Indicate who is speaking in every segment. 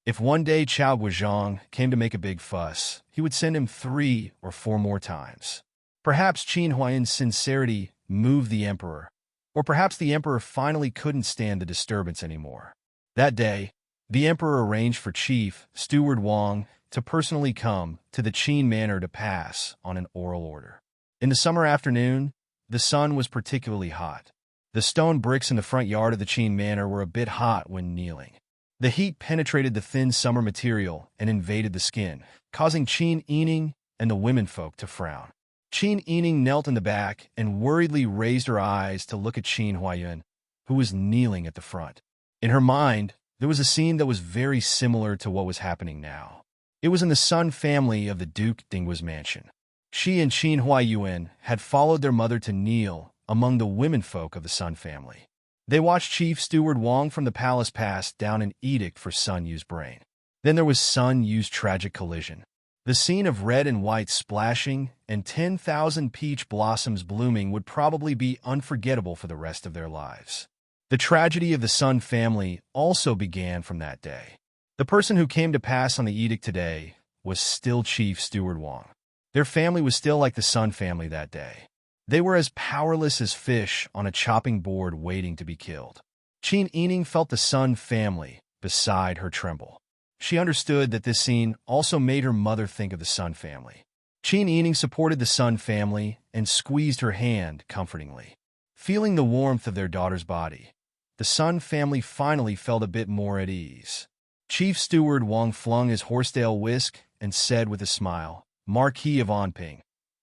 Speaker 1: If one day Chao Guizhong came to make a big fuss, he would send him 3 or 4 more times. Perhaps Qin Huayan's sincerity moved the emperor, or perhaps the emperor finally couldn't stand the disturbance anymore. That day, the emperor arranged for Chief Steward Wang to personally come to the Qin manor to pass on an oral order. In the summer afternoon, the sun was particularly hot. The stone bricks in the front yard of the Qin manor were a bit hot when kneeling. The heat penetrated the thin summer material and invaded the skin, causing Qin Yining and the womenfolk to frown. Qin Yining knelt in the back and worriedly raised her eyes to look at Qin Huayan, who was kneeling at the front. In her mind, there was a scene that was very similar to what was happening now. It was in the Sun family of the Duke Dinggua's mansion. She and Qin Huayuan had followed their mother to kneel among the womenfolk of the Sun family. They watched Chief Steward Wang from the palace pass down an edict for Sun Yu's brain. Then there was Sun Yu's tragic collision. The scene of red and white splashing and 10,000 peach blossoms blooming would probably be unforgettable for the rest of their lives. The tragedy of the Sun family also began from that day. The person who came to pass on the edict today was still Chief Steward Wang. Their family was still like the Sun family that day. They were as powerless as fish on a chopping board waiting to be killed. Qin Yining felt the Sun family beside her tremble. She understood that this scene also made her mother think of the Sun family. Qin Yining supported the Sun family and squeezed her hand comfortingly. Feeling the warmth of their daughter's body, the Sun family finally felt a bit more at ease. Chief Steward Wang flung his horsetail whisk and said with a smile, "Marquis of Anping,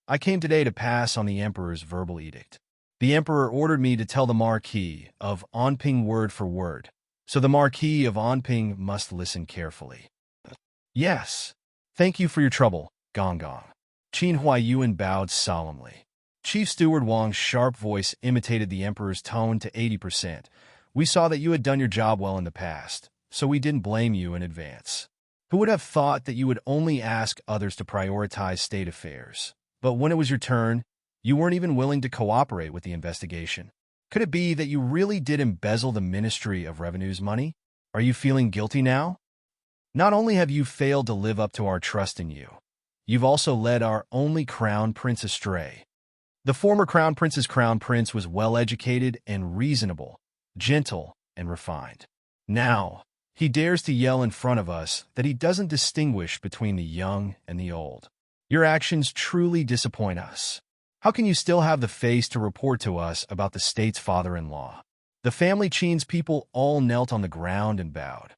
Speaker 1: I came today to pass on the Emperor's verbal edict. The Emperor ordered me to tell the Marquis of Anping word for word, so the Marquis of Anping must listen carefully." "Yes. Thank you for your trouble, Gong Gong." Qin Huayuan bowed solemnly. Chief Steward Wang's sharp voice imitated the Emperor's tone to 80%. "We saw that you had done your job well in the past, so we didn't blame you in advance. Who would have thought that you would only ask others to prioritize state affairs? But when it was your turn, you weren't even willing to cooperate with the investigation. Could it be that you really did embezzle the Ministry of Revenue's money? Are you feeling guilty now? Not only have you failed to live up to our trust in you, you've also led our only crown prince astray." The former crown prince's crown prince was well-educated and reasonable, gentle and refined. Now, he dares to yell in front of us that he doesn't distinguish between the young and the old. Your actions truly disappoint us. How can you still have the face to report to us about the state's father-in-law? The family Qin's people all knelt on the ground and bowed.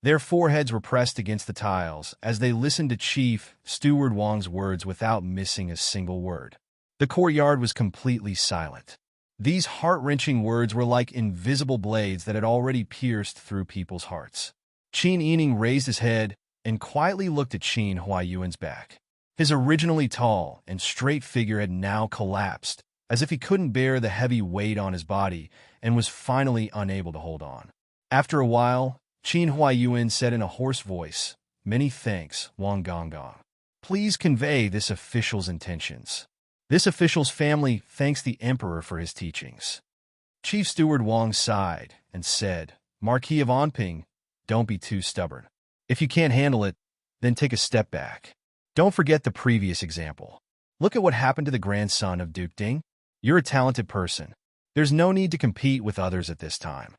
Speaker 1: Their foreheads were pressed against the tiles as they listened to Chief Steward Wang's words without missing a single word. The courtyard was completely silent. These heart-wrenching words were like invisible blades that had already pierced through people's hearts. Qin Yining raised his head and quietly looked at Qin Huayuan's back. His originally tall and straight figure had now collapsed, as if he couldn't bear the heavy weight on his body and was finally unable to hold on. After a while, Qin Huayuan said in a hoarse voice, "Many thanks, Wang Gonggong. Please convey this official's intentions. This official's family thanks the Emperor for his teachings." Chief Steward Wang sighed and said, "Marquis of Anping, don't be too stubborn. If you can't handle it, then take a step back. Don't forget the previous example. Look at what happened to the grandson of Duke Ding. You're a talented person. There's no need to compete with others at this time."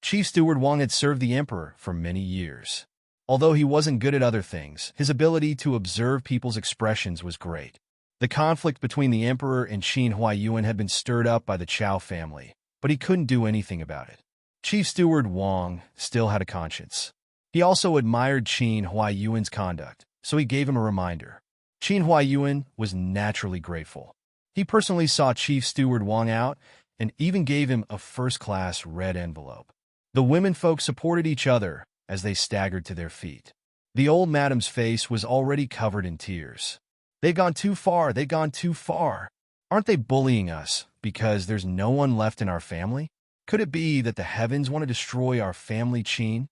Speaker 1: Chief Steward Wang had served the Emperor for many years. Although he wasn't good at other things, his ability to observe people's expressions was great. The conflict between the Emperor and Qin Huayuan had been stirred up by the Chao family, but he couldn't do anything about it. Chief Steward Wang still had a conscience. He also admired Qin Huayuan's conduct, so he gave him a reminder. Qin Huayuan was naturally grateful. He personally saw Chief Steward Wang out and even gave him a first-class red envelope. The womenfolk supported each other as they staggered to their feet. The old madam's face was already covered in tears. "They've gone too far, they've gone too far. Aren't they bullying us because there's no one left in our family? Could it be that the heavens want to destroy our family Qin?"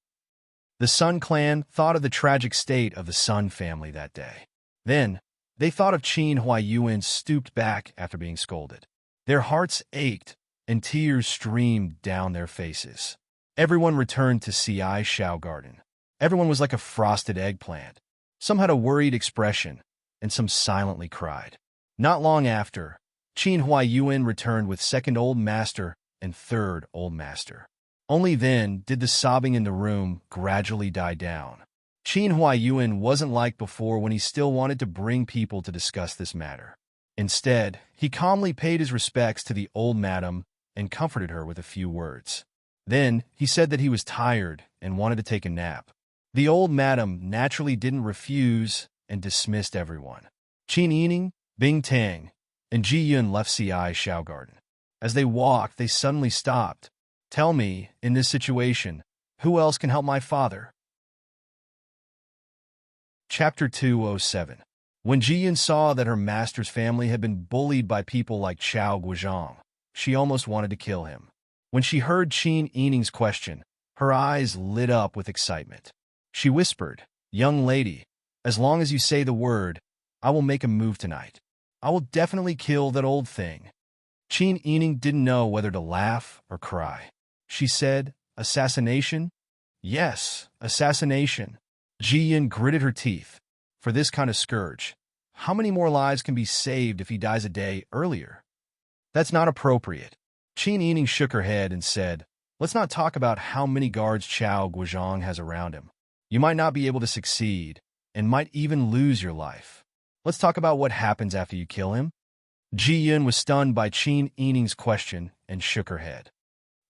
Speaker 1: The Sun clan thought of the tragic state of the Sun family that day. Then, they thought of Qin Huayuan's stooped back after being scolded. Their hearts ached, and tears streamed down their faces. Everyone returned to Ci Shao Garden. Everyone was like a frosted eggplant. Some had a worried expression, and some silently cried. Not long after, Qin Huaiyuan returned with second old master and third old master. Only then did the sobbing in the room gradually die down. Qin Huaiyuan wasn't like before when he still wanted to bring people to discuss this matter. Instead, he calmly paid his respects to the old madam and comforted her with a few words. Then, he said that he was tired and wanted to take a nap. The old madam naturally didn't refuse and dismissed everyone. Qin Yining, Bing Tang, and Ji Yun left Ci Shao Garden. As they walked, they suddenly stopped. Tell me, in this situation, who else can help my father? Chapter 207. When Ji Yun saw that her master's family had been bullied by people like Chao Guozhang, she almost wanted to kill him. When she heard Qin Yining's question, her eyes lit up with excitement. She whispered, "Young lady, as long as you say the word, I will make a move tonight. I will definitely kill that old thing." Qin Yining didn't know whether to laugh or cry. She said, "Assassination?" "Yes, assassination." Ji Yun gritted her teeth. For this kind of scourge, how many more lives can be saved if he dies a day earlier? That's not appropriate. Qin Yining shook her head and said, "Let's not talk about how many guards Chao Guozhang has around him. You might not be able to succeed, and might even lose your life. Let's talk about what happens after you kill him." Ji Yun was stunned by Qin Yining's question and shook her head.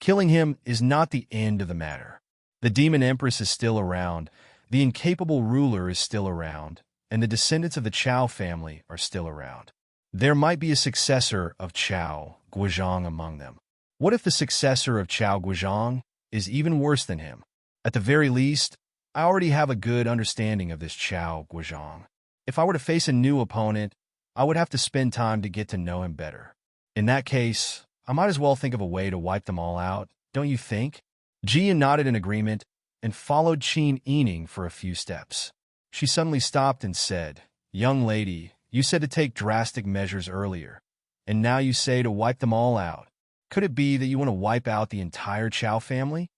Speaker 1: Killing him is not the end of the matter. The demon empress is still around, the incapable ruler is still around, and the descendants of the Chao family are still around. There might be a successor of Chao Guozhang among them. What if the successor of Chao Guozhang is even worse than him? At the very least, I already have a good understanding of this Chao Guozhang. If I were to face a new opponent, I would have to spend time to get to know him better. In that case, I might as well think of a way to wipe them all out, don't you think? Ji Yun nodded in agreement and followed Qin Yining for a few steps. She suddenly stopped and said, "Young lady, you said to take drastic measures earlier, and now you say to wipe them all out. Could it be that you want to wipe out the entire Chao family?"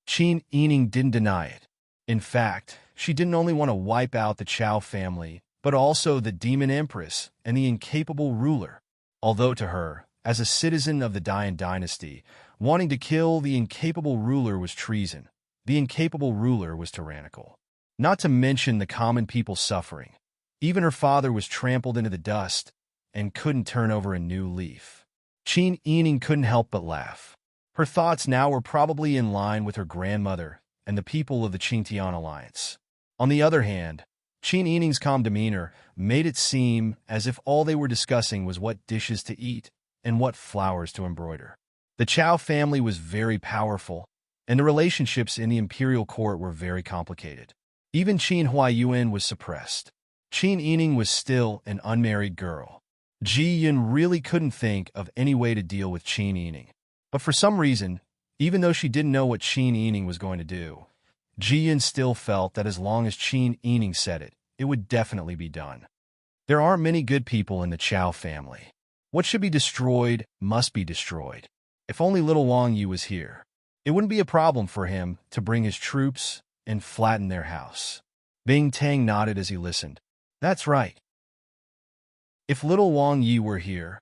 Speaker 1: Qin Yining didn't deny it. In fact, she didn't only want to wipe out the Chao family, but also the demon empress and the incapable ruler. Although to her, as a citizen of the Dian dynasty, wanting to kill the incapable ruler was treason. The incapable ruler was tyrannical. Not to mention the common people suffering. Even her father was trampled into the dust and couldn't turn over a new leaf. Qin Yining couldn't help but laugh. Her thoughts now were probably in line with her grandmother and the people of the Qingtian alliance. On the other hand, Qin Yining's calm demeanor made it seem as if all they were discussing was what dishes to eat and what flowers to embroider. The Chao family was very powerful, and the relationships in the imperial court were very complicated. Even Qin Huaiyuan was suppressed. Qin Yining was still an unmarried girl. Ji Yun really couldn't think of any way to deal with Qin Yining. But for some reason, even though she didn't know what Qin Yining was going to do, Ji Yun still felt that as long as Qin Yining said it, it would definitely be done. There aren't many good people in the Chao family. What should be destroyed must be destroyed. If only little Wang Yi was here, it wouldn't be a problem for him to bring his troops and flatten their house. Bing Tang nodded as he listened. That's right. If little Wang Yi were here,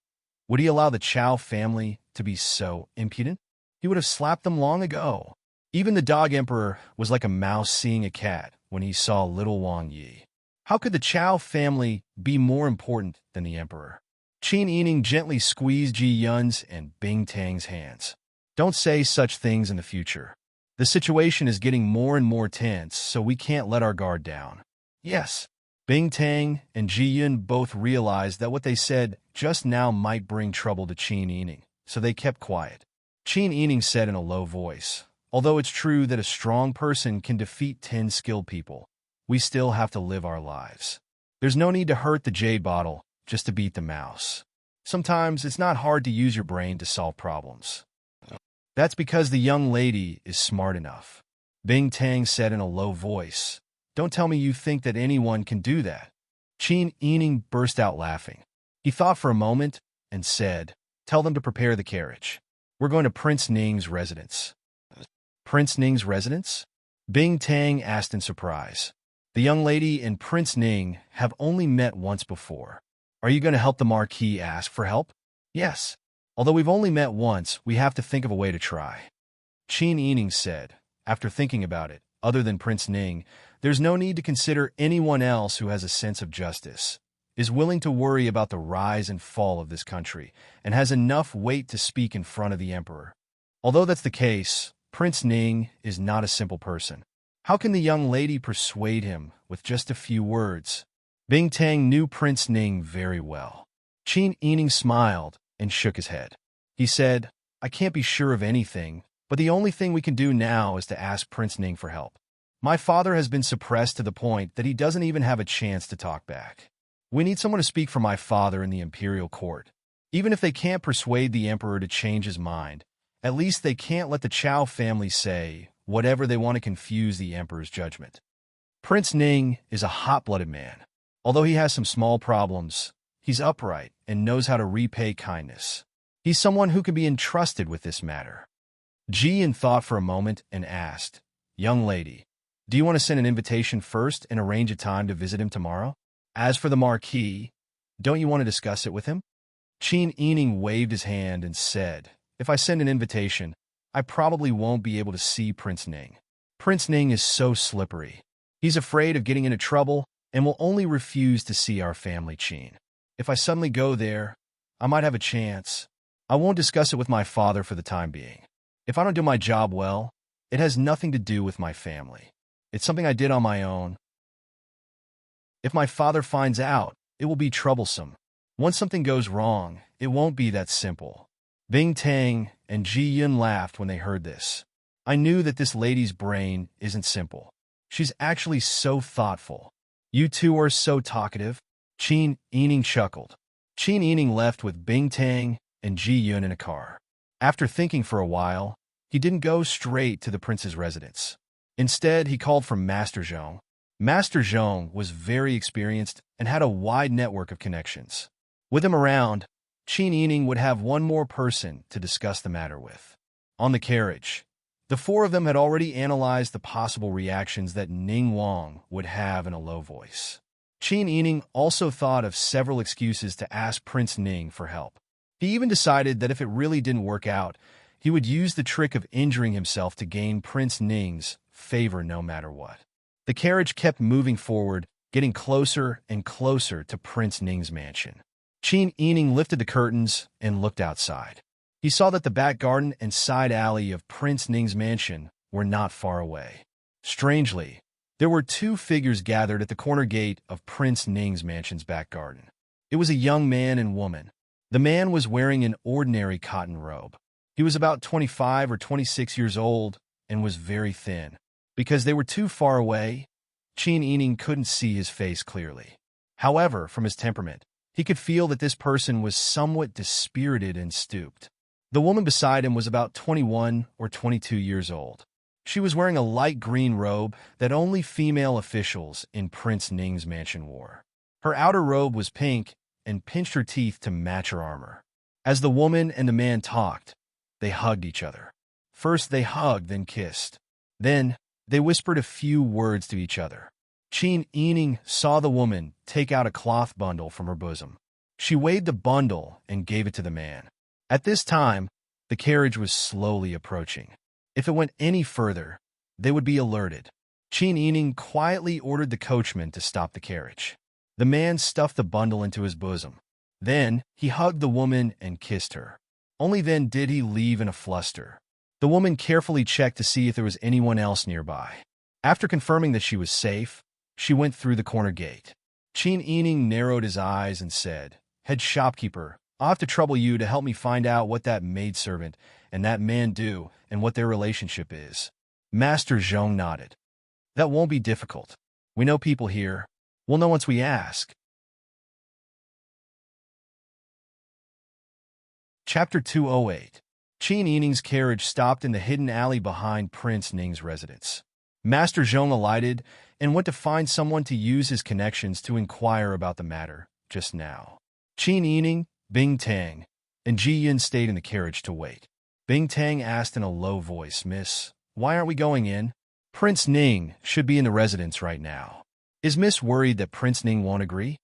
Speaker 1: would he allow the Chao family to be so impudent? He would have slapped them long ago. Even the dog emperor was like a mouse seeing a cat when he saw little Wang Yi. How could the Chao family be more important than the emperor? Qin Yining gently squeezed Ji Yun's and Bing Tang's hands. Don't say such things in the future. The situation is getting more and more tense, so we can't let our guard down. Yes. Bing Tang and Ji Yun both realized that what they said just now might bring trouble to Qin Yining, so they kept quiet. Qin Yining said in a low voice, "Although it's true that a strong person can defeat 10 skilled people, we still have to live our lives. There's no need to hurt the jade bottle just to beat the mouse. Sometimes it's not hard to use your brain to solve problems." "That's because the young lady is smart enough," Bing Tang said in a low voice. "Don't tell me you think that anyone can do that." Qin Yining burst out laughing. He thought for a moment and said, "Tell them to prepare the carriage. We're going to Prince Ning's residence." Prince Ning's residence? Bing Tang asked in surprise. The young lady and Prince Ning have only met once before. Are you going to help the Marquis ask for help? Yes. Although we've only met once, we have to think of a way to try. Qin Yining said, after thinking about it. Other than Prince Ning, there's no need to consider anyone else who has a sense of justice, is willing to worry about the rise and fall of this country, and has enough weight to speak in front of the emperor. Although that's the case, Prince Ning is not a simple person. How can the young lady persuade him with just a few words? Bing Tang knew Prince Ning very well. Qin Yining smiled and shook his head. He said, I can't be sure of anything, but the only thing we can do now is to ask Prince Ning for help. My father has been suppressed to the point that he doesn't even have a chance to talk back. We need someone to speak for my father in the imperial court. Even if they can't persuade the emperor to change his mind, at least they can't let the Chao family say whatever they want to confuse the emperor's judgment. Prince Ning is a hot-blooded man. Although he has some small problems, he's upright and knows how to repay kindness. He's someone who can be entrusted with this matter. Ji Yin thought for a moment and asked, Young lady, do you want to send an invitation first and arrange a time to visit him tomorrow? As for the Marquis, don't you want to discuss it with him? Qin Yining waved his hand and said, If I send an invitation, I probably won't be able to see Prince Ning. Prince Ning is so slippery. He's afraid of getting into trouble and will only refuse to see our family Qin. If I suddenly go there, I might have a chance. I won't discuss it with my father for the time being. If I don't do my job well, it has nothing to do with my family. It's something I did on my own. If my father finds out, it will be troublesome. Once something goes wrong, it won't be that simple. Bing Tang and Ji Yun laughed when they heard this. I knew that this lady's brain isn't simple. She's actually so thoughtful. You two are so talkative. Qin Yining chuckled. Qin Yining left with Bing Tang and Ji Yun in a car. After thinking for a while, he didn't go straight to the prince's residence. Instead, he called for Master Zhong. Master Zhong was very experienced and had a wide network of connections. With him around, Qin Yining would have one more person to discuss the matter with. On the carriage, the four of them had already analyzed the possible reactions that Ning Wang would have in a low voice. Qin Yining also thought of several excuses to ask Prince Ning for help. He even decided that if it really didn't work out, he would use the trick of injuring himself to gain Prince Ning's favor no matter what. The carriage kept moving forward, getting closer and closer to Prince Ning's mansion. Qin Yining lifted the curtains and looked outside. He saw that the back garden and side alley of Prince Ning's mansion were not far away. Strangely, there were two figures gathered at the corner gate of Prince Ning's mansion's back garden. It was a young man and woman. The man was wearing an ordinary cotton robe. He was about 25 or 26 years old and was very thin. Because they were too far away, Qin Yining couldn't see his face clearly. However, from his temperament, he could feel that this person was somewhat dispirited and stooped. The woman beside him was about 21 or 22 years old. She was wearing a light green robe that only female officials in Prince Ning's mansion wore. Her outer robe was pink and pinched her teeth to match her armor. As the woman and the man talked, they hugged each other. First they hugged, then kissed. Then they whispered a few words to each other. Qin Yining saw the woman take out a cloth bundle from her bosom. She waved the bundle and gave it to the man. At this time, the carriage was slowly approaching. If it went any further, they would be alerted. Qin Yining quietly ordered the coachman to stop the carriage. The man stuffed the bundle into his bosom. Then he hugged the woman and kissed her. Only then did he leave in a fluster. The woman carefully checked to see if there was anyone else nearby. After confirming that she was safe, she went through the corner gate. Qin Yining narrowed his eyes and said, Head shopkeeper, I'll have to trouble you to help me find out what that maidservant and that man do and what their relationship is. Master Zhong nodded. That won't be difficult. We know people here. We'll know once we ask. Chapter 208. Qin Yining's carriage stopped in the hidden alley behind Prince Ning's residence. Master Zhong alighted and went to find someone to use his connections to inquire about the matter just now. Qin Yining, Bing Tang, and Ji Yun stayed in the carriage to wait. Bing Tang asked in a low voice, Miss, why aren't we going in? Prince Ning should be in the residence right now. Is Miss worried that Prince Ning won't agree?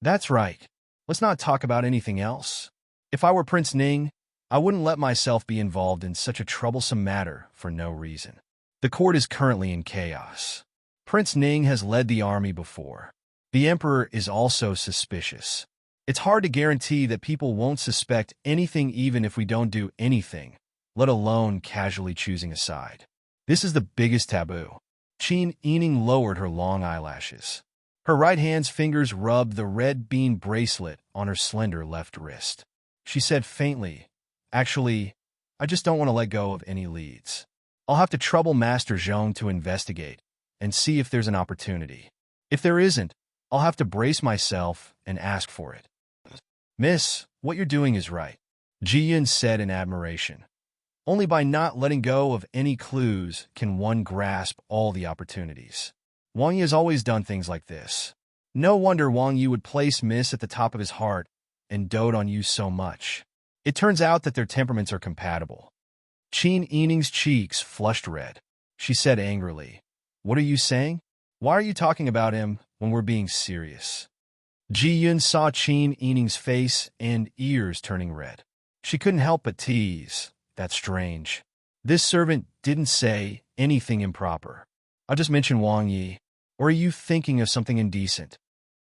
Speaker 1: That's right. Let's not talk about anything else. If I were Prince Ning, I wouldn't let myself be involved in such a troublesome matter for no reason. The court is currently in chaos. Prince Ning has led the army before. The emperor is also suspicious. It's hard to guarantee that people won't suspect anything even if we don't do anything, let alone casually choosing a side. This is the biggest taboo. Qin Yining lowered her long eyelashes. Her right hand's fingers rubbed the red bean bracelet on her slender left wrist. She said faintly, "Actually, I just don't want to let go of any leads. I'll have to trouble Master Zhong to investigate and see if there's an opportunity. If there isn't, I'll have to brace myself and ask for it." "Miss, what you're doing is right," Ji Yun said in admiration. "Only by not letting go of any clues can one grasp all the opportunities. Wang Yi has always done things like this. No wonder Wang Yi would place Miss at the top of his heart and dote on you so much. It turns out that their temperaments are compatible." Qin Yining's cheeks flushed red. She said angrily, "What are you saying? Why are you talking about him when we're being serious?" Ji Yun saw Qin Yining's face and ears turning red. She couldn't help but tease. "That's strange. This servant didn't say anything improper. I just mentioned Wang Yi. Or are you thinking of something indecent?"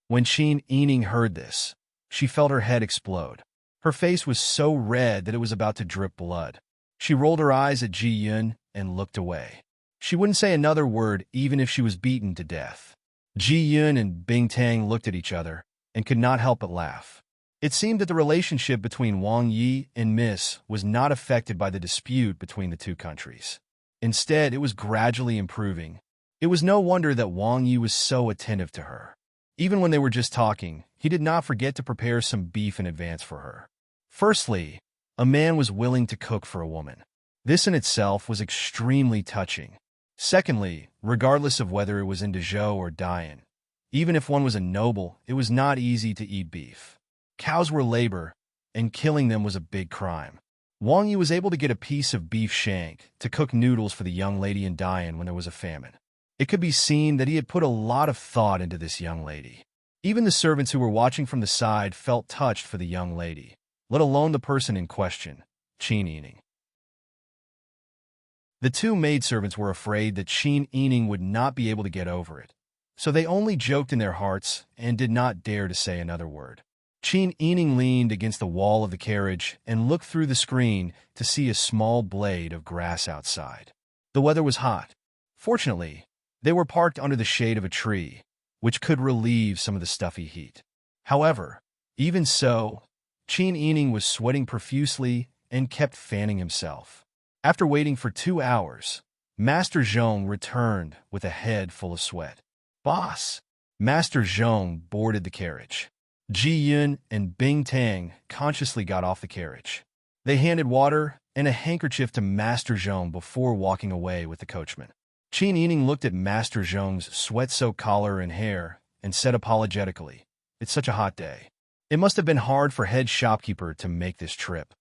Speaker 1: When Qin Yining heard this, she felt her head explode. Her face was so red that it was about to drip blood. She rolled her eyes at Ji Yun and looked away. She wouldn't say another word even if she was beaten to death. Ji Yun and Bing Tang looked at each other and could not help but laugh. It seemed that the relationship between Wang Yi and Miss was not affected by the dispute between the two countries. Instead, it was gradually improving. It was no wonder that Wang Yi was so attentive to her. Even when they were just talking, he did not forget to prepare some beef in advance for her. Firstly, a man was willing to cook for a woman. This in itself was extremely touching. Secondly, regardless of whether it was in Dezhou or Dian, even if one was a noble, it was not easy to eat beef. Cows were labor, and killing them was a big crime. Wang Yi was able to get a piece of beef shank to cook noodles for the young lady in Dian when there was a famine. It could be seen that he had put a lot of thought into this young lady. Even the servants who were watching from the side felt touched for the young lady, let alone the person in question, Qin Yining. The two maidservants were afraid that Qin Yining would not be able to get over it, so they only joked in their hearts and did not dare to say another word. Qin Yining leaned against the wall of the carriage and looked through the screen to see a small blade of grass outside. The weather was hot. Fortunately, they were parked under the shade of a tree, which could relieve some of the stuffy heat. However, even so, Qin Yining was sweating profusely and kept fanning himself. After waiting for 2 hours, Master Zhong returned with a head full of sweat. "Boss!" Master Zhong boarded the carriage. Ji Yun and Bing Tang consciously got off the carriage. They handed water and a handkerchief to Master Zhong before walking away with the coachman. Qin Yining looked at Master Zhong's sweat-soaked collar and hair and said apologetically, "It's such a hot day. It must have been hard for head shopkeeper to make this trip."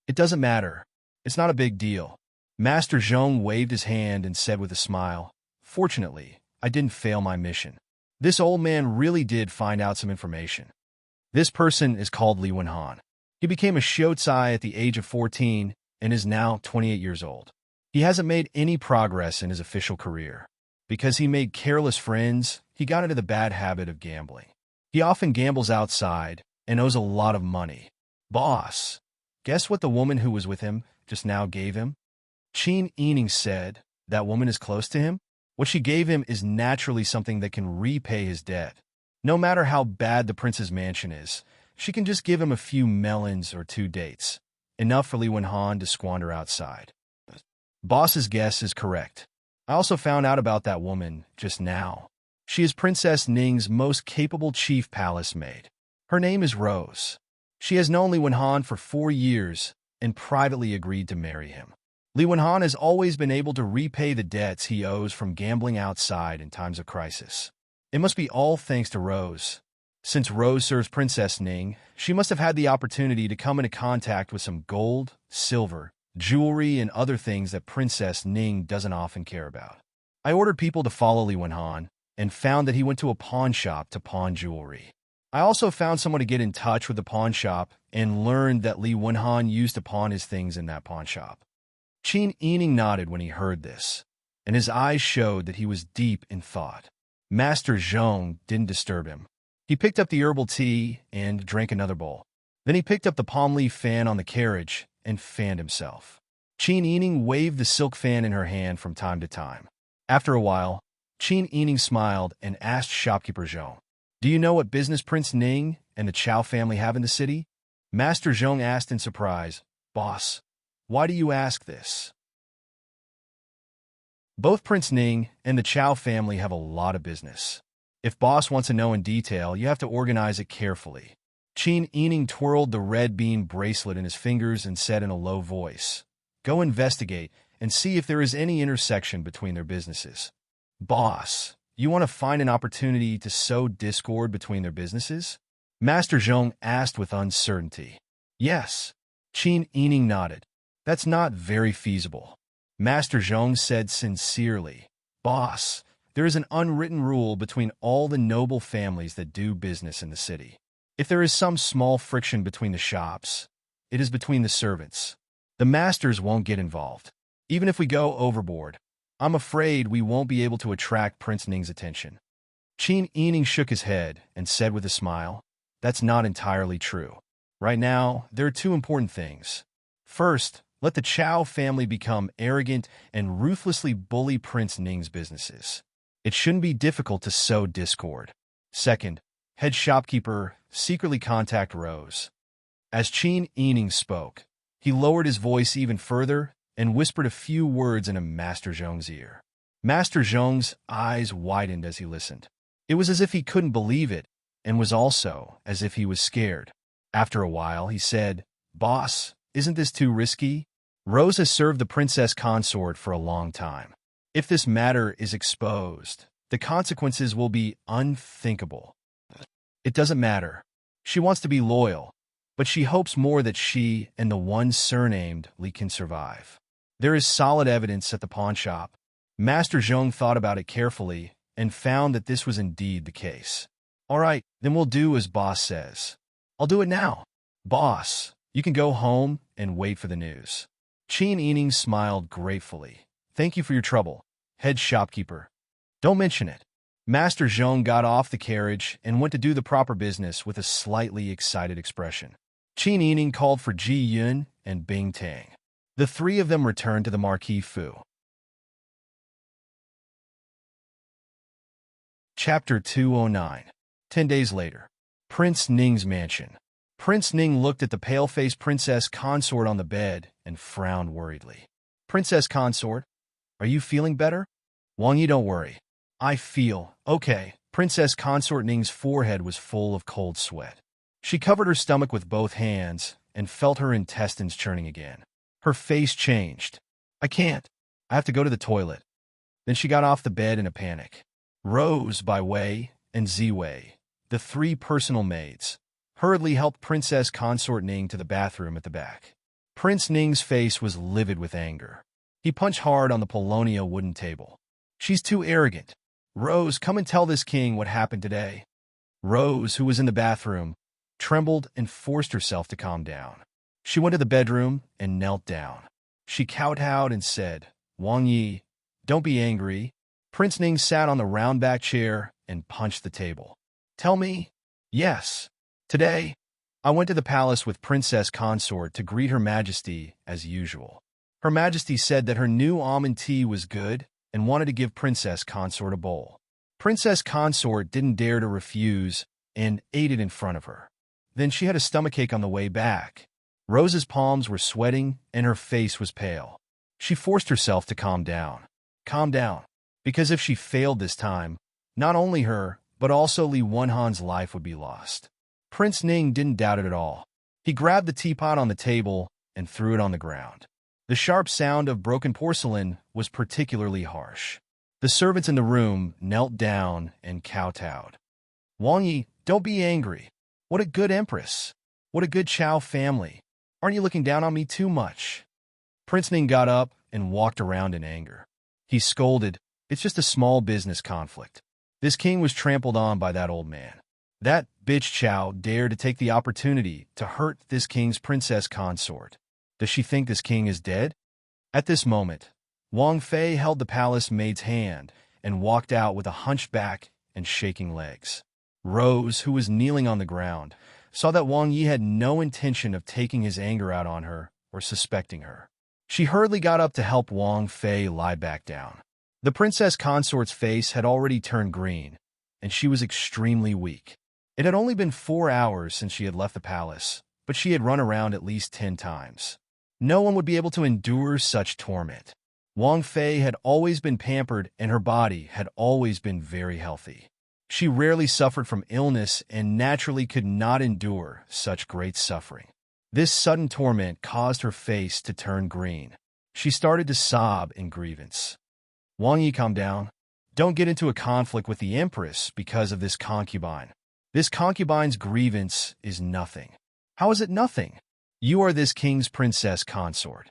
Speaker 1: "It doesn't matter. It's not a big deal." Master Zhong waved his hand and said with a smile, "Fortunately, I didn't fail my mission. This old man really did find out some information. This person is called Li Wenhan. He became a Shiozai at the age of 14 and is now 28 years old. He hasn't made any progress in his official career. Because he made careless friends, he got into the bad habit of gambling. He often gambles outside and owes a lot of money. Boss, guess what the woman who was with him just now gave him?" Qin Yining said, "That woman is close to him? What she gave him is naturally something that can repay his debt. No matter how bad the prince's mansion is, she can just give him a few melons or 2 dates. Enough for Li Wenhan to squander outside." Boss's guess is correct. I also found out about that woman just now. She is Princess Ning's most capable chief palace maid. Her name is Rose. She has known Li Wenhan for 4 years and privately agreed to marry him. Li Wenhan has always been able to repay the debts he owes from gambling outside in times of crisis. It must be all thanks to Rose. Since Rose serves Princess Ning, she must have had the opportunity to come into contact with some gold, silver, jewelry, and other things that Princess Ning doesn't often care about. I ordered people to follow Li Wenhan and found that he went to a pawn shop to pawn jewelry. I also found someone to get in touch with the pawn shop and learned that Li Wenhan used to pawn his things in that pawn shop. Qin Yining nodded when he heard this, and his eyes showed that he was deep in thought. Master Zhong didn't disturb him. He picked up the herbal tea and drank another bowl. Then he picked up the palm leaf fan on the carriage and fanned himself. Qin Yining waved the silk fan in her hand from time to time. After a while, Qin Yining smiled and asked shopkeeper Zhong, "Do you know what business Prince Ning and the Chow family have in the city?" Master Zhong asked in surprise, "Boss, why do you ask this?" Both Prince Ning and the Chow family have a lot of business. If boss wants to know in detail, you have to organize it carefully. Qin Yining twirled the red bean bracelet in his fingers and said in a low voice, "Go investigate and see if there is any intersection between their businesses." Boss, you want to find an opportunity to sow discord between their businesses? Master Zhong asked with uncertainty. Yes. Qin Yining nodded. That's not very feasible. Master Zhong said sincerely, "Boss, there is an unwritten rule between all the noble families that do business in the city. If there is some small friction between the shops, it is between the servants. The masters won't get involved. Even if we go overboard, I'm afraid we won't be able to attract Prince Ning's attention." Qin Yining shook his head and said with a smile, "That's not entirely true. Right now, there are two important things. First, let the Chow family become arrogant and ruthlessly bully Prince Ning's businesses. It shouldn't be difficult to sow discord. Second, head shopkeeper, secretly contact Rose." As Qin Yining spoke, he lowered his voice even further and whispered a few words in Master Zhong's ear. Master Zhong's eyes widened as he listened. It was as if he couldn't believe it, and was also as if he was scared. After a while, he said, "Boss, isn't this too risky? Rose has served the princess consort for a long time. If this matter is exposed, the consequences will be unthinkable. It doesn't matter. She wants to be loyal, but she hopes more that she and the one surnamed Li can survive. There is solid evidence at the pawn shop." Master Zhong thought about it carefully and found that this was indeed the case. "All right, then we'll do as boss says. I'll do it now. Boss, you can go home and wait for the news." Qin Yining smiled gratefully. "Thank you for your trouble, head shopkeeper. Don't mention it." Master Zhong got off the carriage and went to do the proper business with a slightly excited expression. Qin Yining called for Ji Yun and Bing Tang. The three of them returned to the Marquis Fu. Chapter 209. 10 days later. Prince Ning's mansion. Prince Ning looked at the pale-faced princess consort on the bed and frowned worriedly. "Princess consort, are you feeling better?" "Wang Yi, don't worry. I feel okay." Princess consort Ning's forehead was full of cold sweat. She covered her stomach with both hands and felt her intestines churning again. Her face changed. "I can't. I have to go to the toilet." Then she got off the bed in a panic. Rose, Bai Wei, and Ziwei, the three personal maids, hurriedly helped Princess Consort Ning to the bathroom at the back. Prince Ning's face was livid with anger. He punched hard on the Polonia wooden table. "She's too arrogant. Rose, come and tell this king what happened today." Rose, who was in the bathroom, trembled and forced herself to calm down. She went to the bedroom and knelt down. She kowtowed and said, "Wang Yi, don't be angry." Prince Ning sat on the round-back chair and punched the table. "Tell me." "Yes. Today, I went to the palace with Princess Consort to greet Her Majesty as usual. Her Majesty said that her new almond tea was good and wanted to give Princess Consort a bowl. Princess Consort didn't dare to refuse and ate it in front of her. Then she had a stomachache on the way back. Rose's palms were sweating and her face was pale. She forced herself to calm down. Calm down. Because if she failed this time, not only her, but also Li Wenhan's life would be lost." Prince Ning didn't doubt it at all. He grabbed the teapot on the table and threw it on the ground. The sharp sound of broken porcelain was particularly harsh. The servants in the room knelt down and kowtowed. "Wang Yi, don't be angry. What a good empress. What a good Chow family. Aren't you looking down on me too much?" Prince Ning got up and walked around in anger. He scolded, It's just a small business conflict. This king was trampled on by that old man. That bitch Chow dared to take the opportunity to hurt this king's princess consort. Does she think this king is dead? At this moment, Wang Fei held the palace maid's hand and walked out with a hunched back and shaking legs. Rose, who was kneeling on the ground, saw that Wang Yi had no intention of taking his anger out on her or suspecting her. She hurriedly got up to help Wang Fei lie back down. The princess consort's face had already turned green, and she was extremely weak. It had only been 4 hours since she had left the palace, but she had run around at least 10 times. No one would be able to endure such torment. Wang Fei had always been pampered, and her body had always been very healthy. She rarely suffered from illness and naturally could not endure such great suffering. This sudden torment caused her face to turn green. She started to sob in grievance. Wang Yi, calm down. Don't get into a conflict with the empress because of this concubine. This concubine's grievance is nothing. How is it nothing? You are this king's princess consort.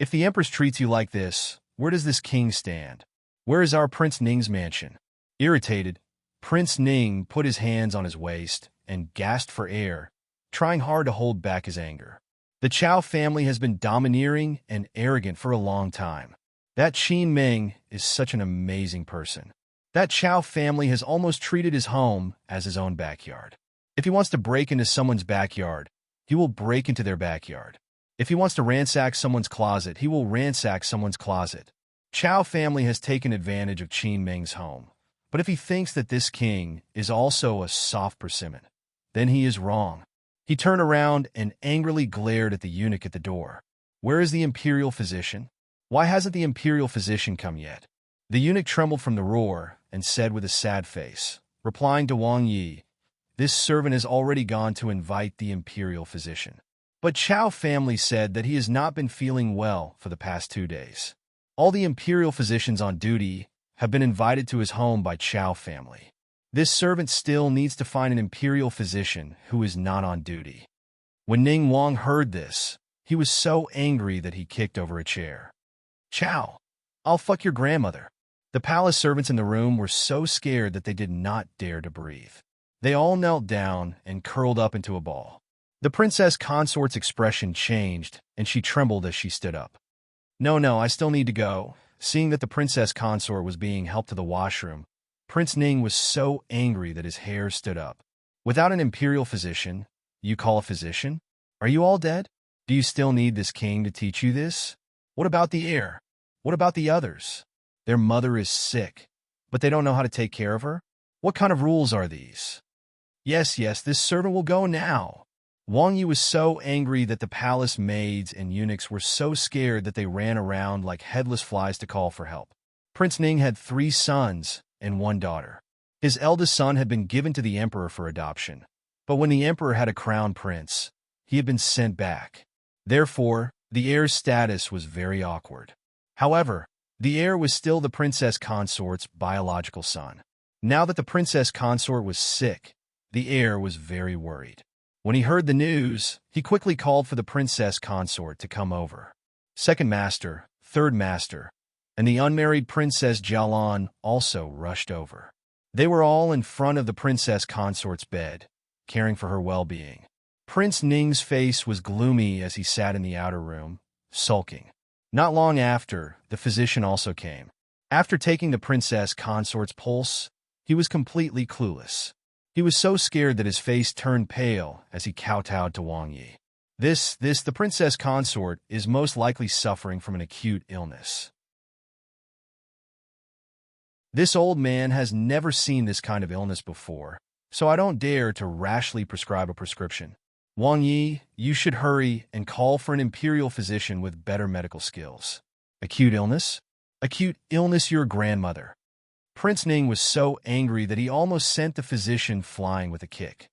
Speaker 1: If the empress treats you like this, where does this king stand? Where is our Prince Ning's mansion? Irritated, Prince Ning put his hands on his waist and gasped for air, trying hard to hold back his anger. The Chow family has been domineering and arrogant for a long time. That Qin Ming is such an amazing person. That Chow family has almost treated his home as his own backyard. If he wants to break into someone's backyard, he will break into their backyard. If he wants to ransack someone's closet, he will ransack someone's closet. Chow family has taken advantage of Qin Ming's home. But if he thinks that this king is also a soft persimmon, then he is wrong. He turned around and angrily glared at the eunuch at the door. Where is the imperial physician? Why hasn't the imperial physician come yet? The eunuch trembled from the roar and said with a sad face, replying to Wang Yi, this servant has already gone to invite the imperial physician. But Chow family said that he has not been feeling well for the past 2 days. All the imperial physicians on duty have been invited to his home by Chow family. This servant still needs to find an imperial physician who is not on duty. When Ning Wang heard this, he was so angry that he kicked over a chair. Chow, I'll fuck your grandmother. The palace servants in the room were so scared that they did not dare to breathe. They all knelt down and curled up into a ball. The princess consort's expression changed, and she trembled as she stood up. No, I still need to go. Seeing that the princess consort was being helped to the washroom, Prince Ning was so angry that his hair stood up. Without an imperial physician, you call a physician? Are you all dead? Do you still need this king to teach you this? What about the heir? What about the others? Their mother is sick, but they don't know how to take care of her? What kind of rules are these? Yes, this servant will go now. Wang Yi was so angry that the palace maids and eunuchs were so scared that they ran around like headless flies to call for help. Prince Ning had 3 sons and 1 daughter. His eldest son had been given to the emperor for adoption, but when the emperor had a crown prince, he had been sent back. Therefore, the heir's status was very awkward. However, the heir was still the princess consort's biological son. Now that the princess consort was sick, the heir was very worried. When he heard the news, he quickly called for the princess consort to come over. Second master, third master, and the unmarried princess Jialan also rushed over. They were all in front of the princess consort's bed, caring for her well-being. Prince Ning's face was gloomy as he sat in the outer room, sulking. Not long after, the physician also came. After taking the princess consort's pulse, he was completely clueless. He was so scared that his face turned pale as he kowtowed to Wang Yi. The princess consort is most likely suffering from an acute illness. This old man has never seen this kind of illness before, so I don't dare to rashly prescribe a prescription. Wang Yi, you should hurry and call for an imperial physician with better medical skills. Acute illness? Acute illness, your grandmother. Prince Ning was so angry that he almost sent the physician flying with a kick.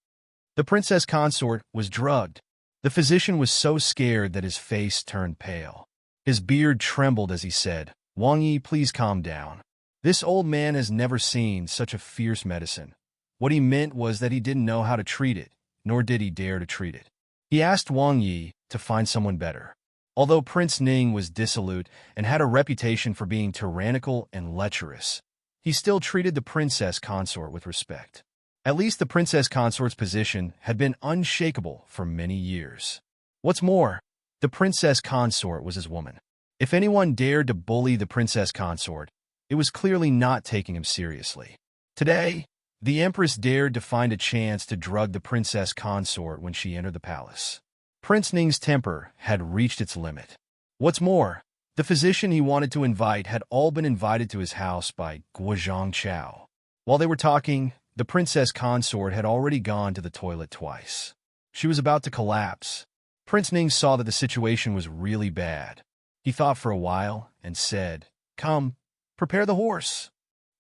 Speaker 1: The princess consort was drugged. The physician was so scared that his face turned pale. His beard trembled as he said, Wang Yi, please calm down. This old man has never seen such a fierce medicine. What he meant was that he didn't know how to treat it, nor did he dare to treat it. He asked Wang Yi to find someone better. Although Prince Ning was dissolute and had a reputation for being tyrannical and lecherous, he still treated the princess consort with respect. At least the princess consort's position had been unshakable for many years. What's more, the princess consort was his woman. If anyone dared to bully the princess consort, it was clearly not taking him seriously. Today, the empress dared to find a chance to drug the princess consort when she entered the palace. Prince Ning's temper had reached its limit. What's more, the physician he wanted to invite had all been invited to his house by Guozhang Chao. While they were talking, the princess consort had already gone to the toilet twice. She was about to collapse. Prince Ning saw that the situation was really bad. He thought for a while and said, "Come, prepare the horse."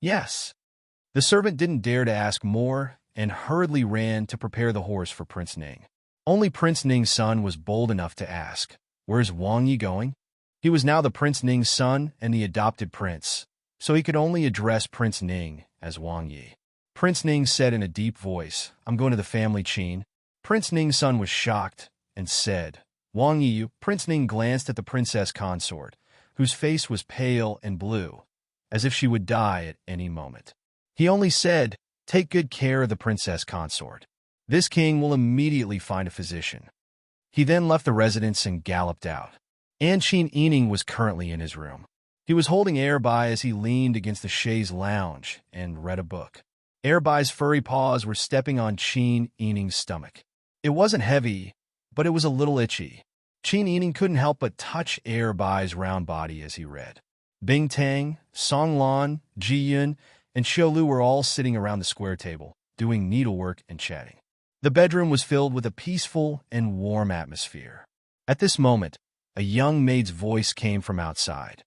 Speaker 1: "Yes." The servant didn't dare to ask more and hurriedly ran to prepare the horse for Prince Ning. Only Prince Ning's son was bold enough to ask, "Where's Wang Yi going?" He was now the Prince Ning's son and the adopted prince, so he could only address Prince Ning as Wang Yi. Prince Ning said in a deep voice, "I'm going to the family Qin." Prince Ning's son was shocked and said, "Wang Yi." Prince Ning glanced at the princess consort, whose face was pale and blue, as if she would die at any moment. He only said, "Take good care of the princess consort. This king will immediately find a physician." He then left the residence and galloped out. Qin Yining was currently in his room. He was holding Erbai as he leaned against the chaise lounge and read a book. Erbai's furry paws were stepping on Qin Yining's stomach. It wasn't heavy, but it was a little itchy. Qin Yining couldn't help but touch Erbai's round body as he read. Bing Tang, Song Lan, Ji Yun, and Xiu Lu were all sitting around the square table, doing needlework and chatting. The bedroom was filled with a peaceful and warm atmosphere. At this moment, a young maid's voice came from outside.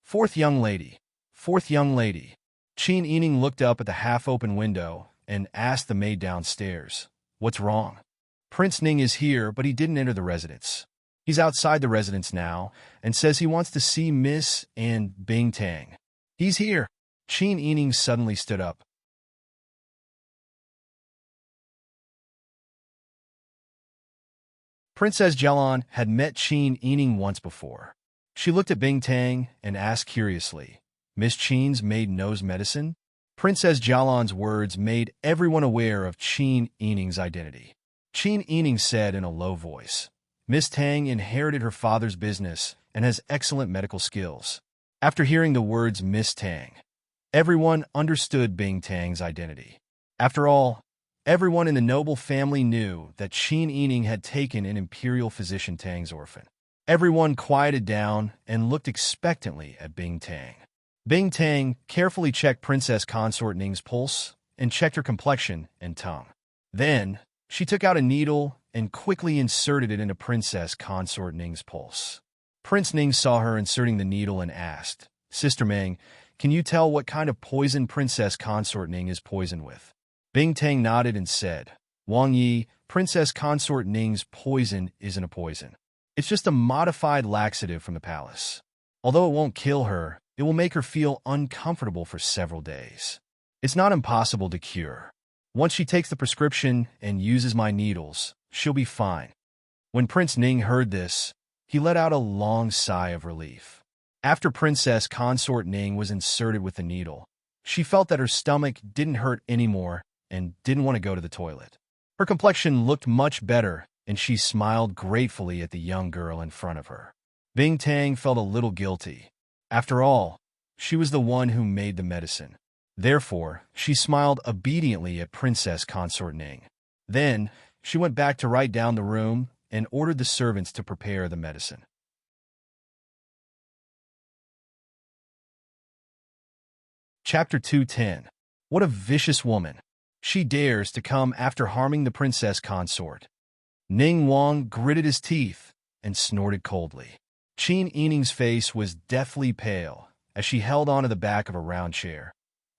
Speaker 1: "Fourth young lady, fourth young lady." Qin Yining looked up at the half-open window and asked the maid downstairs, "What's wrong?" "Prince Ning is here, but he didn't enter the residence. He's outside the residence now and says he wants to see Miss and Bing Tang." "He's here." Qin Yining suddenly stood up. Princess Jialan had met Qin Yining once before. She looked at Bing Tang and asked curiously, "Miss Qin's maid knows medicine?" Princess Jialan's words made everyone aware of Qin Yining's identity. Qin Yining said in a low voice, "Miss Tang inherited her father's business and has excellent medical skills." After hearing the words Miss Tang, everyone understood Bing Tang's identity. After all, everyone in the noble family knew that Qin Yining had taken an imperial physician Tang's orphan. Everyone quieted down and looked expectantly at Bing Tang. Bing Tang carefully checked Princess Consort Ning's pulse and checked her complexion and tongue. Then, she took out a needle and quickly inserted it into Princess Consort Ning's pulse. Prince Ning saw her inserting the needle and asked, "Sister Meng, can you tell what kind of poison Princess Consort Ning is poisoned with?" Bing Tang nodded and said, "Wang Yi, Princess Consort Ning's poison isn't a poison. It's just a modified laxative from the palace. Although it won't kill her, it will make her feel uncomfortable for several days. It's not impossible to cure. Once she takes the prescription and uses my needles, she'll be fine." When Prince Ning heard this, he let out a long sigh of relief. After Princess Consort Ning was inserted with the needle, she felt that her stomach didn't hurt anymore and didn't want to go to the toilet. Her complexion looked much better, and she smiled gratefully at the young girl in front of her. Bing Tang felt a little guilty. After all, she was the one who made the medicine. Therefore, she smiled obediently at Princess Consort Ning. Then, she went back to write down the room and ordered the servants to prepare the medicine. Chapter 210. What a vicious woman. She dares to come after harming the princess consort. Ning Wang gritted his teeth and snorted coldly. Qin Yining's face was deathly pale as she held onto the back of a round chair,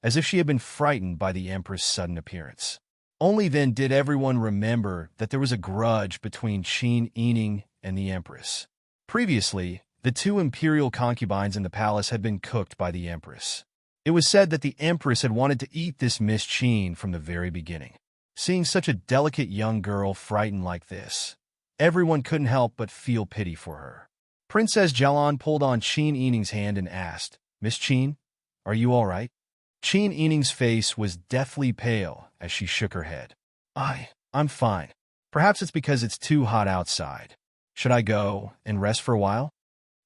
Speaker 1: as if she had been frightened by the empress' sudden appearance. Only then did everyone remember that there was a grudge between Qin Yining and the empress. Previously, the two imperial concubines in the palace had been cooked by the empress. It was said that the empress had wanted to eat this Miss Qin from the very beginning. Seeing such a delicate young girl frightened like this, everyone couldn't help but feel pity for her. Princess Jialan pulled on Qin Yining's hand and asked, "Miss Qin, are you all right?" Qin Yining's face was deathly pale as she shook her head. I'm fine. Perhaps it's because it's too hot outside. Should I go and rest for a while?"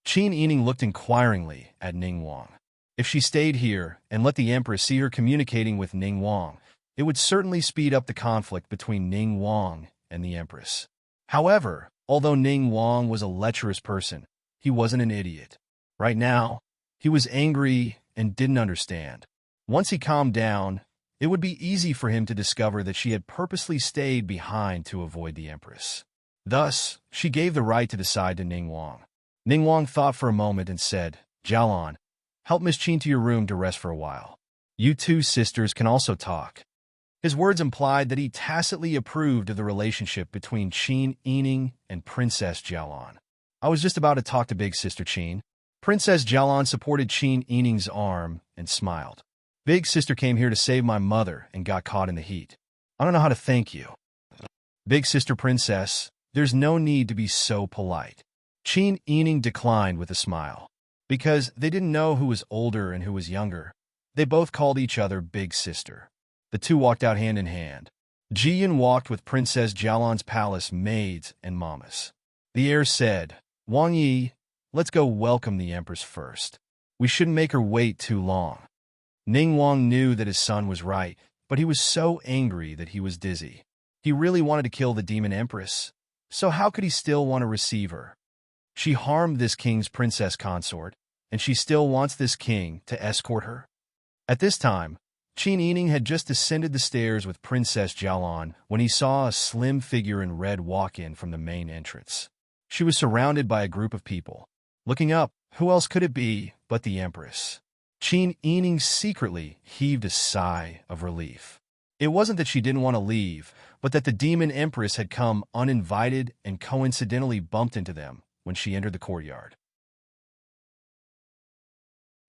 Speaker 1: Qin Yining looked inquiringly at Ning Wang. If she stayed here and let the Empress see her communicating with Ning Wang, it would certainly speed up the conflict between Ning Wang and the Empress. However, although Ning Wang was a lecherous person, he wasn't an idiot. Right now, he was angry and didn't understand. Once he calmed down, it would be easy for him to discover that she had purposely stayed behind to avoid the Empress. Thus, she gave the right to decide to Ning Wang. Ning Wang thought for a moment and said, "Jialan, help Miss Qin to your room to rest for a while. You two sisters can also talk." His words implied that he tacitly approved of the relationship between Qin Yining and Princess Jialan. "I was just about to talk to Big Sister Qin." Princess Jialan supported Qin Yining's arm and smiled. "Big Sister came here to save my mother and got caught in the heat. I don't know how to thank you." "Big Sister Princess, there's no need to be so polite." Qin Yining declined with a smile. Because they didn't know who was older and who was younger, they both called each other Big Sister. The two walked out hand in hand. Jiyan walked with Princess Jialan's palace maids and mamas. The heir said, "Wang Yi, let's go welcome the Empress first. We shouldn't make her wait too long." Ning Wang knew that his son was right, but he was so angry that he was dizzy. He really wanted to kill the demon Empress, so how could he still want to receive her? She harmed this king's princess consort, and she still wants this king to escort her? At this time, Qin Yining had just descended the stairs with Princess Jialan when he saw a slim figure in red walk in from the main entrance. She was surrounded by a group of people. Looking up, who else could it be but the Empress? Qin Yining secretly heaved a sigh of relief. It wasn't that she didn't want to leave, but that the demon Empress had come uninvited and coincidentally bumped into them when she entered the courtyard.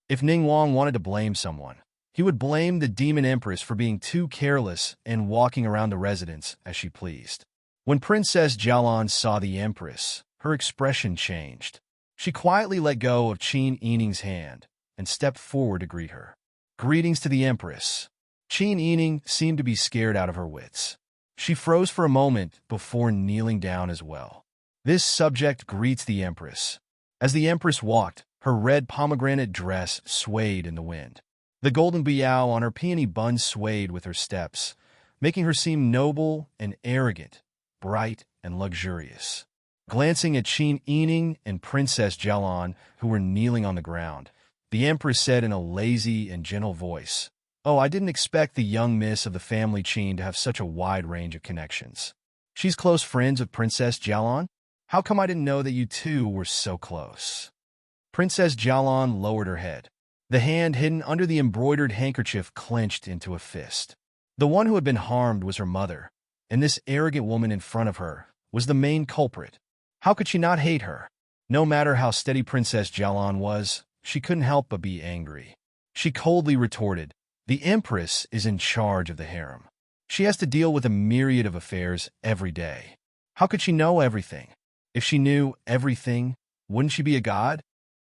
Speaker 1: If Ning Wang wanted to blame someone, he would blame the demon Empress for being too careless and walking around the residence as she pleased. When Princess Jialan saw the Empress, her expression changed. She quietly let go of Qin Yining's hand and stepped forward to greet her. "Greetings to the Empress." Qin Yining seemed to be scared out of her wits. She froze for a moment before kneeling down as well. "This subject greets the Empress." As the Empress walked, her red pomegranate dress swayed in the wind. The golden biao on her peony bun swayed with her steps, making her seem noble and arrogant, bright and luxurious. Glancing at Qin Yining and Princess Jialan, who were kneeling on the ground, the Empress said in a lazy and gentle voice, "Oh, I didn't expect the young miss of the family Qin to have such a wide range of connections. She's close friends with Princess Jialan? How come I didn't know that you two were so close?" Princess Jialan lowered her head. The hand hidden under the embroidered handkerchief clenched into a fist. The one who had been harmed was her mother, and this arrogant woman in front of her was the main culprit. How could she not hate her? No matter how steady Princess Jialan was, she couldn't help but be angry. She coldly retorted, "The Empress is in charge of the harem. She has to deal with a myriad of affairs every day. How could she know everything? If she knew everything, wouldn't she be a god?"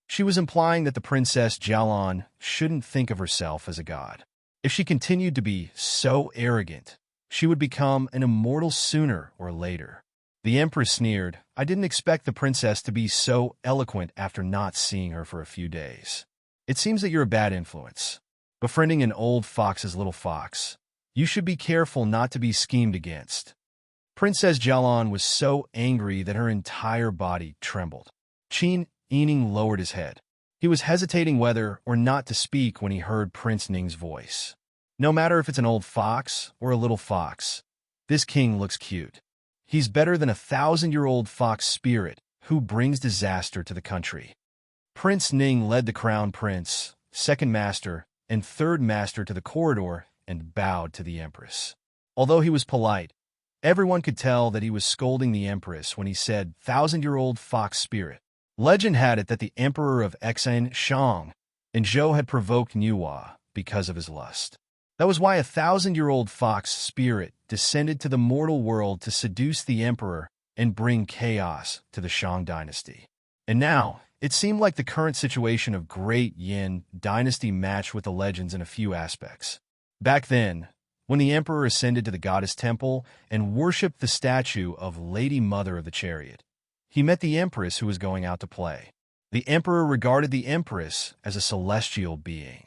Speaker 1: She was implying that the Princess Jialan shouldn't think of herself as a god. If she continued to be so arrogant, she would become an immortal sooner or later. The Empress sneered, "I didn't expect the princess to be so eloquent after not seeing her for a few days. It seems that you're a bad influence. Befriending an old fox's little fox. You should be careful not to be schemed against." Princess Jialan was so angry that her entire body trembled. Qin Yining lowered his head. He was hesitating whether or not to speak when he heard Prince Ning's voice. "No matter if it's an old fox or a little fox, this king looks cute. He's better than a 1,000-year-old fox spirit who brings disaster to the country." Prince Ning led the crown prince, second master, and third master to the corridor and bowed to the Empress. Although he was polite, everyone could tell that he was scolding the Empress when he said 1,000-year-old fox spirit. Legend had it that the Emperor of Exan, Shang, and Zhou had provoked Nuwa because of his lust. That was why a 1,000-year-old fox spirit descended to the mortal world to seduce the emperor and bring chaos to the Shang dynasty. And now, it seemed like the current situation of Great Yin dynasty matched with the legends in a few aspects. Back then, when the emperor ascended to the goddess temple and worshipped the statue of Lady Mother of the Chariot, he met the empress who was going out to play. The emperor regarded the empress as a celestial being.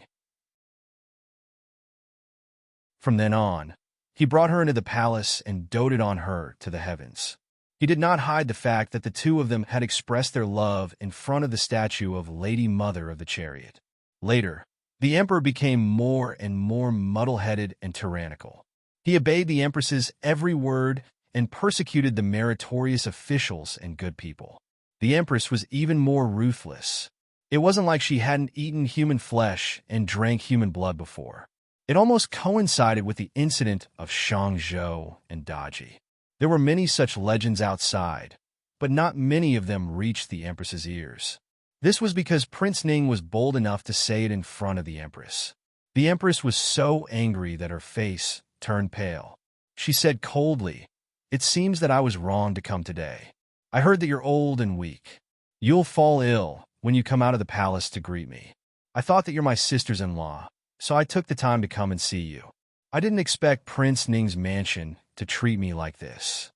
Speaker 1: From then on, he brought her into the palace and doted on her to the heavens. He did not hide the fact that the two of them had expressed their love in front of the statue of Lady Mother of the Chariot. Later, the emperor became more and more muddle-headed and tyrannical. He obeyed the empress's every word and persecuted the meritorious officials and good people. The empress was even more ruthless. It wasn't like she hadn't eaten human flesh and drank human blood before. It almost coincided with the incident of Shangzhou and Daji. There were many such legends outside, but not many of them reached the empress's ears. This was because Prince Ning was bold enough to say it in front of the empress. The empress was so angry that her face turned pale. She said coldly, "It seems that I was wrong to come today. I heard that you're old and weak. You'll fall ill when you come out of the palace to greet me. I thought that you're my sisters-in-law, so I took the time to come and see you. I didn't expect Prince Ning's mansion to treat me like this."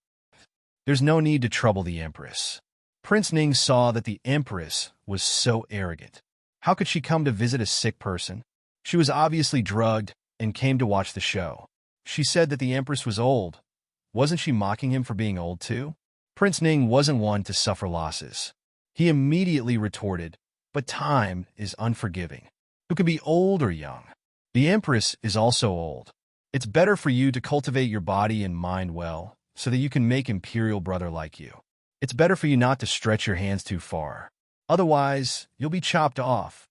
Speaker 1: There's no need to trouble the empress. Prince Ning saw that the empress was so arrogant. How could she come to visit a sick person? She was obviously drugged and came to watch the show. She said that the empress was old. Wasn't she mocking him for being old too? Prince Ning wasn't one to suffer losses. He immediately retorted, "But time is unforgiving. Who can be old or young? The empress is also old. It's better for you to cultivate your body and mind well, so that you can make imperial brother like you. It's better for you not to stretch your hands too far. Otherwise, you'll be chopped off."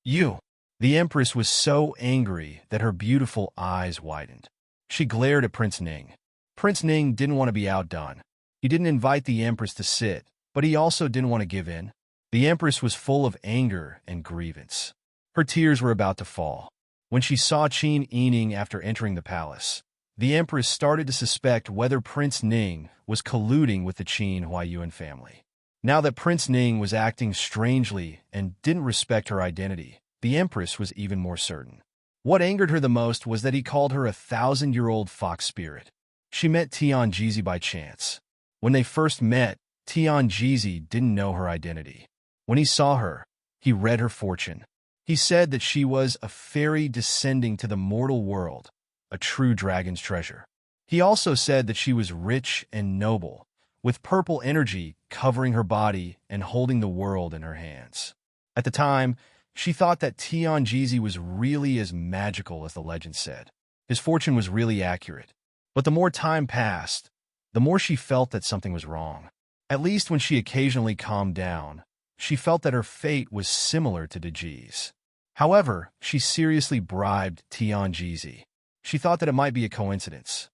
Speaker 1: You. The empress was so angry that her beautiful eyes widened. She glared at Prince Ning. Prince Ning didn't want to be outdone. He didn't invite the empress to sit, but he also didn't want to give in. The empress was full of anger and grievance. Her tears were about to fall. When she saw Qin Yining after entering the palace, the empress started to suspect whether Prince Ning was colluding with the Qin Huaiyuan family. Now that Prince Ning was acting strangely and didn't respect her identity, the empress was even more certain. What angered her the most was that he called her a 1,000-year-old fox spirit. She met Tianjizi by chance. When they first met, Tianjizi didn't know her identity. When he saw her, he read her fortune. He said that she was a fairy descending to the mortal world, a true dragon's treasure. He also said that she was rich and noble, with purple energy covering her body and holding the world in her hands. At the time, she thought that Tianjizi was really as magical as the legend said. His fortune was really accurate. But the more time passed, the more she felt that something was wrong. At least when she occasionally calmed down, she felt that her fate was similar to Daji's. However, she seriously bribed Tianjizi. She thought that it might be a coincidence.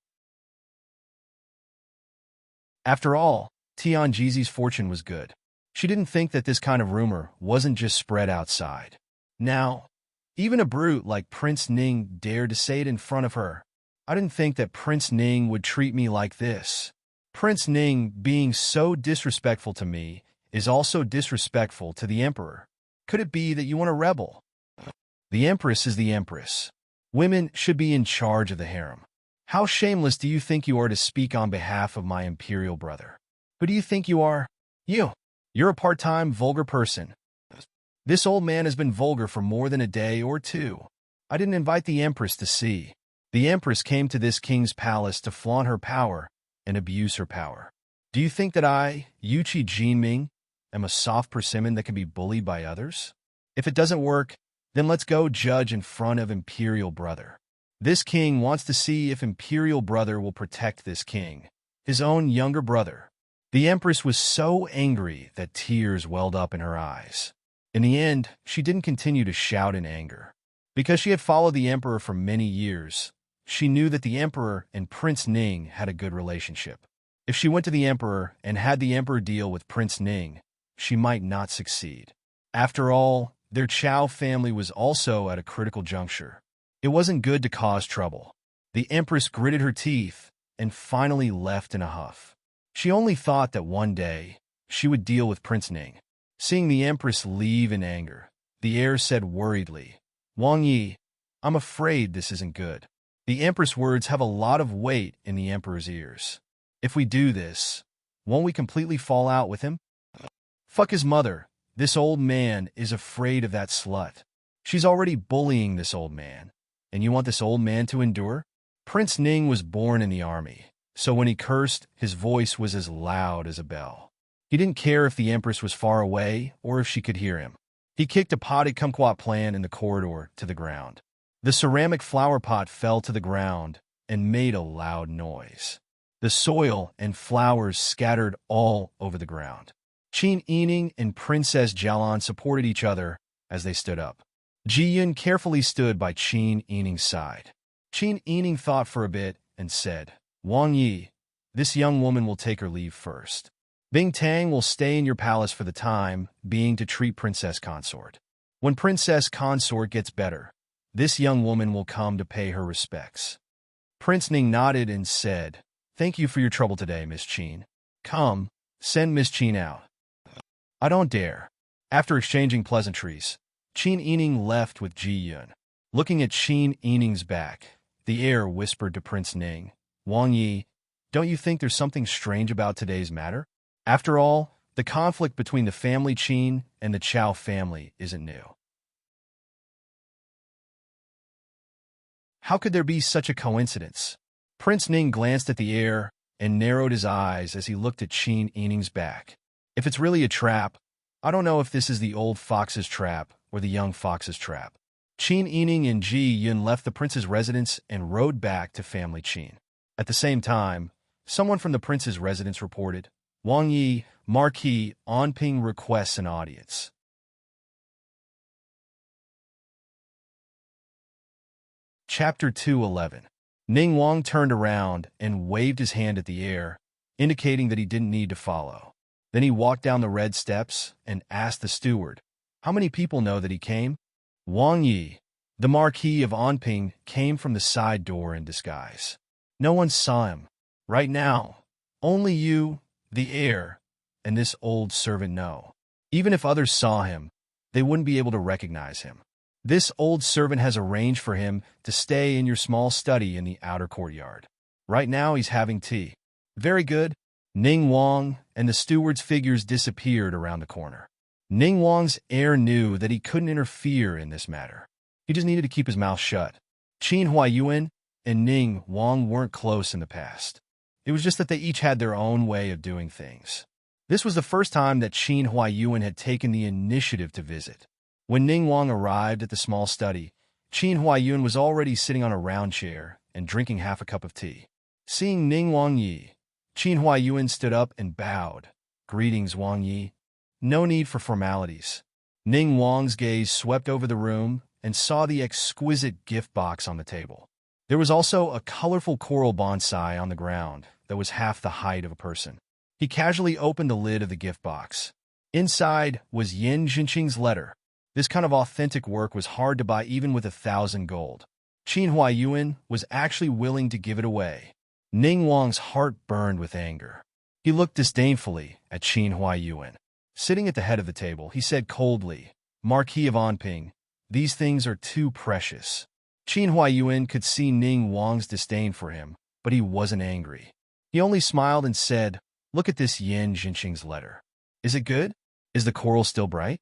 Speaker 1: After all, Tianjizi's fortune was good. She didn't think that this kind of rumor wasn't just spread outside. Now, even a brute like Prince Ning dared to say it in front of her. I didn't think that Prince Ning would treat me like this. Prince Ning being so disrespectful to me is also disrespectful to the emperor. Could it be that you want to rebel? The empress is the empress. Women should be in charge of the harem. How shameless do you think you are to speak on behalf of my imperial brother? Who do you think you are? You're a part-time, vulgar person. This old man has been vulgar for more than a day or two. I didn't invite the empress to see. The empress came to this king's palace to flaunt her power and abuse her power. Do you think that I, Yuqi Jinming, am a soft persimmon that can be bullied by others? If it doesn't work, then let's go judge in front of imperial brother. This king wants to see if imperial brother will protect this king, his own younger brother. The empress was so angry that tears welled up in her eyes. In the end, she didn't continue to shout in anger. Because she had followed the emperor for many years, she knew that the emperor and Prince Ning had a good relationship. If she went to the emperor and had the emperor deal with Prince Ning, she might not succeed. After all, their Chao family was also at a critical juncture. It wasn't good to cause trouble. The empress gritted her teeth and finally left in a huff. She only thought that one day she would deal with Prince Ning. Seeing the empress leave in anger, the heir said worriedly, Wang Yi, I'm afraid this isn't good. The empress' words have a lot of weight in the emperor's ears. If we do this, won't we completely fall out with him? Fuck his mother. This old man is afraid of that slut. She's already bullying this old man. And you want this old man to endure? Prince Ning was born in the army, so when he cursed, his voice was as loud as a bell. He didn't care if the empress was far away or if she could hear him. He kicked a potted kumquat plant in the corridor to the ground. The ceramic flower pot fell to the ground and made a loud noise. The soil and flowers scattered all over the ground. Qin Yining and Princess Jialan supported each other as they stood up. Ji Yun carefully stood by Qin Yining's side. Qin Yining thought for a bit and said, Wang Yi, this young woman will take her leave first. Bing Tang will stay in your palace for the time being to treat Princess Consort. When Princess Consort gets better, this young woman will come to pay her respects. Prince Ning nodded and said, Thank you for your trouble today, Miss Qin. Come, send Miss Qin out. I don't dare. After exchanging pleasantries, Qin Yining left with Ji Yun. Looking at Qin Yining's back, the heir whispered to Prince Ning, Wang Yi, don't you think there's something strange about today's matter? After all, the conflict between the family Qin and the Chao family isn't new. How could there be such a coincidence? Prince Ning glanced at the heir and narrowed his eyes as he looked at Qin Yining's back. If it's really a trap, I don't know if this is the old fox's trap or the young fox's trap. Qin Yining and Ji Yun left the prince's residence and rode back to family Qin. At the same time, someone from the prince's residence reported, Wang Yi, Marquis Onping requests an audience. Chapter 211. Ning Wang turned around and waved his hand at the heir, indicating that he didn't need to follow. Then he walked down the red steps and asked the steward, How many people know that he came? Wang Yi, the Marquis of Onping, came from the side door in disguise. No one saw him. Right now, only you, the heir, and this old servant know. Even if others saw him, they wouldn't be able to recognize him. This old servant has arranged for him to stay in your small study in the outer courtyard. Right now he's having tea. Very good. Ning Wang and the steward's figures disappeared around the corner. Ning Wang's heir knew that he couldn't interfere in this matter. He just needed to keep his mouth shut. Qin Huaiyuan and Ning Wang weren't close in the past. It was just that they each had their own way of doing things. This was the first time that Qin Huaiyuan had taken the initiative to visit. When Ning Wang arrived at the small study, Qin Huaiyuan was already sitting on a round chair and drinking half a cup of tea. Seeing Ning Wang Yi, Qin Huaiyuan stood up and bowed. Greetings, Wang Yi. No need for formalities. Ning Wang's gaze swept over the room and saw the exquisite gift box on the table. There was also a colorful coral bonsai on the ground that was half the height of a person. He casually opened the lid of the gift box. Inside was Yin Jinqing's letter. This kind of authentic work was hard to buy even with 1,000 gold. Qin Huaiyuan was actually willing to give it away. Ning Wang's heart burned with anger. He looked disdainfully at Qin Huaiyuan. Sitting at the head of the table, he said coldly, Marquis of Onping, these things are too precious. Qin Huaiyuan could see Ning Wang's disdain for him, but he wasn't angry. He only smiled and said, Look at this Yin Jinqing's letter. Is it good? Is the coral still bright?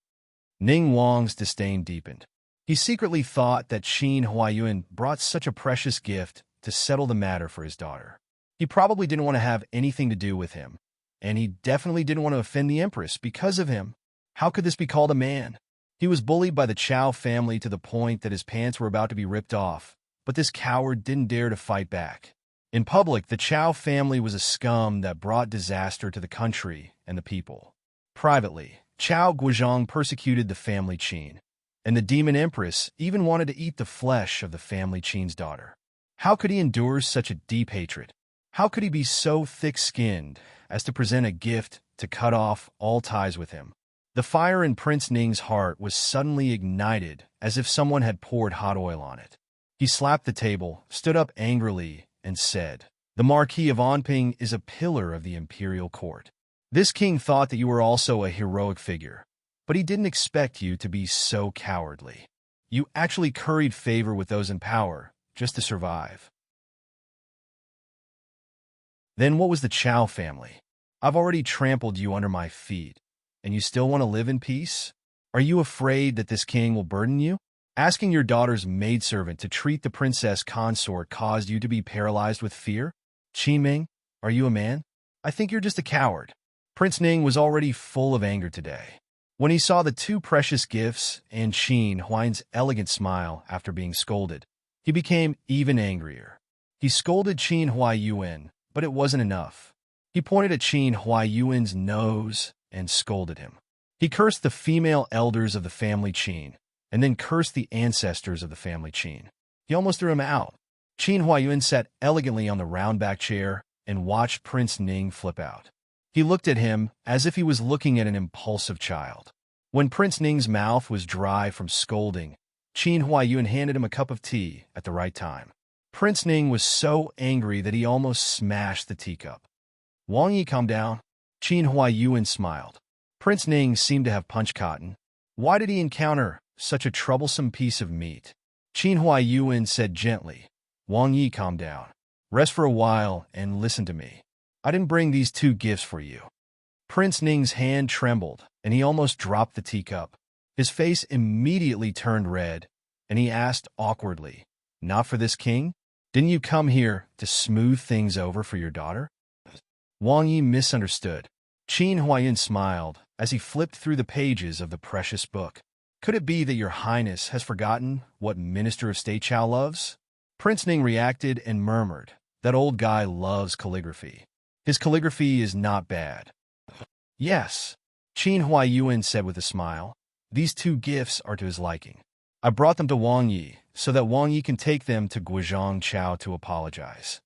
Speaker 1: Ning Wang's disdain deepened. He secretly thought that Qin Huaiyuan brought such a precious gift to settle the matter for his daughter. He probably didn't want to have anything to do with him, and he definitely didn't want to offend the empress because of him. How could this be called a man? He was bullied by the Chao family to the point that his pants were about to be ripped off, but this coward didn't dare to fight back. In public, the Chao family was a scum that brought disaster to the country and the people. Privately, Chao Guozhong persecuted the family Qin, and the demon empress even wanted to eat the flesh of the family Qin's daughter. How could he endure such a deep hatred? How could he be so thick-skinned as to present a gift to cut off all ties with him? The fire in Prince Ning's heart was suddenly ignited as if someone had poured hot oil on it. He slapped the table, stood up angrily, and said, The Marquis of Onping is a pillar of the imperial court. This king thought that you were also a heroic figure. but he didn't expect you to be so cowardly. You actually curried favor with those in power just to survive. Then what was the Chow family? I've already trampled you under my feet, and you still want to live in peace? Are you afraid that this king will burden you? Asking your daughter's maidservant to treat the princess consort caused you to be paralyzed with fear? Qin Ming, are you a man? I think you're just a coward. Prince Ning was already full of anger today. When he saw the two precious gifts and Qin Huayan's elegant smile after being scolded, he became even angrier. He scolded Qin Huayuan, but it wasn't enough. He pointed at Qin Huayuan's nose and scolded him. He cursed the female elders of the family Qin, and then cursed the ancestors of the family Qin. He almost threw him out. Qin Huayuan sat elegantly on the round-back chair and watched Prince Ning flip out. He looked at him as if he was looking at an impulsive child. When Prince Ning's mouth was dry from scolding, Qin Huayuan handed him a cup of tea at the right time. Prince Ning was so angry that he almost smashed the teacup. Wang Yi, calm down. Qin Huayuan smiled. Prince Ning seemed to have punch cotton. Why did he encounter such a troublesome piece of meat? Qin Huayuan said gently, Wang Yi, calm down. Rest for a while and listen to me. I didn't bring these two gifts for you. Prince Ning's hand trembled, and he almost dropped the teacup. His face immediately turned red, and he asked awkwardly, Not for this king? Didn't you come here to smooth things over for your daughter? Wang Yi misunderstood. Qin Huayan smiled as he flipped through the pages of the precious book. Could it be that your highness has forgotten what Minister of State Chow loves? Prince Ning reacted and murmured, That old guy loves calligraphy. His calligraphy is not bad. Yes, Qin Huayuan said with a smile. These two gifts are to his liking. I brought them to Wang Yi so that Wang Yi can take them to Guizhong Chow to apologize.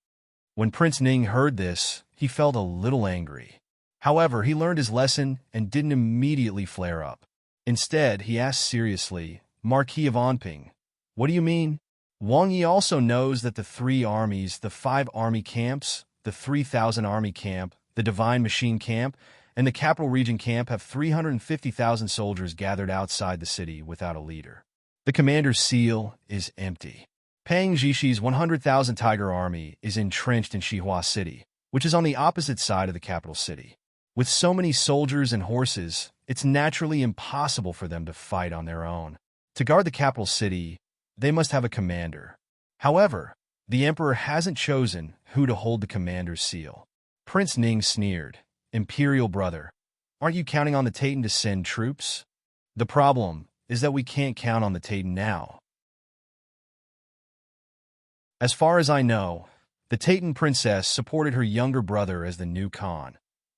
Speaker 1: When Prince Ning heard this, he felt a little angry. However, he learned his lesson and didn't immediately flare up. Instead, he asked seriously, Marquis of Anping, what do you mean? Wang Yi also knows that the 3 armies, the 5 army camps, the 3,000 army camp, the Divine Machine camp, and the Capital Region camp have 350,000 soldiers gathered outside the city without a leader. The commander's seal is empty. Pang Zhishi's 100,000 Tiger Army is entrenched in Xihua City, which is on the opposite side of the capital city. With so many soldiers and horses, it's naturally impossible for them to fight on their own. To guard the capital city, they must have a commander. However, the emperor hasn't chosen who to hold the commander's seal. Prince Ning sneered. Imperial brother, aren't you counting on the Taitan to send troops? The problem is that we can't count on the Taitan now. As far as I know, the Taitan princess supported her younger brother as the new Khan,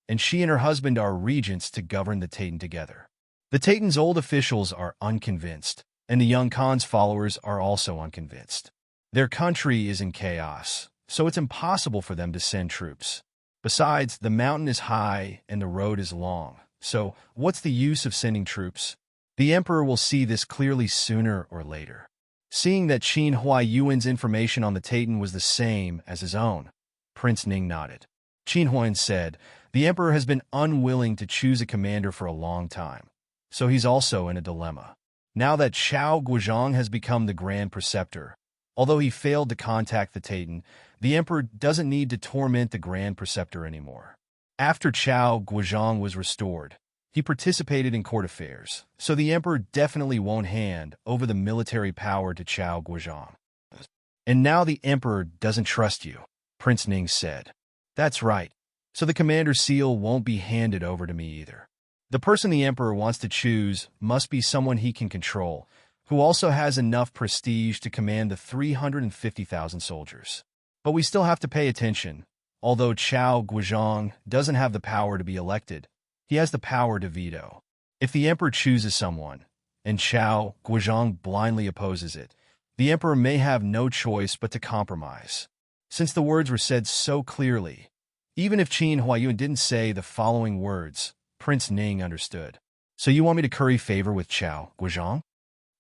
Speaker 1: and she and her husband are regents to govern the Taitan together. The Taitan's old officials are unconvinced, and the young Khan's followers are also unconvinced. Their country is in chaos, so it's impossible for them to send troops. Besides, the mountain is high and the road is long, so what's the use of sending troops? The emperor will see this clearly sooner or later. Seeing that Qin Huayuan's information on the Taitan was the same as his own, Prince Ning nodded. Qin Huayan said, The emperor has been unwilling to choose a commander for a long time, so he's also in a dilemma. Now that Chao Guizhong has become the Grand Preceptor, although he failed to contact the Taitan, the emperor doesn't need to torment the Grand Preceptor anymore. After Chao Guizhong was restored, he participated in court affairs, so the emperor definitely won't hand over the military power to Chao Guizhong. And now the emperor doesn't trust you, Prince Ning said. That's right, so the commander's seal won't be handed over to me either. The person the emperor wants to choose must be someone he can control, who also has enough prestige to command the 350,000 soldiers. But we still have to pay attention. Although Chao Guizhong doesn't have the power to be elected, he has the power to veto. If the emperor chooses someone, and Chao Guizhong blindly opposes it, the emperor may have no choice but to compromise. Since the words were said so clearly, even if Qin Huayuan didn't say the following words, Prince Ning understood. So you want me to curry favor with Chao Guizhong?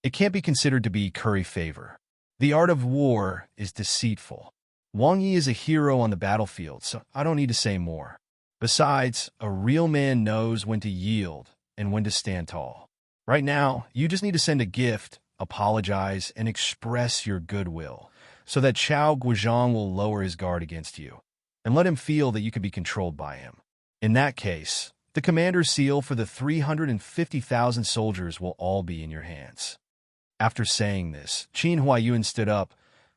Speaker 1: It can't be considered to be curry favor. The art of war is deceitful. Wang Yi is a hero on the battlefield, so I don't need to say more. Besides, a real man knows when to yield and when to stand tall. Right now, you just need to send a gift, apologize, and express your goodwill, so that Chao Guizhong will lower his guard against you, and let him feel that you can be controlled by him. In that case, the commander's seal for the 350,000 soldiers will all be in your hands. After saying this, Qin Huaiyuan stood up,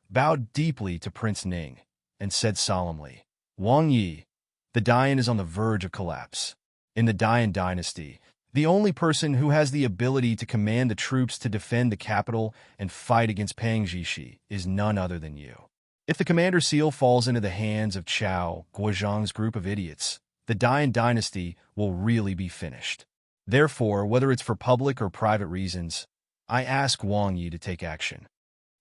Speaker 1: bowed deeply to Prince Ning, and said solemnly, Wang Yi, the Dian is on the verge of collapse. In the Dian dynasty, the only person who has the ability to command the troops to defend the capital and fight against Pang Zhishi is none other than you. If the commander seal falls into the hands of Chao Guizhong's group of idiots, the Dian dynasty will really be finished. Therefore, whether it's for public or private reasons, I ask Wang Yi to take action.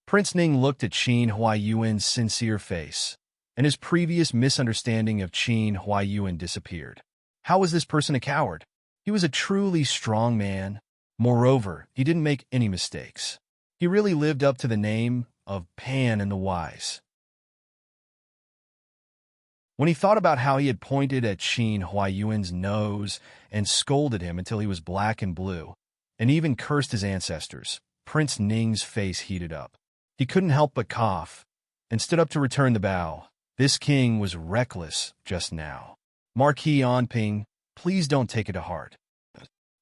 Speaker 1: Prince Ning looked at Qin Huaiyuan's sincere face, and his previous misunderstanding of Qin Huaiyuan disappeared. How was this person a coward? He was a truly strong man. Moreover, he didn't make any mistakes. He really lived up to the name of Pan and the Wise. When he thought about how he had pointed at Qin Huaiyuan's nose and scolded him until he was black and blue, and even cursed his ancestors, Prince Ning's face heated up. He couldn't help but cough, and stood up to return the bow. This king was reckless just now. Marquis Anping, please don't take it to heart.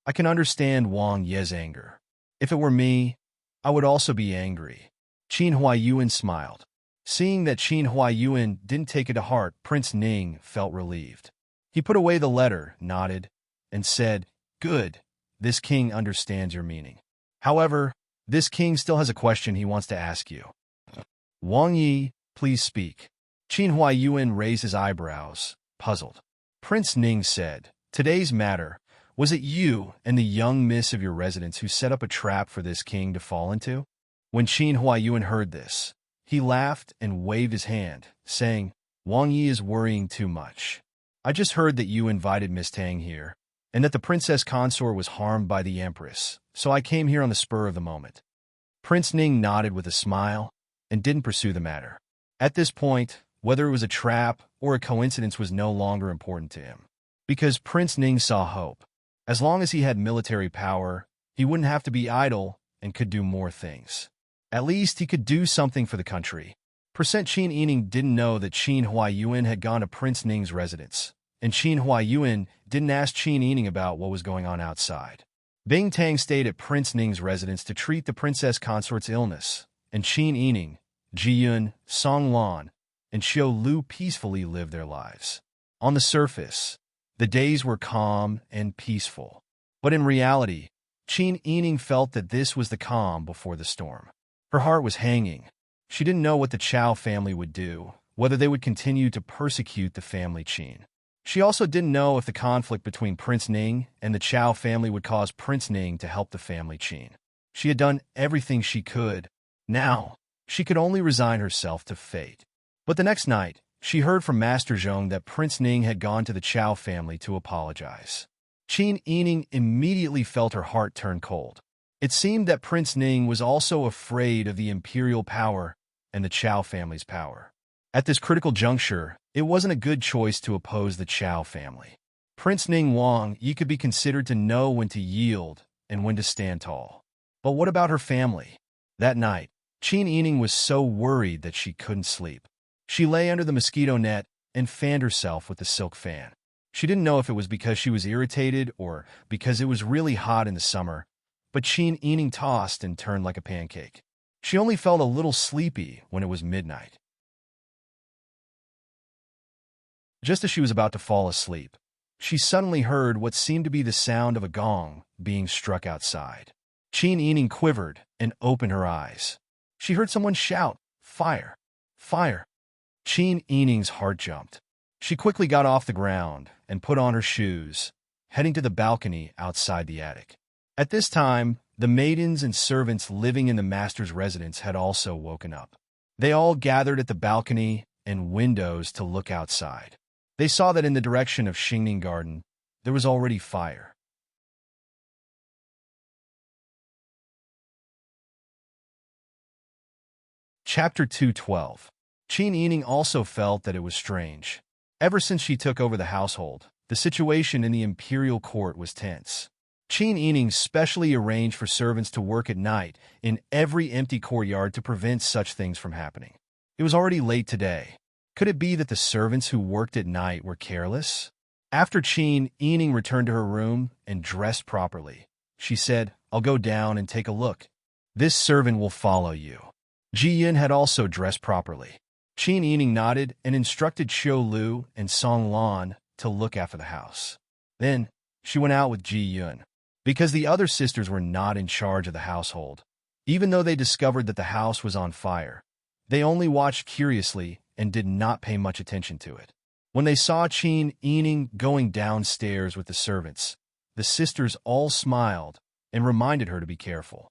Speaker 1: I can understand Wang Ye's anger. If it were me, I would also be angry. Qin Huaiyuan smiled. Seeing that Qin Huaiyuan didn't take it to heart, Prince Ning felt relieved. He put away the letter, nodded, and said, Good, this king understands your meaning. However, this king still has a question he wants to ask you. Wang Yi, please speak. Qin Huaiyuan raised his eyebrows, puzzled. Prince Ning said, Today's matter, was it you and the young miss of your residence who set up a trap for this king to fall into? When Qin Huaiyuan heard this, he laughed and waved his hand, saying, Wang Yi is worrying too much. I just heard that you invited Miss Tang here, and that the princess consort was harmed by the empress, so I came here on the spur of the moment. Prince Ning nodded with a smile and didn't pursue the matter. At this point, whether it was a trap or a coincidence was no longer important to him, because Prince Ning saw hope. As long as he had military power, he wouldn't have to be idle and could do more things. At least he could do something for the country. Percent Qin Yining didn't know that Qin Huaiyuan had gone to Prince Ning's residence, and Qin Huaiyuan didn't ask Qin Yining about what was going on outside. Bing Tang stayed at Prince Ning's residence to treat the princess consort's illness, and Qin Yining, Ji Yun, Song Lan, and Xiu Lu peacefully lived their lives. On the surface, the days were calm and peaceful, but in reality, Qin Yining felt that this was the calm before the storm. Her heart was hanging. She didn't know what the Chao family would do, whether they would continue to persecute the family Qin. She also didn't know if the conflict between Prince Ning and the Chao family would cause Prince Ning to help the family Qin. She had done everything she could. Now, she could only resign herself to fate. But the next night, she heard from Master Zhong that Prince Ning had gone to the Chao family to apologize. Qin Yining immediately felt her heart turn cold. It seemed that Prince Ning was also afraid of the imperial power and the Chao family's power. At this critical juncture, it wasn't a good choice to oppose the Chao family. Prince Ning Wang Yi could be considered to know when to yield and when to stand tall. But what about her family? That night, Qin Yining was so worried that she couldn't sleep. She lay under the mosquito net and fanned herself with the silk fan. She didn't know if it was because she was irritated or because it was really hot in the summer, but Qin Yining tossed and turned like a pancake. She only felt a little sleepy when it was midnight. Just as she was about to fall asleep, she suddenly heard what seemed to be the sound of a gong being struck outside. Qin Yining quivered and opened her eyes. She heard someone shout, Fire! Fire! Qin Yining's heart jumped. She quickly got off the ground and put on her shoes, heading to the balcony outside the attic. At this time, the maidens and servants living in the master's residence had also woken up. They all gathered at the balcony and windows to look outside. They saw that in the direction of Xingning Garden, there was already fire. Chapter 212. Qin Yining also felt that it was strange. Ever since she took over the household, the situation in the imperial court was tense. Qin Yining specially arranged for servants to work at night in every empty courtyard to prevent such things from happening. It was already late today. Could it be that the servants who worked at night were careless? After Qin Yining returned to her room and dressed properly, she said, "I'll go down and take a look. This servant will follow you." Ji Yun had also dressed properly. Qin Yining nodded and instructed Xiao Lu and Song Lan to look after the house. Then, she went out with Ji Yun. Because the other sisters were not in charge of the household, even though they discovered that the house was on fire, they only watched curiously and did not pay much attention to it. When they saw Qin Yining going downstairs with the servants, the sisters all smiled and reminded her to be careful.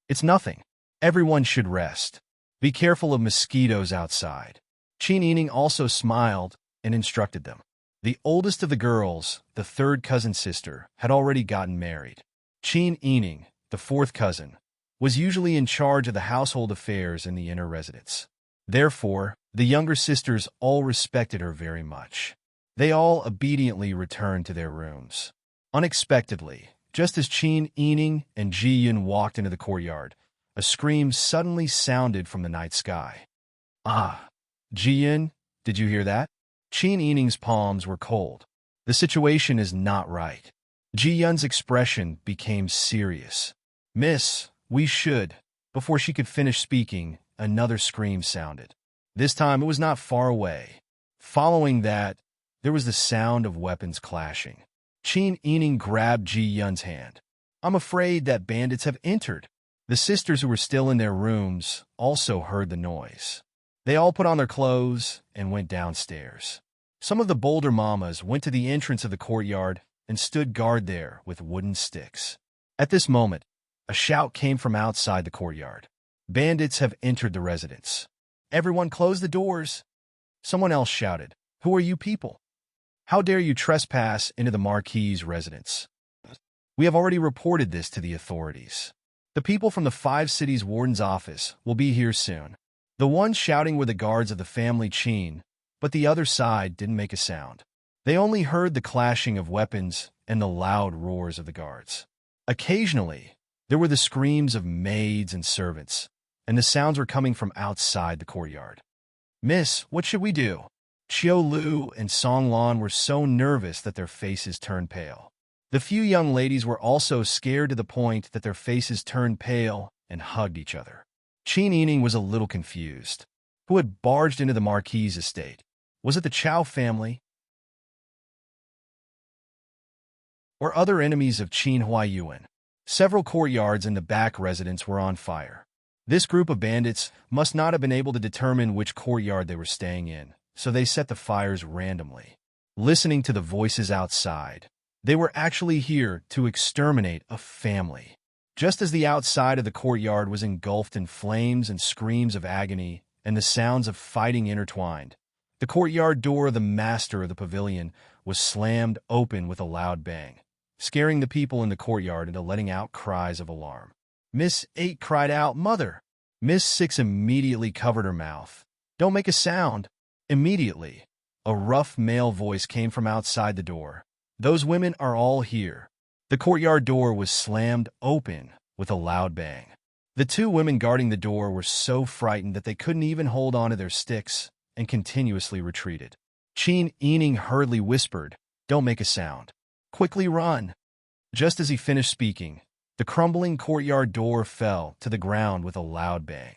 Speaker 1: "It's nothing. Everyone should rest. Be careful of mosquitoes outside." Qin Yining also smiled and instructed them. The oldest of the girls, the third cousin sister, had already gotten married. Qin Yining, the fourth cousin, was usually in charge of the household affairs in the inner residence. Therefore, the younger sisters all respected her very much. They all obediently returned to their rooms. Unexpectedly, just as Qin Yining and Ji Yun walked into the courtyard, a scream suddenly sounded from the night sky. "Ah, Ji Yun, did you hear that?" Qin Yining's palms were cold. "The situation is not right." Ji Yun's expression became serious. "Miss, we should." Before she could finish speaking, another scream sounded. This time it was not far away. Following that, there was the sound of weapons clashing. Qin Yining grabbed Ji Yun's hand. "I'm afraid that bandits have entered." The sisters who were still in their rooms also heard the noise. They all put on their clothes and went downstairs. Some of the bolder mamas went to the entrance of the courtyard and stood guard there with wooden sticks. At this moment, a shout came from outside the courtyard. "Bandits have entered the residence. Everyone close the doors." Someone else shouted, "Who are you people? How dare you trespass into the Marquis's residence? We have already reported this to the authorities. The people from the 5 cities warden's office will be here soon." The ones shouting were the guards of the family Qin, but the other side didn't make a sound. They only heard the clashing of weapons and the loud roars of the guards. Occasionally, there were the screams of maids and servants, and the sounds were coming from outside the courtyard. "Miss, what should we do?" Xiao Lu and Song Lan were so nervous that their faces turned pale. The few young ladies were also scared to the point that their faces turned pale and hugged each other. Qin Yining was a little confused. Who had barged into the Marquis's estate? Was it the Chao family? Or other enemies of Qin Huaiyuan? Several courtyards in the back residence were on fire. This group of bandits must not have been able to determine which courtyard they were staying in, so they set the fires randomly. Listening to the voices outside, they were actually here to exterminate a family. Just as the outside of the courtyard was engulfed in flames and screams of agony and the sounds of fighting intertwined, the courtyard door of the master of the pavilion was slammed open with a loud bang, scaring the people in the courtyard into letting out cries of alarm. Miss 8 cried out, "Mother!" Miss 6 immediately covered her mouth. "Don't make a sound." Immediately, a rough male voice came from outside the door. "Those women are all here." The courtyard door was slammed open with a loud bang. The 2 women guarding the door were so frightened that they couldn't even hold on to their sticks and continuously retreated. Qin Yining hurriedly whispered, "Don't make a sound. Quickly run." Just as he finished speaking, the crumbling courtyard door fell to the ground with a loud bang.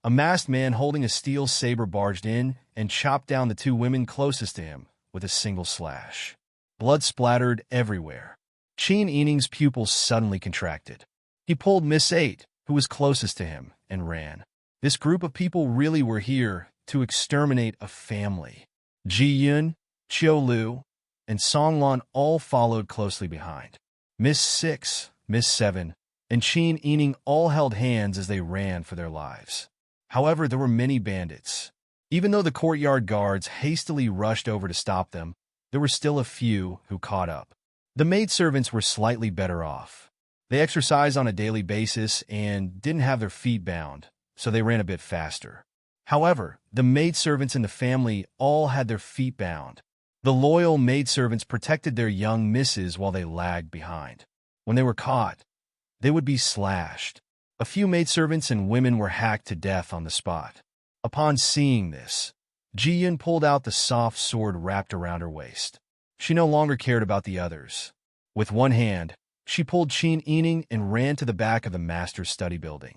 Speaker 1: A masked man holding a steel saber barged in and chopped down the 2 women closest to him with a single slash. Blood splattered everywhere. Qin Yining's pupils suddenly contracted. He pulled Miss 8, who was closest to him, and ran. This group of people really were here to exterminate a family. Ji Yun, Qiu Lu, and Song Lan all followed closely behind. Miss 6, Miss 7, and Qin Yining all held hands as they ran for their lives. However, there were many bandits. Even though the courtyard guards hastily rushed over to stop them, there were still a few who caught up. The maidservants were slightly better off. They exercised on a daily basis and didn't have their feet bound, so they ran a bit faster. However, the maidservants in the family all had their feet bound. The loyal maidservants protected their young misses while they lagged behind. When they were caught, they would be slashed. A few maidservants and women were hacked to death on the spot. Upon seeing this, Ji-yun pulled out the soft sword wrapped around her waist. She no longer cared about the others. With one hand, she pulled Qin Yining and ran to the back of the master's study building.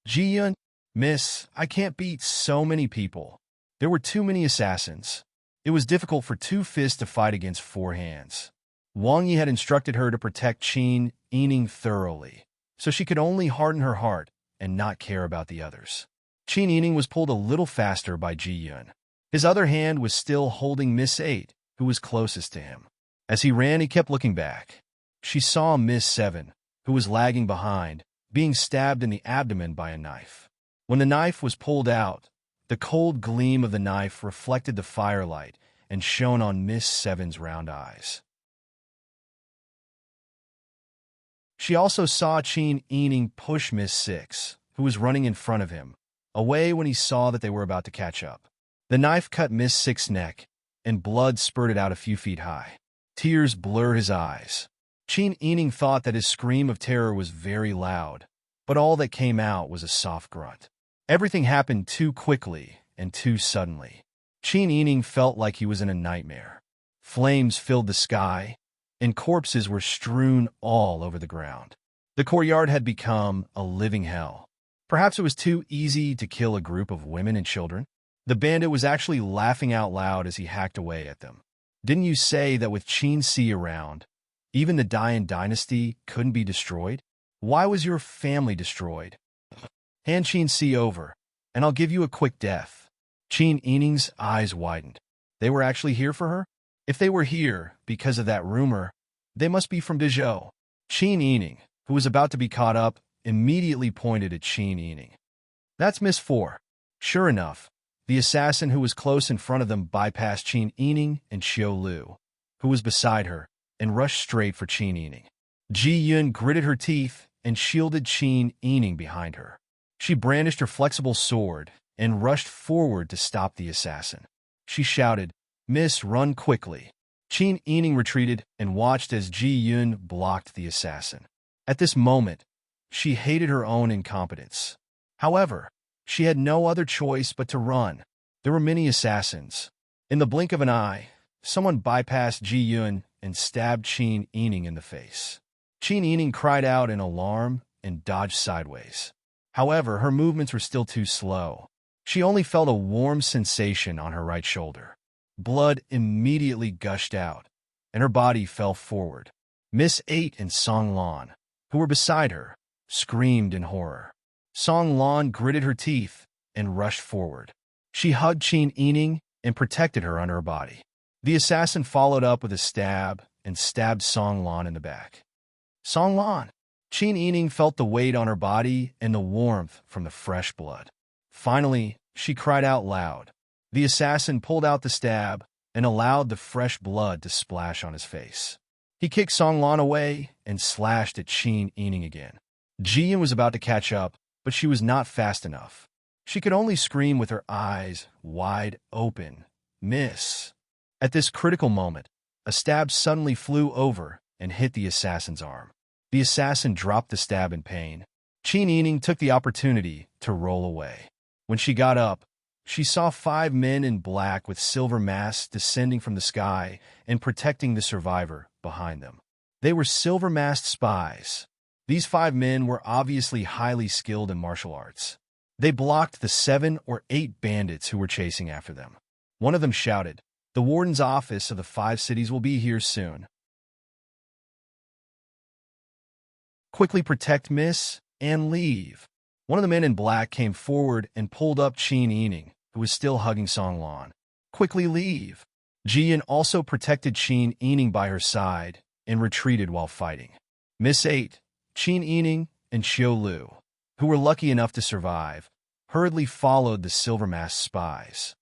Speaker 1: Ji-yun, miss, I can't beat so many people. There were too many assassins. It was difficult for two fists to fight against four hands. Wang Yi had instructed her to protect Qin Yining thoroughly, so she could only harden her heart and not care about the others. Qin Yining was pulled a little faster by Ji-yun. His other hand was still holding Miss 8, who was closest to him. As he ran, he kept looking back. She saw Miss 7, who was lagging behind, being stabbed in the abdomen by a knife. When the knife was pulled out, the cold gleam of the knife reflected the firelight and shone on Miss 7's round eyes. She also saw Qin Yining push Miss 6, who was running in front of him, away when he saw that they were about to catch up. The knife cut Miss 6's neck, and blood spurted out a few feet high. Tears blurred his eyes. Qin Yining thought that his scream of terror was very loud, but all that came out was a soft grunt. Everything happened too quickly and too suddenly. Qin Yining felt like he was in a nightmare. Flames filled the sky, and corpses were strewn all over the ground. The courtyard had become a living hell. Perhaps it was too easy to kill a group of women and children. The bandit was actually laughing out loud as he hacked away at them. Didn't you say that with Qin Si around, even the Dian dynasty couldn't be destroyed? Why was your family destroyed? Hand Qin Si over, and I'll give you a quick death. Qin Yining's eyes widened. They were actually here for her? If they were here because of that rumor, they must be from Dezhou. Qin Yining, who was about to be caught up, immediately pointed at Qin Yining. That's Miss 4. Sure enough, the assassin who was close in front of them bypassed Qin Yining and Xiao Lu, who was beside her, and rushed straight for Qin Yining. Ji-yun gritted her teeth and shielded Qin Yining behind her. She brandished her flexible sword and rushed forward to stop the assassin. She shouted, "Miss, run quickly." Qin Yining retreated and watched as Ji-yun blocked the assassin. At this moment, she hated her own incompetence. However, she had no other choice but to run. There were many assassins. In the blink of an eye, someone bypassed Ji-yun and stabbed Qin Yining in the face. Qin Yining cried out in alarm and dodged sideways. However, her movements were still too slow. She only felt a warm sensation on her right shoulder. Blood immediately gushed out, and her body fell forward. Miss 8 and Song Lan, who were beside her, screamed in horror. Song Lan gritted her teeth and rushed forward. She hugged Qin Yining and protected her under her body. The assassin followed up with a stab and stabbed Song Lan in the back. Song Lan! Qin Yining felt the weight on her body and the warmth from the fresh blood. Finally, she cried out loud. The assassin pulled out the stab and allowed the fresh blood to splash on his face. He kicked Song Lan away and slashed at Qin Yining again. Ji-yun was about to catch up, but she was not fast enough. She could only scream with her eyes wide open, "Miss!" At this critical moment, a stab suddenly flew over and hit the assassin's arm. The assassin dropped the stab in pain. Qin Yining took the opportunity to roll away. When she got up, she saw 5 men in black with silver masks descending from the sky and protecting the survivor behind them. They were silver-masked spies. These 5 men were obviously highly skilled in martial arts. They blocked the 7 or 8 bandits who were chasing after them. One of them shouted, "The warden's office of the 5 cities will be here soon. Quickly protect Miss and leave." One of the men in black came forward and pulled up Qin Yining, who was still hugging Song Lan. "Quickly leave." Ji-yun also protected Qin Yining by her side and retreated while fighting. Miss 8, Qin Yining, and Xiao Lu, who were lucky enough to survive, hurriedly followed the silver-masked spies.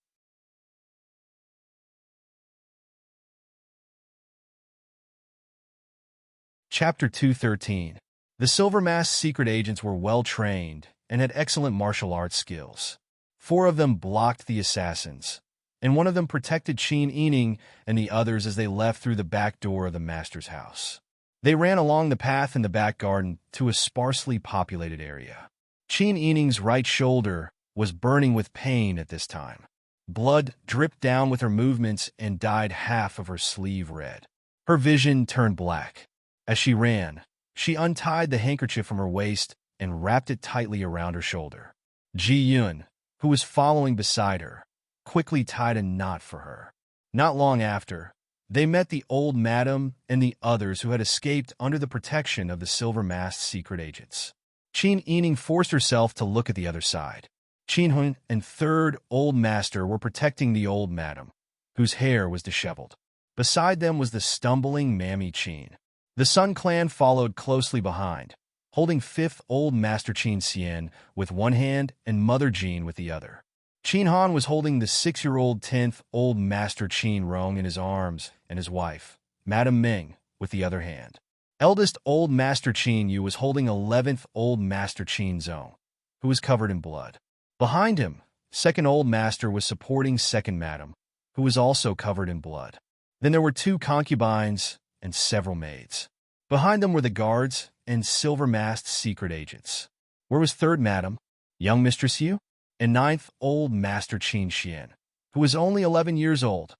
Speaker 1: Chapter 213. The silver-masked secret agents were well-trained and had excellent martial arts skills. 4 of them blocked the assassins, and one of them protected Qin Yining and the others as they left through the back door of the master's house. They ran along the path in the back garden to a sparsely populated area. Qin Yining's right shoulder was burning with pain at this time. Blood dripped down with her movements and dyed half of her sleeve red. Her vision turned black. As she ran, she untied the handkerchief from her waist and wrapped it tightly around her shoulder. Ji Yun, who was following beside her, quickly tied a knot for her. Not long after, they met the old madam and the others who had escaped under the protection of the silver-masked secret agents. Qin Yining forced herself to look at the other side. Qin Hun and third old master were protecting the old madam, whose hair was disheveled. Beside them was the stumbling Mammy Qin. The Sun clan followed closely behind, holding fifth old master Qin Xian with one hand and Mother Jean with the other. Qin Han was holding the 6-year-old 10th old master Qin Rong in his arms and his wife, Madame Ming, with the other hand. Eldest old master Qin Yu was holding 11th old master Qin Zong, who was covered in blood. Behind him, second old master was supporting second madam, who was also covered in blood. Then there were 2 concubines and several maids. Behind them were the guards and silver-masked secret agents. Where was third madam, young Mistress Yu? And 9th old master Qin Xian, who was only 11 years old.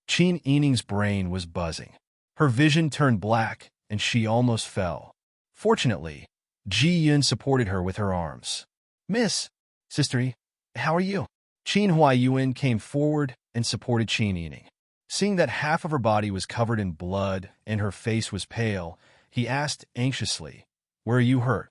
Speaker 1: Qin Yining's brain was buzzing. Her vision turned black, and she almost fell. Fortunately, Ji Yun supported her with her arms. "Miss, sister, how are you?" Qin Huaiyuan came forward and supported Qin Yining. Seeing that half of her body was covered in blood and her face was pale, he asked anxiously, "Where are you hurt?"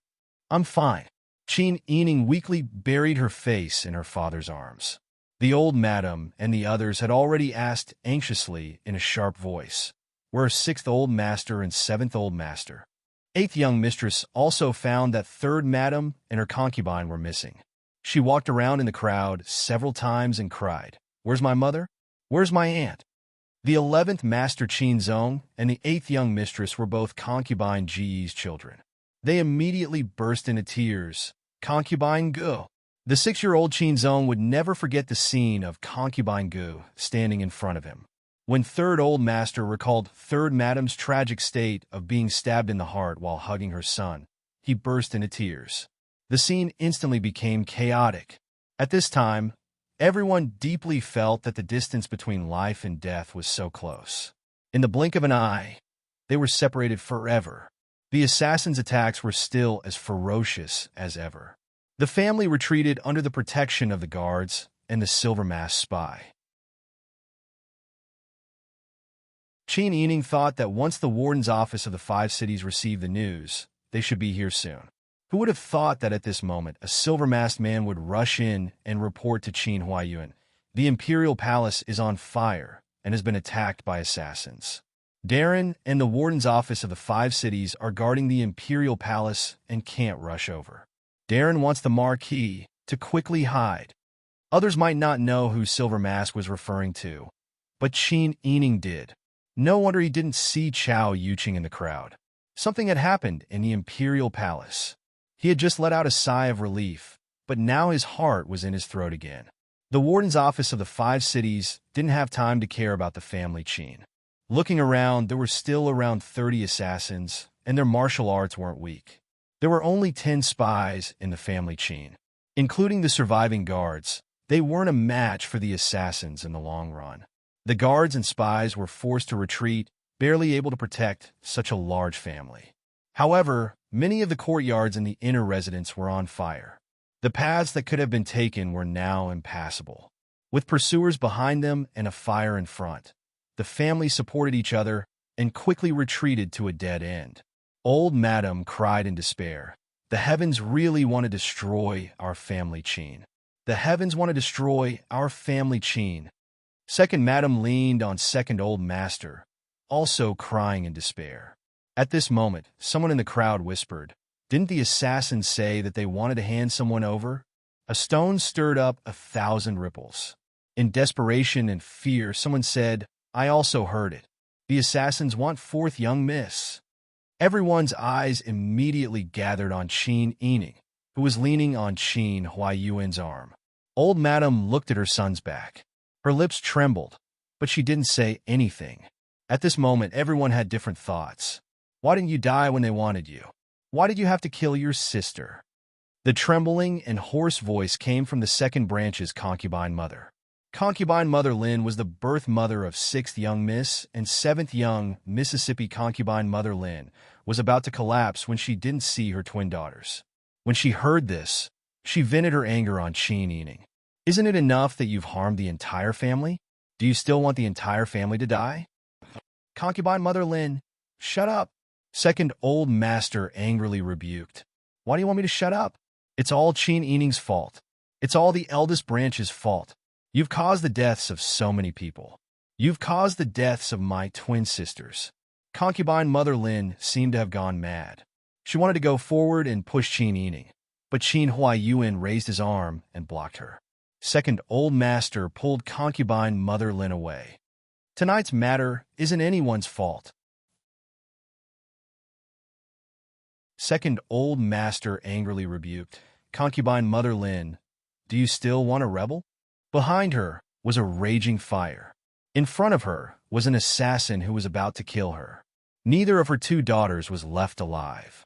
Speaker 1: "I'm fine." Qin Yining weakly buried her face in her father's arms. The old madam and the others had already asked anxiously in a sharp voice, "Where are 6th old master and 7th old master?" 8th young mistress also found that 3rd madam and her concubine were missing. She walked around in the crowd several times and cried, "Where's my mother? Where's my aunt?" The 11th master Qin Zong and the 8th young mistress were both concubine Ji's children. They immediately burst into tears. Concubine Gu. The 6-year-old Qin Zong would never forget the scene of concubine Gu standing in front of him. When third old master recalled third madam's tragic state of being stabbed in the heart while hugging her son, he burst into tears. The scene instantly became chaotic. At this time, everyone deeply felt that the distance between life and death was so close. In the blink of an eye, they were separated forever. The assassins' attacks were still as ferocious as ever. The family retreated under the protection of the guards and the silver-masked spy. Qin Yining thought that once the warden's office of the 5 cities received the news, they should be here soon. Who would have thought that at this moment a silver-masked man would rush in and report to Qin Huaiyuan, "The imperial palace is on fire and has been attacked by assassins. Darren and the warden's office of the 5 cities are guarding the imperial palace and can't rush over. Darren wants the marquis to quickly hide." Others might not know who Silver Mask was referring to, but Qin Yining did. No wonder he didn't see Chao Yuqing in the crowd. Something had happened in the imperial palace. He had just let out a sigh of relief, but now his heart was in his throat again. The warden's office of the 5 cities didn't have time to care about the family Qin. Looking around, there were still around 30 assassins, and their martial arts weren't weak. There were only 10 spies in the family Qin. Including the surviving guards, they weren't a match for the assassins in the long run. The guards and spies were forced to retreat, barely able to protect such a large family. However, many of the courtyards in the inner residence were on fire. The paths that could have been taken were now impassable. With pursuers behind them and a fire in front, the family supported each other and quickly retreated to a dead end. Old Madam cried in despair. "The heavens really want to destroy our family Qin. The heavens want to destroy our family Qin." Second Madam leaned on second old master, also crying in despair. At this moment, someone in the crowd whispered, "Didn't the assassins say that they wanted to hand someone over?" A stone stirred up 1,000 ripples. In desperation and fear, someone said, "I also heard it. The assassins want 4th young miss." Everyone's eyes immediately gathered on Qin Yining, who was leaning on Qin Huaiyuan's arm. Old Madam looked at her son's back. Her lips trembled, but she didn't say anything. At this moment, everyone had different thoughts. Why didn't you die when they wanted you? Why did you have to kill your sister? The trembling and hoarse voice came from the second branch's concubine mother. Concubine Mother Lynn was the birth mother of 6th young Miss, and 7th young Mississippi. Concubine Mother Lynn was about to collapse when she didn't see her twin daughters. When she heard this, she vented her anger on Chin Ening. Isn't it enough that you've harmed the entire family? Do you still want the entire family to die? Concubine Mother Lynn, shut up. Second Old Master angrily rebuked. Why do you want me to shut up? It's all Chin Ening's fault. It's all the eldest branch's fault. You've caused the deaths of so many people. You've caused the deaths of my twin sisters. Concubine Mother Lin seemed to have gone mad. She wanted to go forward and push Chin Ening, but Chin Huayuan raised his arm and blocked her. Second Old Master pulled Concubine Mother Lin away. Tonight's matter isn't anyone's fault. Second Old Master angrily rebuked. Concubine Mother Lin, do you still want to rebel? Behind her was a raging fire. In front of her was an assassin who was about to kill her. Neither of her 2 daughters was left alive.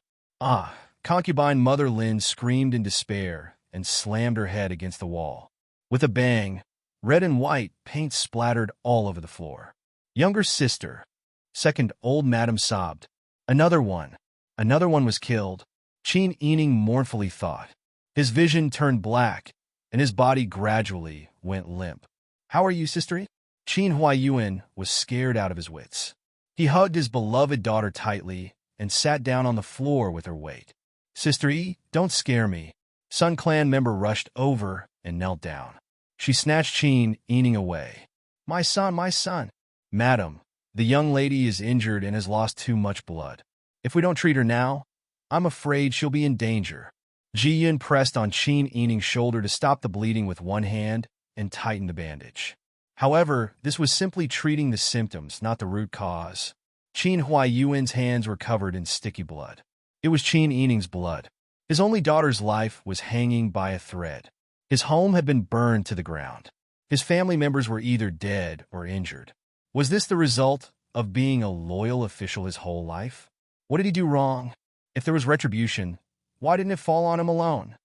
Speaker 1: Concubine Mother Lin screamed in despair and slammed her head against the wall. With a bang, red and white paint splattered all over the floor. Younger sister, Second Old Madam sobbed. Another one was killed. Chin Ening mournfully thought. His vision turned black, and his body gradually went limp. How are you, sister? Chin Huayuan was scared out of his wits. He hugged his beloved daughter tightly and sat down on the floor with her weight. Sister E, don't scare me. Sun Clan member rushed over and knelt down. She snatched Chin Ening away. My son, my son. Madam, the young lady is injured and has lost too much blood. If we don't treat her now, I'm afraid she'll be in danger. Ji Yun pressed on Chin Ening's shoulder to stop the bleeding with one hand and tighten the bandage. However, this was simply treating the symptoms, not the root cause. Chin Huayuan's hands were covered in sticky blood. It was Chin Ening's blood. His only daughter's life was hanging by a thread. His home had been burned to the ground. His family members were either dead or injured. Was this the result of being a loyal official his whole life? What did he do wrong? If there was retribution, why didn't it fall on him alone?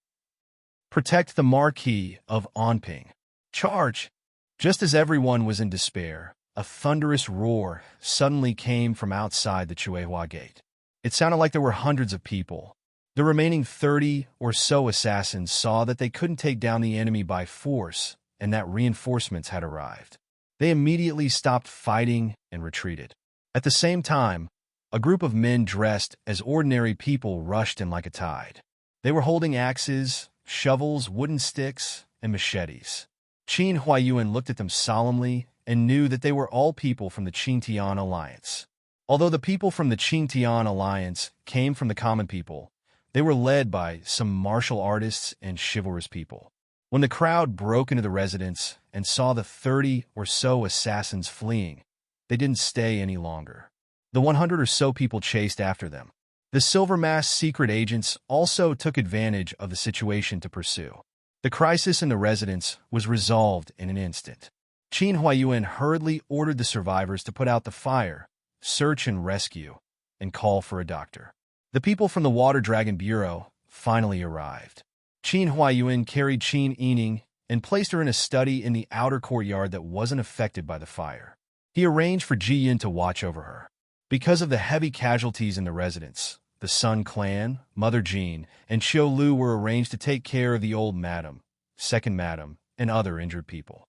Speaker 1: Protect the Marquis of Onping. Charge! Just as everyone was in despair, a thunderous roar suddenly came from outside the Chuehua Gate. It sounded like there were hundreds of people. The remaining 30 or so assassins saw that they couldn't take down the enemy by force and that reinforcements had arrived. They immediately stopped fighting and retreated. At the same time, a group of men dressed as ordinary people rushed in like a tide. They were holding axes, shovels, wooden sticks, and machetes. Chin Huayuan looked at them solemnly and knew that they were all people from the Qingtian Alliance. Although the people from the Qingtian Alliance came from the common people, they were led by some martial artists and chivalrous people. When the crowd broke into the residence and saw the 30 or so assassins fleeing, they didn't stay any longer. The 100 or so people chased after them. The Silver Mask secret agents also took advantage of the situation to pursue. The crisis in the residence was resolved in an instant. Chin Huayuan hurriedly ordered the survivors to put out the fire, search and rescue, and call for a doctor. The people from the Water Dragon Bureau finally arrived. Chin Huayuan carried Chin Ening and placed her in a study in the outer courtyard that wasn't affected by the fire. He arranged for Ji Yun to watch over her. Because of the heavy casualties in the residence, the Sun Clan, Mother Jean, and Xiu Lu were arranged to take care of the old madam, second madam, and other injured people.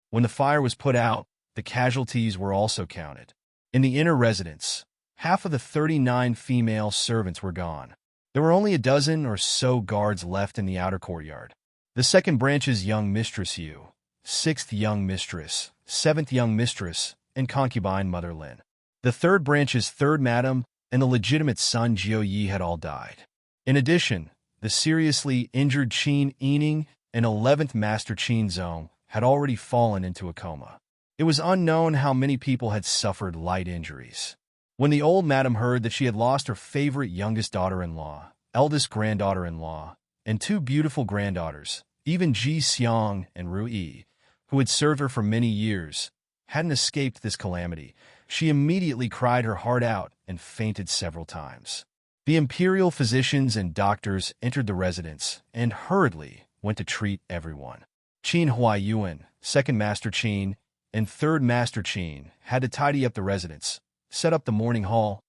Speaker 1: When the fire was put out, the casualties were also counted. In the inner residence, half of the 39 female servants were gone. There were only a dozen or so guards left in the outer courtyard. The second branch's young mistress Yu, 6th young mistress, 7th young mistress, and concubine Mother Lin. The third branch's third madam and the legitimate son Jiu Yi had all died. In addition, the seriously injured Chin Ening and 11th Master Chin Zong had already fallen into a coma. It was unknown how many people had suffered light injuries. When the old madam heard that she had lost her favorite youngest daughter-in-law, eldest granddaughter-in-law, and 2 beautiful granddaughters, even Ji Xiang and Ru Yi, who had served her for many years, hadn't escaped this calamity, She immediately cried her heart out and fainted several times. The imperial physicians and doctors entered the residence and hurriedly went to treat everyone. Qin Huaiyuan, second Master Qin, and third Master Qin had to tidy up the residence, set up the mourning hall,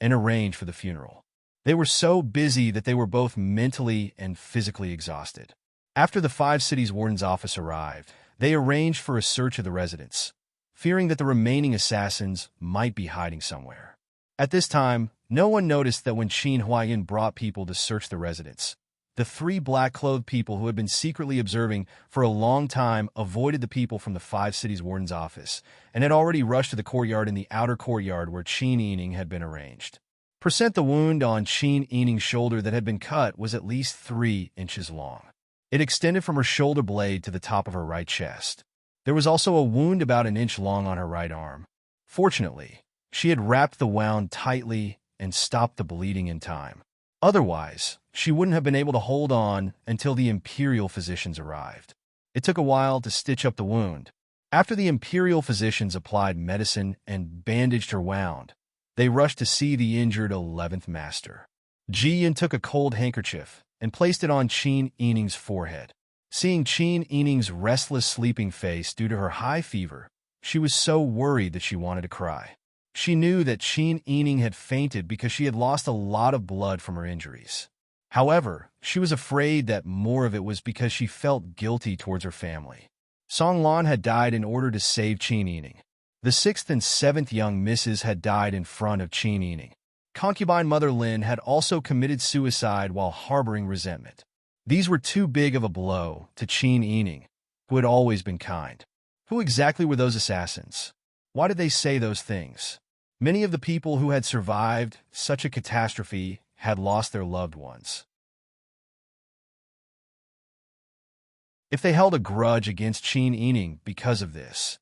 Speaker 1: and arrange for the funeral. They were so busy that they were both mentally and physically exhausted. After the five cities warden's office arrived, they arranged for a search of the residence, fearing that the remaining assassins might be hiding somewhere. At this time, no one noticed that when Qin Huayan brought people to search the residence, the three black-clothed people who had been secretly observing for a long time avoided the people from the five cities warden's office and had already rushed to the courtyard in the outer courtyard where Qin Yining had been arranged. The wound on Qin Yining's shoulder that had been cut was at least 3 inches long. It extended from her shoulder blade to the top of her right chest. There was also a wound about 1 inch long on her right arm. Fortunately, she had wrapped the wound tightly and stopped the bleeding in time. Otherwise, she wouldn't have been able to hold on until the imperial physicians arrived. It took a while to stitch up the wound. After the imperial physicians applied medicine and bandaged her wound, they rushed to see the injured 11th master. Ji Yun took a cold handkerchief and placed it on Qin Yining's forehead. Seeing Qin Yining's restless sleeping face due to her high fever, she was so worried that she wanted to cry. She knew that Qin Yining had fainted because she had lost a lot of blood from her injuries. However, she was afraid that more of it was because she felt guilty towards her family. Song Lan had died in order to save Qin Yining. The 6th and 7th young misses had died in front of Qin Yining. Concubine Mother Lin had also committed suicide while harboring resentment. These were too big of a blow to Qin Yining, who had always been kind. Who exactly were those assassins? Why did they say those things? Many of the people who had survived such a catastrophe had lost their loved ones. If they held a grudge against Qin Yining because of this,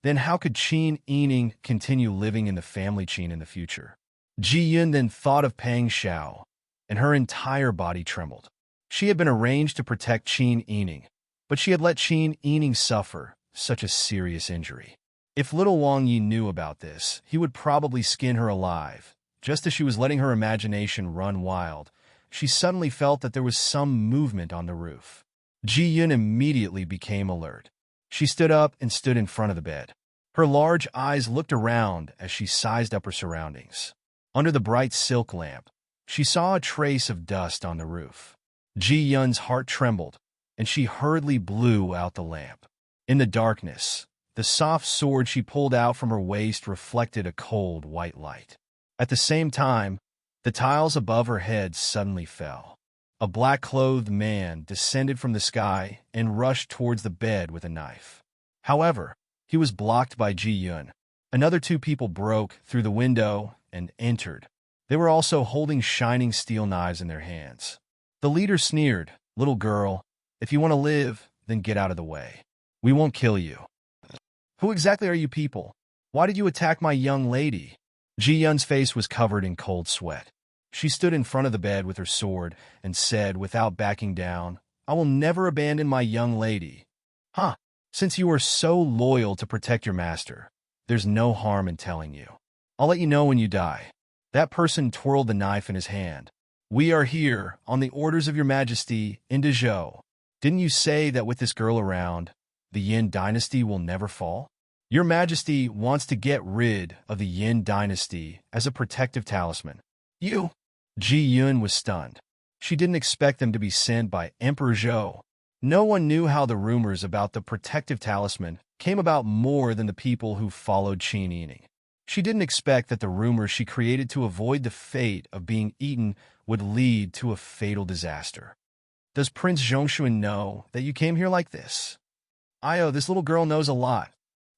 Speaker 1: then how could Qin Yining continue living in the family Qin in the future? Ji Yun then thought of Pang Xiao, and her entire body trembled. She had been arranged to protect Qin Yining, but she had let Qin Yining suffer such a serious injury. If little Wang Yi knew about this, he would probably skin her alive. Just as she was letting her imagination run wild, she suddenly felt that there was some movement on the roof. Ji Yun immediately became alert. She stood up and stood in front of the bed. Her large eyes looked around as she sized up her surroundings. Under the bright silk lamp, she saw a trace of dust on the roof. Ji Yun's heart trembled, and she hurriedly blew out the lamp. In the darkness, the soft sword she pulled out from her waist reflected a cold white light. At the same time, the tiles above her head suddenly fell. A black-clothed man descended from the sky and rushed towards the bed with a knife. However, he was blocked by Ji Yun. Another 2 people broke through the window and entered. They were also holding shining steel knives in their hands. The leader sneered, "Little girl, if you want to live, then get out of the way. We won't kill you." "Who exactly are you people? Why did you attack my young lady?" Ji Yun's face was covered in cold sweat. She stood in front of the bed with her sword and said without backing down, "I will never abandon my young lady." "Huh, since you are so loyal to protect your master, there's no harm in telling you. I'll let you know when you die." That person twirled the knife in his hand. "We are here on the orders of your majesty in Dezhou. Didn't you say that with this girl around, the Yin dynasty will never fall? Your majesty wants to get rid of the Yin dynasty as a protective talisman." "You?" Ji Yun was stunned. She didn't expect them to be sent by Emperor Zhou. No one knew how the rumors about the protective talisman came about more than the people who followed Qin Yining. She didn't expect that the rumors she created to avoid the fate of being eaten would lead to a fatal disaster. "Does Prince Zhongshuan know that you came here like this?" "Io, this little girl knows a lot."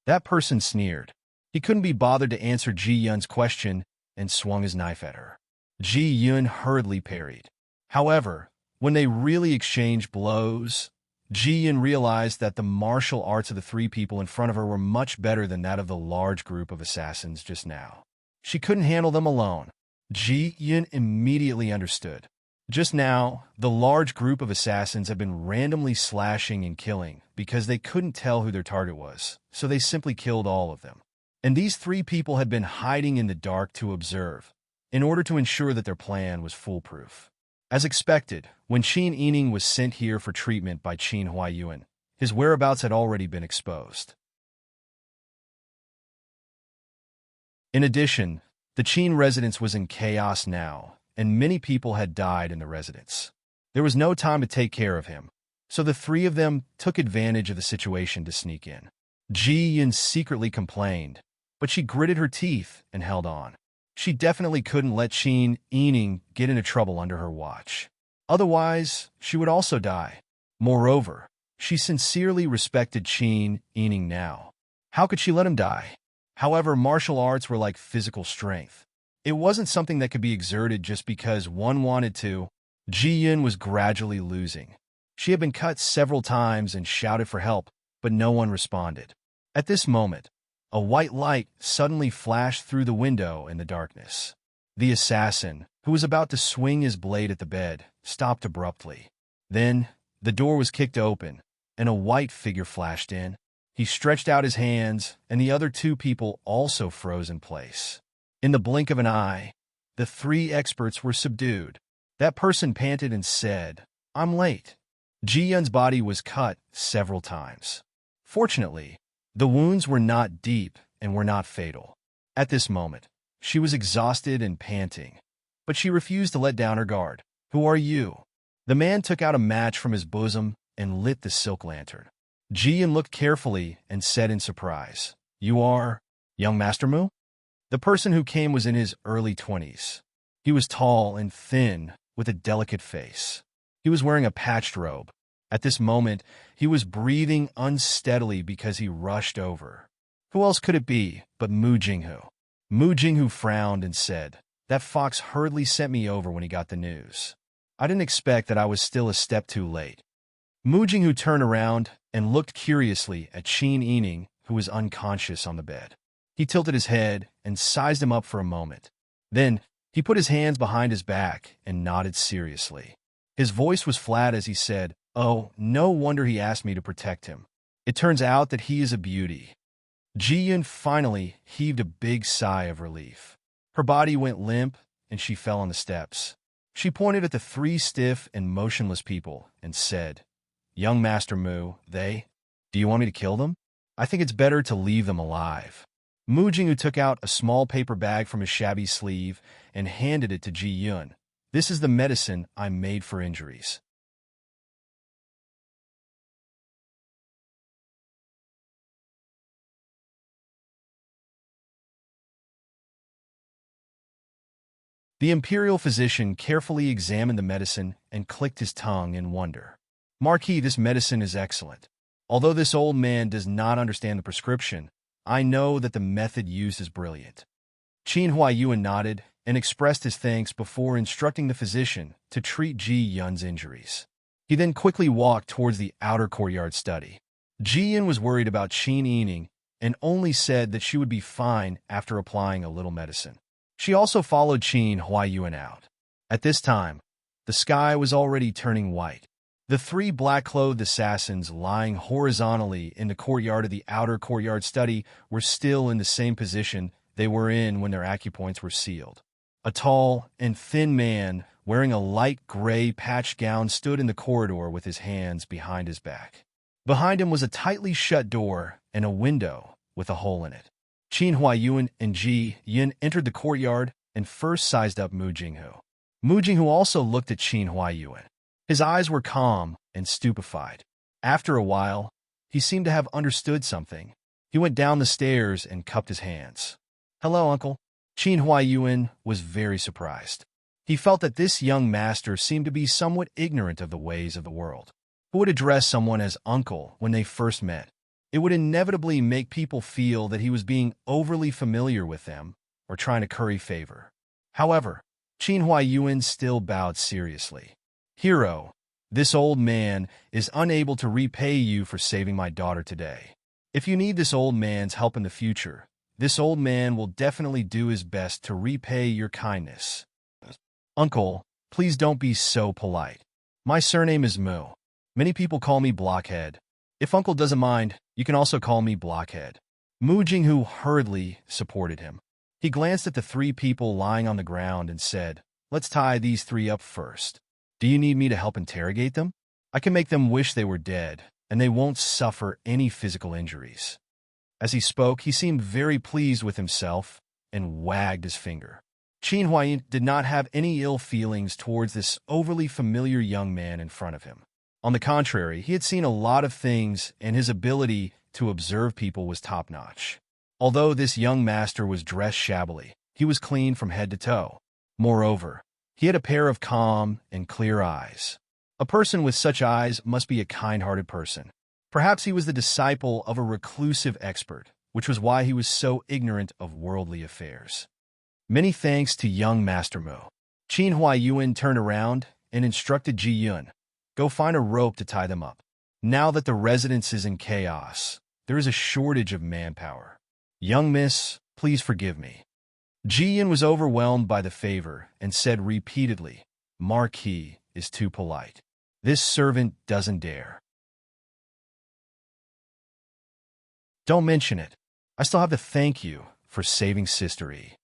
Speaker 1: That person sneered. He couldn't be bothered to answer Ji Yun's question and swung his knife at her. Ji Yun hurriedly parried. However, when they really exchanged blows, Ji Yun realized that the martial arts of the 3 people in front of her were much better than that of the large group of assassins just now. She couldn't handle them alone. Ji Yun immediately understood. Just now, the large group of assassins had been randomly slashing and killing because they couldn't tell who their target was, so they simply killed all of them. And these three people had been hiding in the dark to observe, in order to ensure that their plan was foolproof. As expected, when Qin Yining was sent here for treatment by Qin Huaiyuan, his whereabouts had already been exposed. In addition, the Qin residence was in chaos now, and many people had died in the residence. There was no time to take care of him, so the three of them took advantage of the situation to sneak in. Ji Yun secretly complained, but she gritted her teeth and held on. She definitely couldn't let Qin Yining get into trouble under her watch. Otherwise, she would also die. Moreover, she sincerely respected Qin Yining now. How could she let him die? However, martial arts were like physical strength. It wasn't something that could be exerted just because one wanted to. Ji Yun was gradually losing. She had been cut several times and shouted for help, but no one responded. At this moment, a white light suddenly flashed through the window in the darkness. The assassin, who was about to swing his blade at the bed, stopped abruptly. Then, the door was kicked open, and a white figure flashed in. He stretched out his hands, and the other two people also froze in place. In the blink of an eye, the three experts were subdued. That person panted and said, "I'm late." Ji Yun's body was cut several times. Fortunately, the wounds were not deep and were not fatal. At this moment, she was exhausted and panting, but she refused to let down her guard. "Who are you?" The man took out a match from his bosom and lit the silk lantern. Ji Yun looked carefully and said in surprise, "You are young Master Mu?" The person who came was in his early 20s. He was tall and thin, with a delicate face. He was wearing a patched robe. At this moment, he was breathing unsteadily because he rushed over. Who else could it be but Mu Jinghu? Mu Jinghu frowned and said, "That fox hurriedly sent me over when he got the news. I didn't expect that I was still a step too late." Mu Jinghu turned around and looked curiously at Qin Yining, who was unconscious on the bed. He tilted his head and sized him up for a moment. Then, he put his hands behind his back and nodded seriously. His voice was flat as he said, "Oh, no wonder he asked me to protect him. It turns out that he is a beauty." Ji Yun finally heaved a big sigh of relief. Her body went limp, and she fell on the steps. She pointed at the three stiff and motionless people and said, "Young Master Mu, do you want me to kill them? I think it's better to leave them alive." Mu Jinghu took out a small paper bag from his shabby sleeve and handed it to Ji Yun. "This is the medicine I made for injuries." The imperial physician carefully examined the medicine and clicked his tongue in wonder. "Marquis, this medicine is excellent. Although this old man does not understand the prescription, I know that the method used is brilliant." Qin Huaiyuan nodded and expressed his thanks before instructing the physician to treat Ji Yun's injuries. He then quickly walked towards the outer courtyard study. Ji Yun was worried about Qin Yining and only said that she would be fine after applying a little medicine. She also followed Qin Huaiyuan out. At this time, the sky was already turning white. The three black-clothed assassins lying horizontally in the courtyard of the outer courtyard study were still in the same position they were in when their acupoints were sealed. A tall and thin man wearing a light gray patched gown stood in the corridor with his hands behind his back. Behind him was a tightly shut door and a window with a hole in it. Qin Huaiyuan and Ji Yun entered the courtyard and first sized up Mu Jinghu. Mu Jinghu also looked at Qin Huaiyuan. His eyes were calm and stupefied. After a while, he seemed to have understood something. He went down the stairs and cupped his hands. "Hello, uncle." Qin Huaiyuan was very surprised. He felt that this young master seemed to be somewhat ignorant of the ways of the world. Who would address someone as uncle when they first met? It would inevitably make people feel that he was being overly familiar with them or trying to curry favor. However, Qin Huaiyuan still bowed seriously. "Hero, this old man is unable to repay you for saving my daughter today. If you need this old man's help in the future, this old man will definitely do his best to repay your kindness." "Uncle, please don't be so polite. My surname is Mu. Many people call me Blockhead. If Uncle doesn't mind, you can also call me Blockhead." Mu Jinghu hurriedly supported him. He glanced at the three people lying on the ground and said, "Let's tie these three up first. Do you need me to help interrogate them? I can make them wish they were dead, and they won't suffer any physical injuries." As he spoke, he seemed very pleased with himself and wagged his finger. Qin Huayin did not have any ill feelings towards this overly familiar young man in front of him. On the contrary, he had seen a lot of things, and his ability to observe people was top-notch. Although this young master was dressed shabbily, he was clean from head to toe. Moreover, he had a pair of calm and clear eyes. A person with such eyes must be a kind-hearted person. Perhaps he was the disciple of a reclusive expert, which was why he was so ignorant of worldly affairs. Many thanks to young Master Mu. Qin Huaiyuan turned around and instructed Ji Yun, "Go find a rope to tie them up. Now that the residence is in chaos, there is a shortage of manpower. Young miss, please forgive me." Ji Yun was overwhelmed by the favor and said repeatedly, "Marquis is too polite. This servant doesn't dare." "Don't mention it. I still have to thank you for saving Sister E."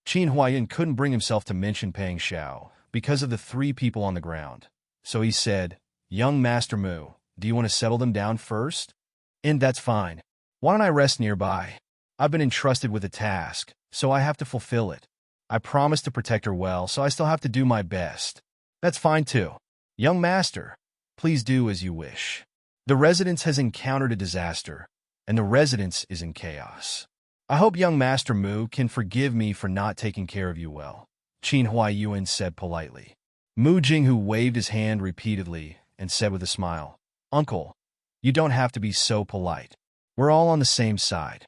Speaker 1: Qin Huayan couldn't bring himself to mention Pang Xiao because of the three people on the ground. So he said, "Young Master Mu, do you want to settle them down first?" "And that's fine. Why don't I rest nearby? I've been entrusted with a task, so I have to fulfill it. I promised to protect her well, so I still have to do my best." "That's fine too. Young Master, please do as you wish. The residence has encountered a disaster, and the residence is in chaos. I hope young Master Mu can forgive me for not taking care of you well," Qin Huaiyuan said politely. Mu Jinghu waved his hand repeatedly and said with a smile, "Uncle, you don't have to be so polite. We're all on the same side."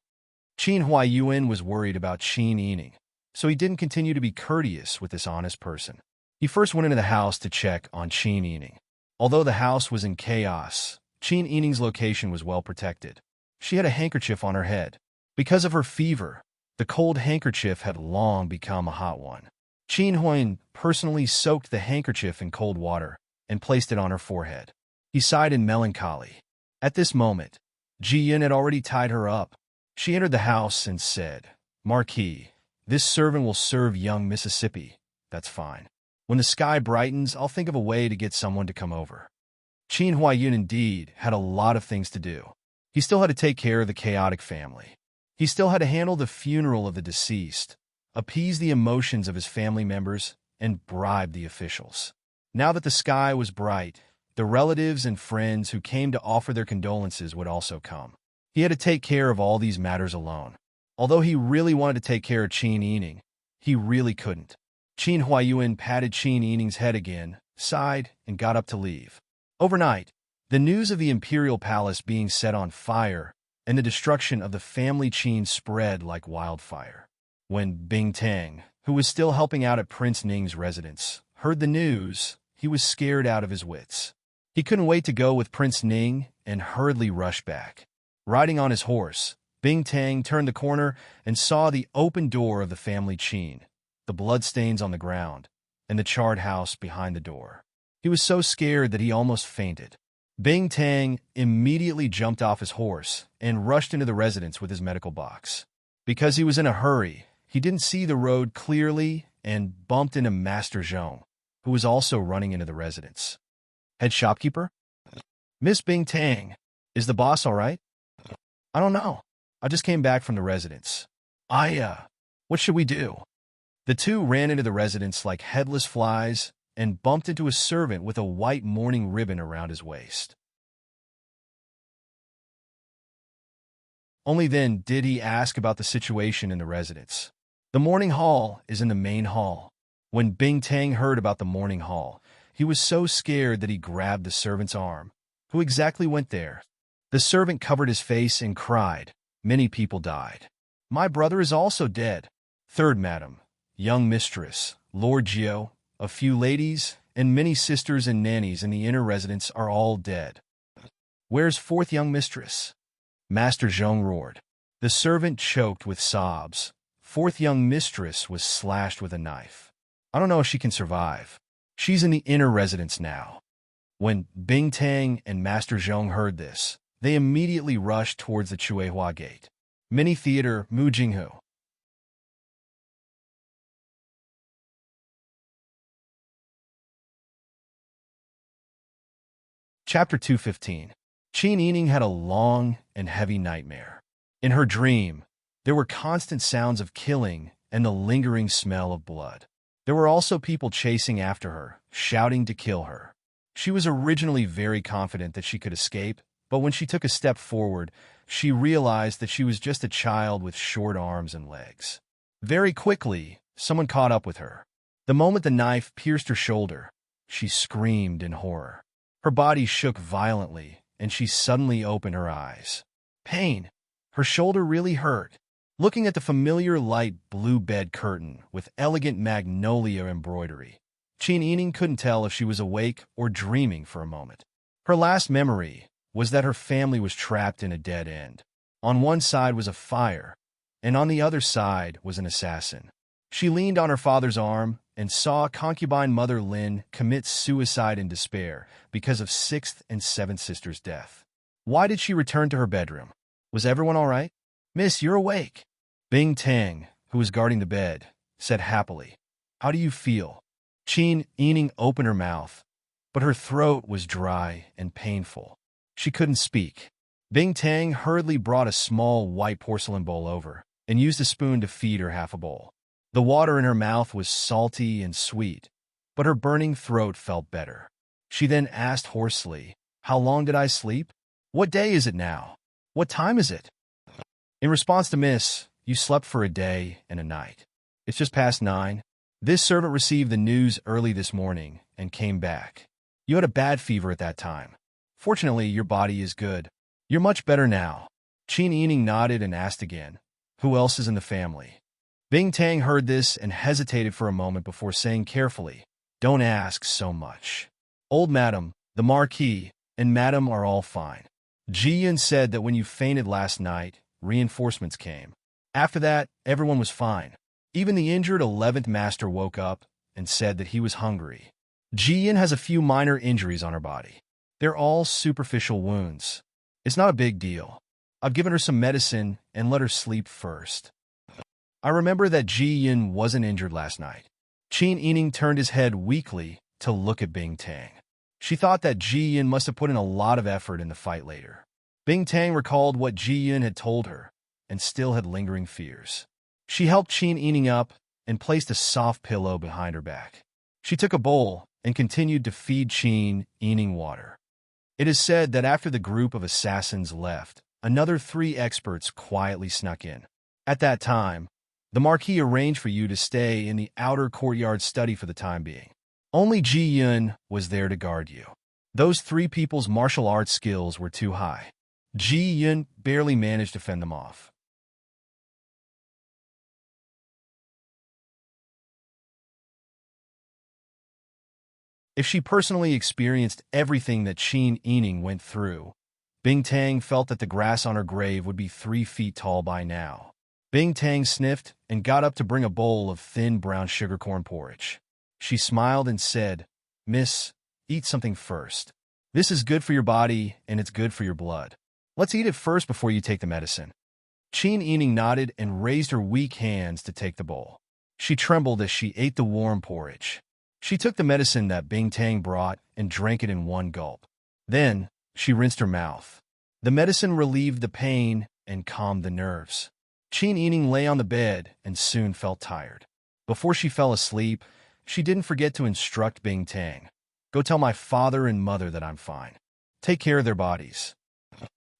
Speaker 1: Qin Huaiyuan was worried about Qin Yining, so he didn't continue to be courteous with this honest person. He first went into the house to check on Qin Yining. Although the house was in chaos, Qin Yining's location was well protected. She had a handkerchief on her head. Because of her fever, the cold handkerchief had long become a hot one. Qin Huayin personally soaked the handkerchief in cold water and placed it on her forehead. He sighed in melancholy. At this moment, Ji Yin had already tied her up. She entered the house and said, "Marquis, this servant will serve young Mississippi. That's fine. When the sky brightens, I'll think of a way to get someone to come over." Qin Huayin indeed had a lot of things to do. He still had to take care of the chaotic family. He still had to handle the funeral of the deceased, appease the emotions of his family members, and bribe the officials. Now that the sky was bright, the relatives and friends who came to offer their condolences would also come. He had to take care of all these matters alone. Although he really wanted to take care of Qin Yining, he really couldn't. Qin Huaiyuan patted Qin Yining's head again, sighed, and got up to leave. Overnight, the news of the imperial palace being set on fire and the destruction of the family Qin spread like wildfire. When Bing Tang, who was still helping out at Prince Ning's residence, heard the news, he was scared out of his wits. He couldn't wait to go with Prince Ning and hurriedly rushed back. Riding on his horse, Bing Tang turned the corner and saw the open door of the family Qin, the bloodstains on the ground, and the charred house behind the door. He was so scared that he almost fainted. Bing Tang immediately jumped off his horse and rushed into the residence with his medical box. Because he was in a hurry, he didn't see the road clearly and bumped into Master Zhong, who was also running into the residence. "Head shopkeeper? Miss Bing Tang, is the boss all right?" "I don't know. I just came back from the residence." What should we do?" The two ran into the residence like headless flies and bumped into a servant with a white mourning ribbon around his waist. Only then did he ask about the situation in the residence. The morning hall is in the main hall. When Bing Tang heard about the morning hall, he was so scared that he grabbed the servant's arm. "Who exactly went there?" The servant covered his face and cried, "Many people died. My brother is also dead. Third madam, young mistress, Lord Gio, a few ladies, and many sisters and nannies in the inner residence are all dead." "Where's fourth young mistress?" Master Zhong roared. The servant choked with sobs. "Fourth young mistress was slashed with a knife. I don't know if she can survive. She's in the inner residence now." When Bing Tang and Master Zhong heard this, they immediately rushed towards the Chuehua gate. Mini Theater, Mujinghu. Chapter 215. Qin Yining had a long and heavy nightmare. In her dream, there were constant sounds of killing and the lingering smell of blood. There were also people chasing after her, shouting to kill her. She was originally very confident that she could escape, but when she took a step forward, she realized that she was just a child with short arms and legs. Very quickly, someone caught up with her. The moment the knife pierced her shoulder, she screamed in horror. Her body shook violently, and she suddenly opened her eyes. Pain. Her shoulder really hurt. Looking at the familiar light blue bed curtain with elegant magnolia embroidery, Qin Yining couldn't tell if she was awake or dreaming for a moment. Her last memory was that her family was trapped in a dead end. On one side was a fire, and on the other side was an assassin. She leaned on her father's arm and saw concubine mother Lin commit suicide in despair because of sixth and seventh sister's death. Why did she return to her bedroom? Was everyone all right? Miss, you're awake. Bing Tang, who was guarding the bed, said happily. How do you feel? Qin Yining opened her mouth, but her throat was dry and painful. She couldn't speak. Bing Tang hurriedly brought a small white porcelain bowl over and used a spoon to feed her half a bowl. The water in her mouth was salty and sweet, but her burning throat felt better. She then asked hoarsely, How long did I sleep? What day is it now? What time is it? In response to Miss, you slept for a day and a night. It's just past 9. This servant received the news early this morning and came back. You had a bad fever at that time. Fortunately, your body is good. You're much better now. Qin Yining nodded and asked again, Who else is in the family? Bing Tang heard this and hesitated for a moment before saying carefully, Don't ask so much. Old Madam, the Marquis, and Madam are all fine. Ji Yun said that when you fainted last night, reinforcements came. After that, everyone was fine. Even the injured 11th Master woke up and said that he was hungry. Ji Yun has a few minor injuries on her body. They're all superficial wounds. It's not a big deal. I've given her some medicine and let her sleep first. I remember that Ji Yun wasn't injured last night. Qin Yining turned his head weakly to look at Bing Tang. She thought that Ji Yun must have put in a lot of effort in the fight later. Bing Tang recalled what Ji Yun had told her and still had lingering fears. She helped Qin Yining up and placed a soft pillow behind her back. She took a bowl and continued to feed Qin Yining water. It is said that after the group of assassins left, another 3 experts quietly snuck in. At that time, the Marquis arranged for you to stay in the outer courtyard study for the time being. Only Ji Yun was there to guard you. Those 3 people's martial arts skills were too high. Ji Yun barely managed to fend them off. If she personally experienced everything that Qin Yining went through, Bing Tang felt that the grass on her grave would be 3 feet tall by now. Bing Tang sniffed and got up to bring a bowl of thin brown sugarcorn porridge. She smiled and said, Miss, eat something first. This is good for your body and it's good for your blood. Let's eat it first before you take the medicine. Qin Yining nodded and raised her weak hands to take the bowl. She trembled as she ate the warm porridge. She took the medicine that Bing Tang brought and drank it in one gulp. Then, she rinsed her mouth. The medicine relieved the pain and calmed the nerves. Qin Yining lay on the bed and soon felt tired. Before she fell asleep, she didn't forget to instruct Bing Tang. Go tell my father and mother that I'm fine. Take care of their bodies.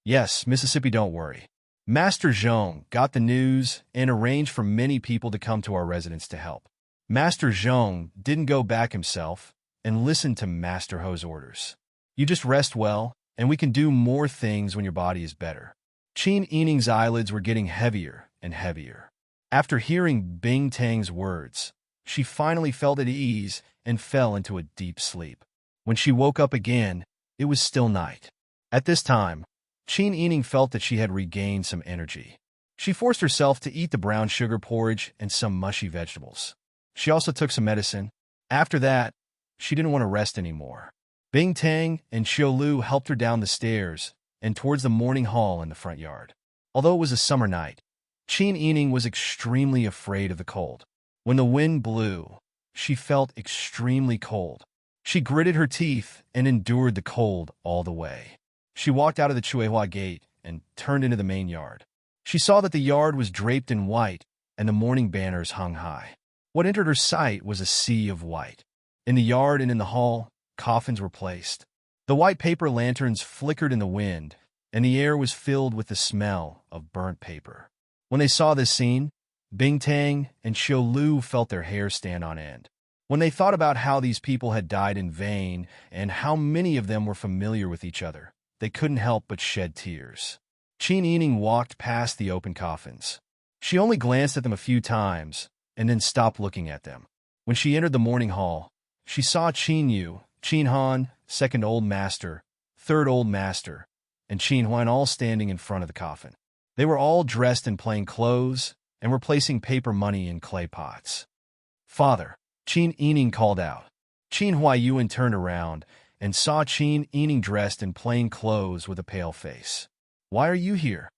Speaker 1: Yes, Mississippi, don't worry. Master Zhong got the news and arranged for many people to come to our residence to help. Master Zhong didn't go back himself and listened to Master Ho's orders. You just rest well, and we can do more things when your body is better. Qin Yining's eyelids were getting heavier and heavier. After hearing Bing Tang's words, she finally felt at ease and fell into a deep sleep. When she woke up again, it was still night. At this time, Qin Yining felt that she had regained some energy. She forced herself to eat the brown sugar porridge and some mushy vegetables. She also took some medicine. After that, she didn't want to rest anymore. Bing Tang and Xiao Lu helped her down the stairs and towards the morning hall in the front yard. Although it was a summer night, Qin Yining was extremely afraid of the cold. When the wind blew, she felt extremely cold. She gritted her teeth and endured the cold all the way. She walked out of the Chuehua gate and turned into the main yard. She saw that the yard was draped in white and the morning banners hung high. What entered her sight was a sea of white. In the yard and in the hall, coffins were placed. The white paper lanterns flickered in the wind, and the air was filled with the smell of burnt paper. When they saw this scene, Bing Tang and Xiu Lu felt their hair stand on end. When they thought about how these people had died in vain and how many of them were familiar with each other, they couldn't help but shed tears. Qin Yining walked past the open coffins. She only glanced at them a few times and then stopped looking at them. When she entered the morning hall, she saw Qin Yu, Qin Han, second old master, third old master, and Qin Huan all standing in front of the coffin. They were all dressed in plain clothes and were placing paper money in clay pots. "Father," Qin Yining called out. Qin Huayuan turned around and saw Qin Yining dressed in plain clothes with a pale face. "Why are you here?"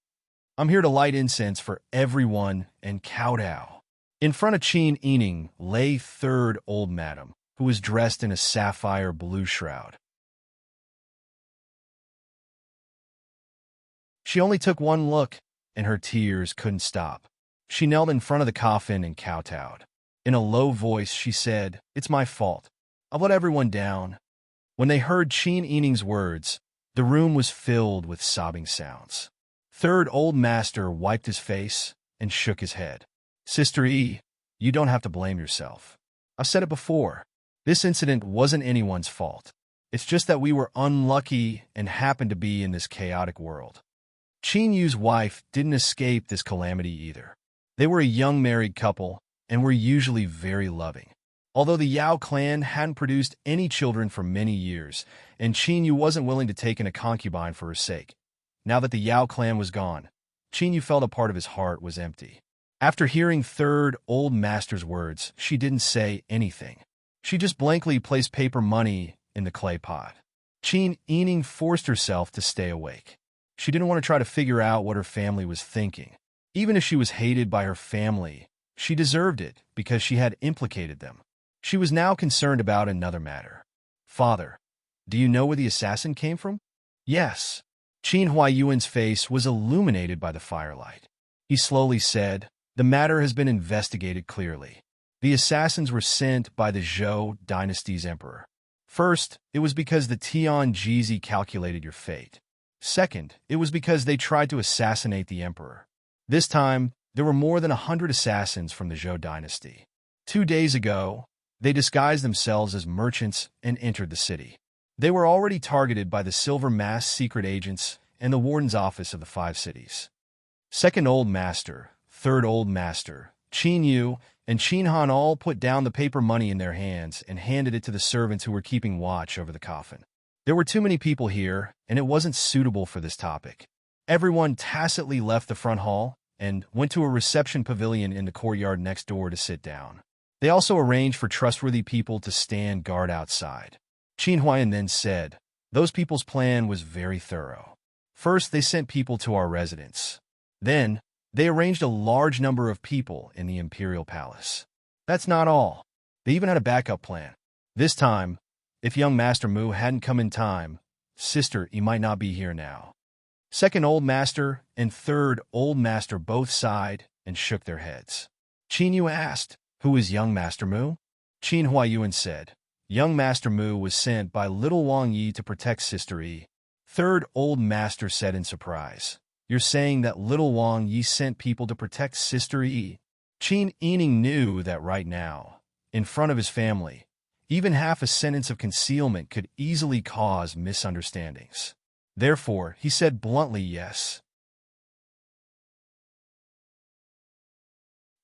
Speaker 1: "I'm here to light incense for everyone and kowtow." In front of Qin Yining lay third old madam, who was dressed in a sapphire blue shroud. She only took one look, and her tears couldn't stop. She knelt in front of the coffin and kowtowed. In a low voice, she said, "It's my fault. I've let everyone down." When they heard Qin Yining's words, the room was filled with sobbing sounds. Third old master wiped his face and shook his head. "Sister E, you don't have to blame yourself. I've said it before. This incident wasn't anyone's fault. It's just that we were unlucky and happened to be in this chaotic world." Qin Yu's wife didn't escape this calamity either. They were a young married couple and were usually very loving. Although the Yao clan hadn't produced any children for many years, and Qin Yu wasn't willing to take in a concubine for her sake. Now that the Yao clan was gone, Qin Yu felt a part of his heart was empty. After hearing third old master's words, she didn't say anything. She just blankly placed paper money in the clay pot. Qin Yining forced herself to stay awake. She didn't want to try to figure out what her family was thinking. Even if she was hated by her family, she deserved it because she had implicated them. She was now concerned about another matter. "Father, do you know where the assassin came from?" "Yes." Qin Huayuan's face was illuminated by the firelight. He slowly said, "The matter has been investigated clearly. The assassins were sent by the Zhou dynasty's emperor. First, it was because the Tian Jizi calculated your fate. Second, it was because they tried to assassinate the emperor. This time, there were more than 100 assassins from the Zhou dynasty. 2 days ago, they disguised themselves as merchants and entered the city. They were already targeted by the Silver Mass secret agents and the warden's office of the 5 cities. Second old master, third old master, Qin Yu, and Qin Han all put down the paper money in their hands and handed it to the servants who were keeping watch over the coffin. There were too many people here, and it wasn't suitable for this topic. Everyone tacitly left the front hall and went to a reception pavilion in the courtyard next door to sit down. They also arranged for trustworthy people to stand guard outside. Qin Huayan then said, "Those people's plan was very thorough. First, they sent people to our residence. Then, they arranged a large number of people in the imperial palace. That's not all. They even had a backup plan. This time, if young Master Mu hadn't come in time, Sister E might not be here now." Second old master and third old master both sighed and shook their heads. Qin Yu asked, "Who is young Master Mu?" Qin Huayuan said, "Young Master Mu was sent by little Wang Yi to protect Sister E." Third old master said in surprise, "You're saying that little Wang Yi sent people to protect Sister E?" Qin Yining knew that right now, in front of his family, even half a sentence of concealment could easily cause misunderstandings. Therefore, he said bluntly yes.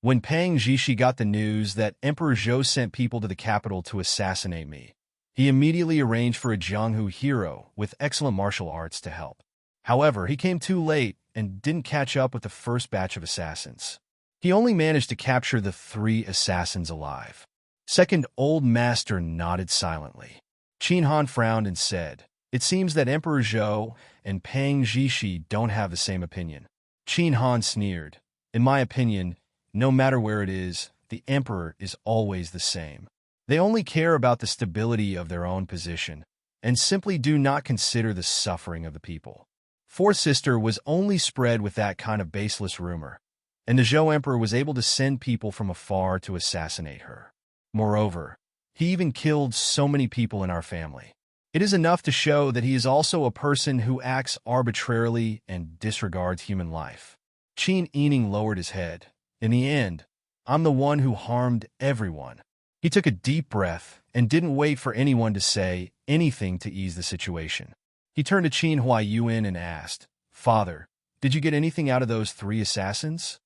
Speaker 1: When Pang Zhishi got the news that Emperor Zhou sent people to the capital to assassinate me, he immediately arranged for a Jianghu hero with excellent martial arts to help. However, he came too late and didn't catch up with the first batch of assassins. He only managed to capture the 3 assassins alive. Second old master nodded silently. Qin Han frowned and said, "It seems that Emperor Zhou and Pang Zhishi don't have the same opinion. Qin Han sneered. In my opinion, no matter where it is, the emperor is always the same. They only care about the stability of their own position, and simply do not consider the suffering of the people. Fourth sister was only spread with that kind of baseless rumor, and the Zhou emperor was able to send people from afar to assassinate her. Moreover, he even killed so many people in our family. It is enough to show that he is also a person who acts arbitrarily and disregards human life. Qin Yining lowered his head. In the end, I'm the one who harmed everyone. He took a deep breath and didn't wait for anyone to say anything to ease the situation. He turned to Qin Huaiyuan and asked, Father, did you get anything out of those 3 assassins?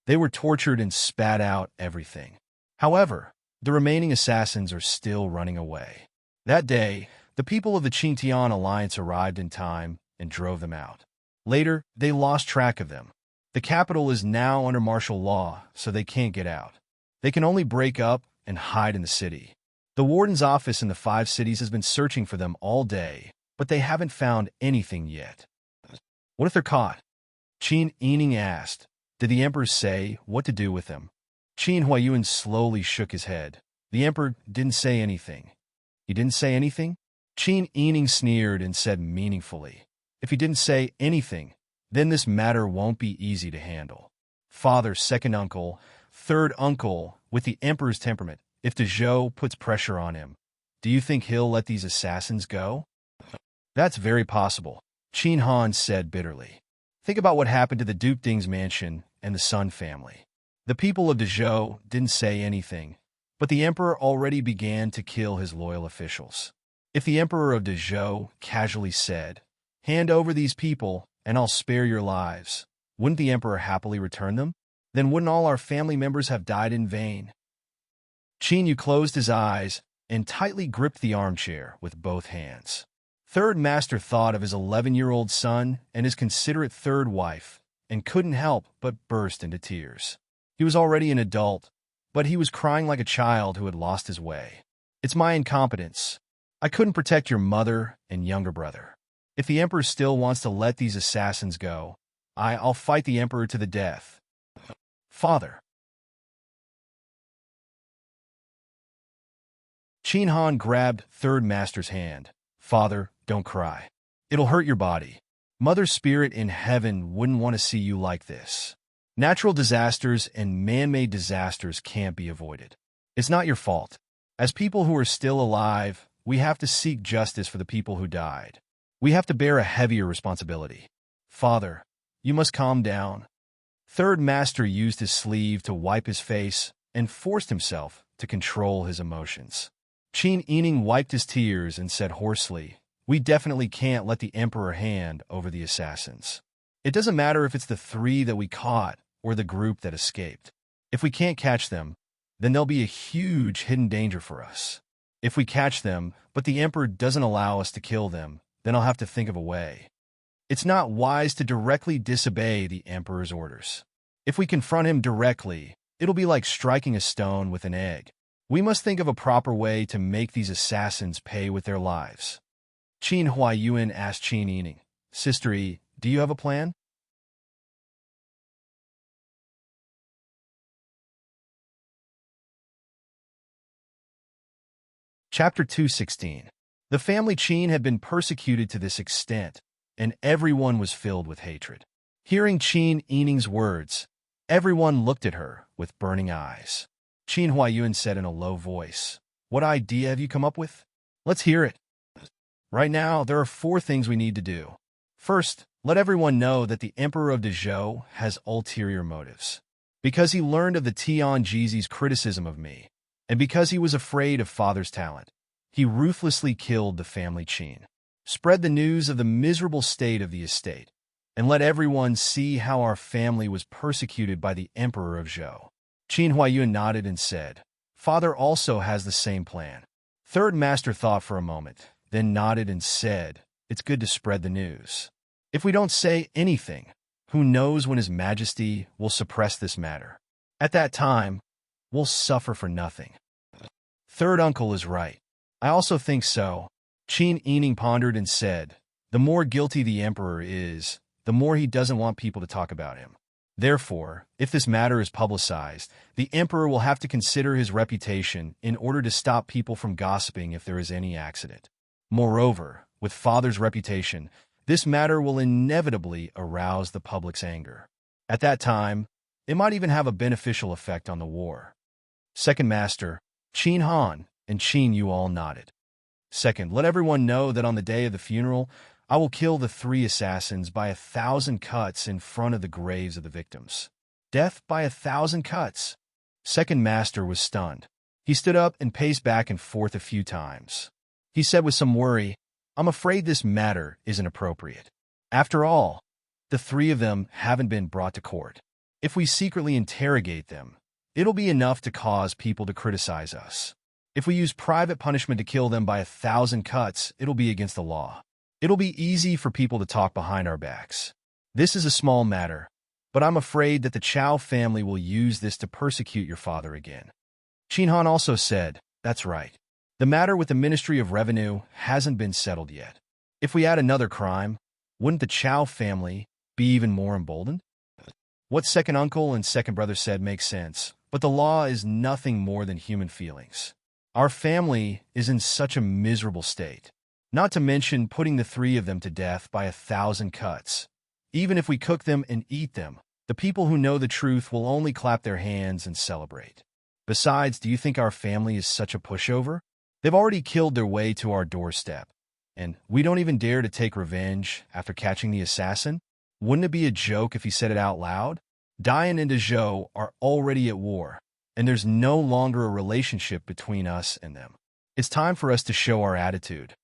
Speaker 1: They were tortured and spat out everything. However, the remaining assassins are still running away. That day, the people of the Qintian alliance arrived in time and drove them out. Later, they lost track of them. The capital is now under martial law, so they can't get out. They can only break up and hide in the city. The warden's office in the 5 cities has been searching for them all day, but they haven't found anything yet. What if they're caught? Qin Yining asked. Did the emperor say what to do with them? Qin Huaiyuan slowly shook his head. The emperor didn't say anything. He didn't say anything? Qin Yining sneered and said meaningfully, if he didn't say anything, then this matter won't be easy to handle. Father, second uncle, third uncle, with the emperor's temperament, if the Zhou puts pressure on him, do you think he'll let these assassins go? That's very possible, Qin Han said bitterly. Think about what happened to the Duke Ding's mansion and the Sun family. The people of the Zhou didn't say anything, but the emperor already began to kill his loyal officials. If the emperor of the Zhou casually said, hand over these people and I'll spare your lives, wouldn't the emperor happily return them? Then wouldn't all our family members have died in vain? Qin Yu closed his eyes and tightly gripped the armchair with both hands. Third Master thought of his 11-year-old son and his considerate third wife, and couldn't help but burst into tears. He was already an adult, but he was crying like a child who had lost his way. It's my incompetence. I couldn't protect your mother and younger brother. If the emperor still wants to let these assassins go, I'll fight the emperor to the death. Father. Qin Han grabbed Third Master's hand. Father, don't cry. It'll hurt your body. Mother Spirit in heaven wouldn't want to see you like this. Natural disasters and man-made disasters can't be avoided. It's not your fault. As people who are still alive, we have to seek justice for the people who died. We have to bear a heavier responsibility. Father, you must calm down. Third Master used his sleeve to wipe his face and forced himself to control his emotions. Qin Yining wiped his tears and said hoarsely, we definitely can't let the emperor hand over the assassins. It doesn't matter if it's the 3 that we caught or the group that escaped. If we can't catch them, then there'll be a huge hidden danger for us. If we catch them, but the emperor doesn't allow us to kill them, then I'll have to think of a way. It's not wise to directly disobey the emperor's orders. If we confront him directly, it'll be like striking a stone with an egg. We must think of a proper way to make these assassins pay with their lives. Qin Huaiyuan asked Qin Yining, Sister Yi, do you have a plan? Chapter 216. The family Qin had been persecuted to this extent, and everyone was filled with hatred. Hearing Qin Yining's words, everyone looked at her with burning eyes. Qin Huaiyuan said in a low voice, what idea have you come up with? Let's hear it. Right now, there are 4 things we need to do. First, let everyone know that the Emperor of the Zhou has ulterior motives. Because he learned of the Tian Jizi's criticism of me, and because he was afraid of Father's talent, he ruthlessly killed the family Qin. Spread the news of the miserable state of the estate, and let everyone see how our family was persecuted by the Emperor of Zhou. Qin Huaiyuan nodded and said, Father also has the same plan. Third Master thought for a moment, then nodded and said, it's good to spread the news. If we don't say anything, who knows when His Majesty will suppress this matter. At that time, we'll suffer for nothing. Third uncle is right. I also think so. Qin Yining pondered and said, the more guilty the emperor is, the more he doesn't want people to talk about him. Therefore, if this matter is publicized, the emperor will have to consider his reputation in order to stop people from gossiping if there is any accident. Moreover, with father's reputation, this matter will inevitably arouse the public's anger. At that time, it might even have a beneficial effect on the war. Second Master, Qin Han and Qin Yu all nodded. Second, let everyone know that on the day of the funeral, I will kill the 3 assassins by 1,000 cuts in front of the graves of the victims. Death by 1,000 cuts. Second Master was stunned. He stood up and paced back and forth a few times. He said with some worry, I'm afraid this matter isn't appropriate. After all, the 3 of them haven't been brought to court. If we secretly interrogate them, it'll be enough to cause people to criticize us. If we use private punishment to kill them by 1,000 cuts, it'll be against the law. It'll be easy for people to talk behind our backs. This is a small matter, but I'm afraid that the Chow family will use this to persecute your father again. Qin Han also said, that's right. The matter with the Ministry of Revenue hasn't been settled yet. If we add another crime, wouldn't the Chow family be even more emboldened? What second uncle and second brother said makes sense, but the law is nothing more than human feelings. Our family is in such a miserable state. Not to mention putting the 3 of them to death by 1,000 cuts. Even if we cook them and eat them, the people who know the truth will only clap their hands and celebrate. Besides, do you think our family is such a pushover? They've already killed their way to our doorstep, and we don't even dare to take revenge after catching the assassin? Wouldn't it be a joke if he said it out loud? Dian and Dezhou are already at war, and there's no longer a relationship between us and them. It's time for us to show our attitude.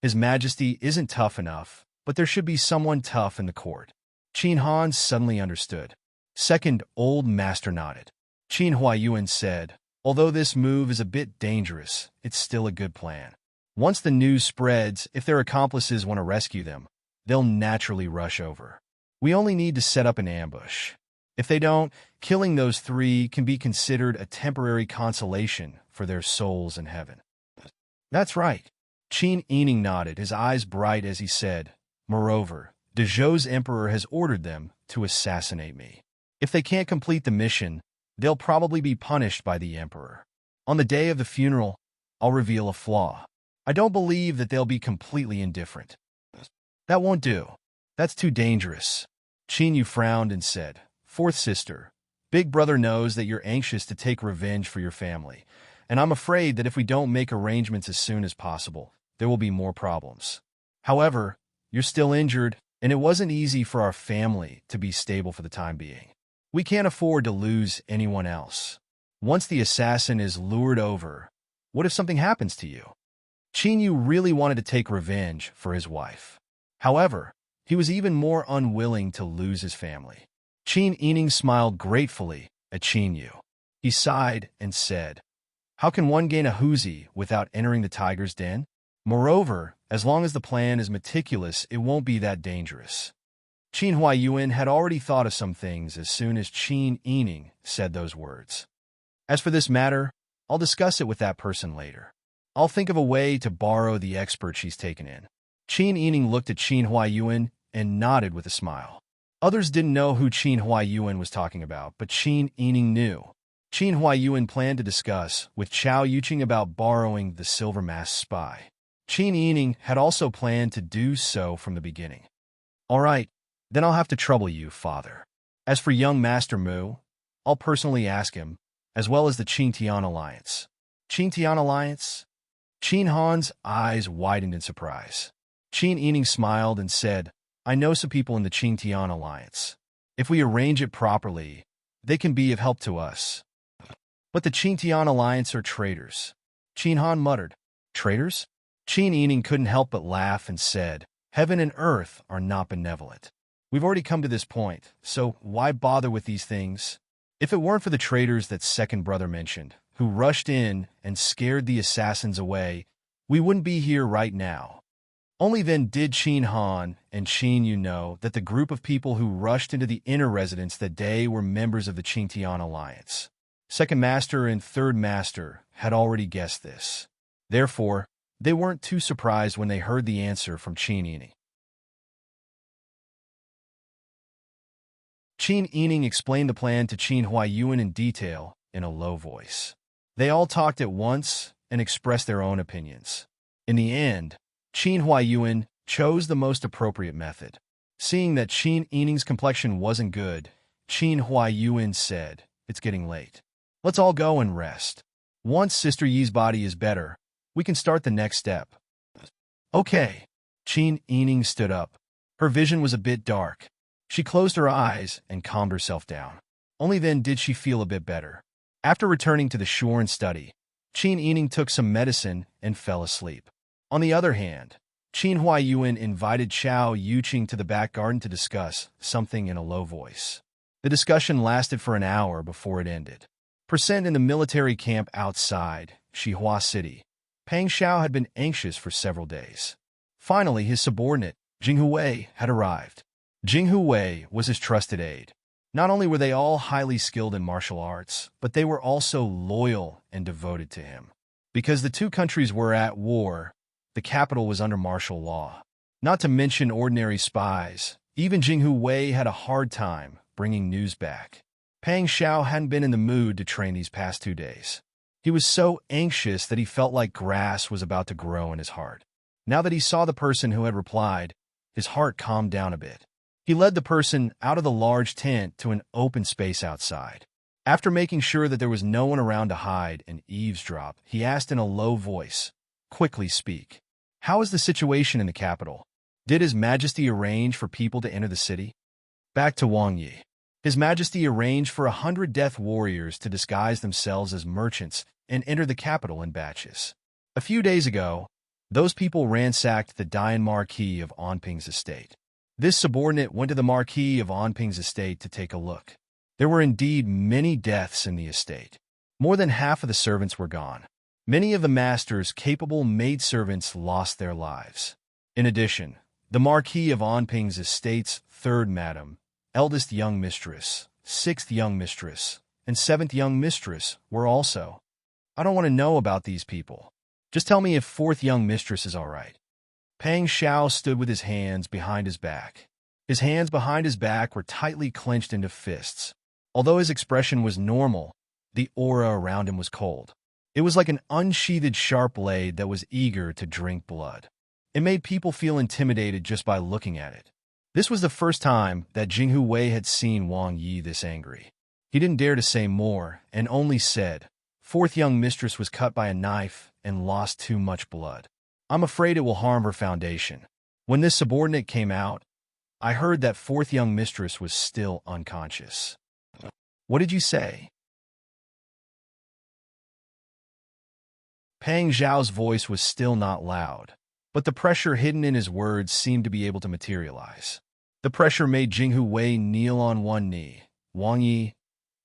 Speaker 1: His Majesty isn't tough enough, but there should be someone tough in the court. Qin Han suddenly understood. Second Old Master nodded. Qin Huayuan said, although this move is a bit dangerous, it's still a good plan. Once the news spreads, if their accomplices want to rescue them, they'll naturally rush over. We only need to set up an ambush. If they don't, killing those 3 can be considered a temporary consolation for their souls in heaven. That's right. Qin Yining nodded, his eyes bright as he said, moreover, Dezhou's emperor has ordered them to assassinate me. If they can't complete the mission, they'll probably be punished by the emperor. On the day of the funeral, I'll reveal a flaw. I don't believe that they'll be completely indifferent. That won't do. That's too dangerous. Qin Yu frowned and said, Fourth sister, Big Brother knows that you're anxious to take revenge for your family, and I'm afraid that if we don't make arrangements as soon as possible, there will be more problems. However, you're still injured, and it wasn't easy for our family to be stable for the time being. We can't afford to lose anyone else. Once the assassin is lured over, what if something happens to you? Qin Yu really wanted to take revenge for his wife. However, he was even more unwilling to lose his family. Qin Yining smiled gratefully at Qin Yu. He sighed and said, how can one gain a huzi without entering the tiger's den? Moreover, as long as the plan is meticulous, it won't be that dangerous. Qin Huayuan had already thought of some things as soon as Qin Yining said those words. As for this matter, I'll discuss it with that person later. I'll think of a way to borrow the expert she's taken in. Qin Yining looked at Qin Huayuan and nodded with a smile. Others didn't know who Qin Huayuan was talking about, but Qin Yining knew. Qin Huayuan planned to discuss with Chao Yuqing about borrowing the silver masked spy. Qin Yining had also planned to do so from the beginning. All right, then I'll have to trouble you, father. As for young Master Mu, I'll personally ask him, as well as the Qingtian Alliance. Qingtian Alliance? Qin Han's eyes widened in surprise. Qin Yining smiled and said, I know some people in the Qingtian Alliance. If we arrange it properly, they can be of help to us. But the Qingtian Alliance are traitors. Qin Han muttered. Traitors? Qin Yining couldn't help but laugh and said, Heaven and earth are not benevolent. We've already come to this point, so why bother with these things? If it weren't for the traitors that second brother mentioned, who rushed in and scared the assassins away, we wouldn't be here right now. Only then did Qin Han and Qin Yu know that the group of people who rushed into the inner residence that day were members of the Qingtian Alliance. Second Master and Third Master had already guessed this. Therefore, They weren't too surprised when they heard the answer from Qin Yining. Qin Yining explained the plan to Qin Huaiyuan in detail in a low voice. They all talked at once and expressed their own opinions. In the end, Qin Huaiyuan chose the most appropriate method. Seeing that Qin Yining's complexion wasn't good, Qin Huaiyuan said, "It's getting late. Let's all go and rest. Once Sister Yi's body is better, we can start the next step." Okay. Qin Yining stood up. Her vision was a bit dark. She closed her eyes and calmed herself down. Only then did she feel a bit better. After returning to the shore and study, Qin Yining took some medicine and fell asleep. On the other hand, Qin Huaiyuan invited Xiao Yuqing to the back garden to discuss something in a low voice. The discussion lasted for an hour before it ended. Present in the military camp outside Xihua City, Pang Xiao had been anxious for several days. Finally, his subordinate, Jing Huwei, had arrived. Jing Huwei was his trusted aide. Not only were they all highly skilled in martial arts, but they were also loyal and devoted to him. Because the two countries were at war, the capital was under martial law. Not to mention ordinary spies, even Jing Huwei had a hard time bringing news back. Pang Xiao hadn't been in the mood to train these past 2 days. He was so anxious that he felt like grass was about to grow in his heart. Now that he saw the person who had replied, his heart calmed down a bit. He led the person out of the large tent to an open space outside. After making sure that there was no one around to hide and eavesdrop, he asked in a low voice, "Quickly speak. How is the situation in the capital? Did His Majesty arrange for people to enter the city?" Back to Wang Yi. His Majesty arranged for 100 death warriors to disguise themselves as merchants and enter the capital in batches. A few days ago, those people ransacked the Dian Marquis of Anping's estate. This subordinate went to the Marquis of Anping's estate to take a look. There were indeed many deaths in the estate. More than half of the servants were gone. Many of the master's capable maidservants lost their lives. In addition, the Marquis of Anping's estate's third madam, eldest young mistress, sixth young mistress, and seventh young mistress were also. I don't want to know about these people. Just tell me if fourth young mistress is all right. Pang Xiao stood with his hands behind his back. His hands behind his back were tightly clenched into fists. Although his expression was normal, the aura around him was cold. It was like an unsheathed sharp blade that was eager to drink blood. It made people feel intimidated just by looking at it. This was the first time that Jing Huwei had seen Wang Yi this angry. He didn't dare to say more and only said, "Fourth young mistress was cut by a knife and lost too much blood. I'm afraid it will harm her foundation." When this subordinate came out, I heard that fourth young mistress was still unconscious. What did you say? Pang Zhao's voice was still not loud, but the pressure hidden in his words seemed to be able to materialize. The pressure made Jing Huwei kneel on one knee. "Wang Yi,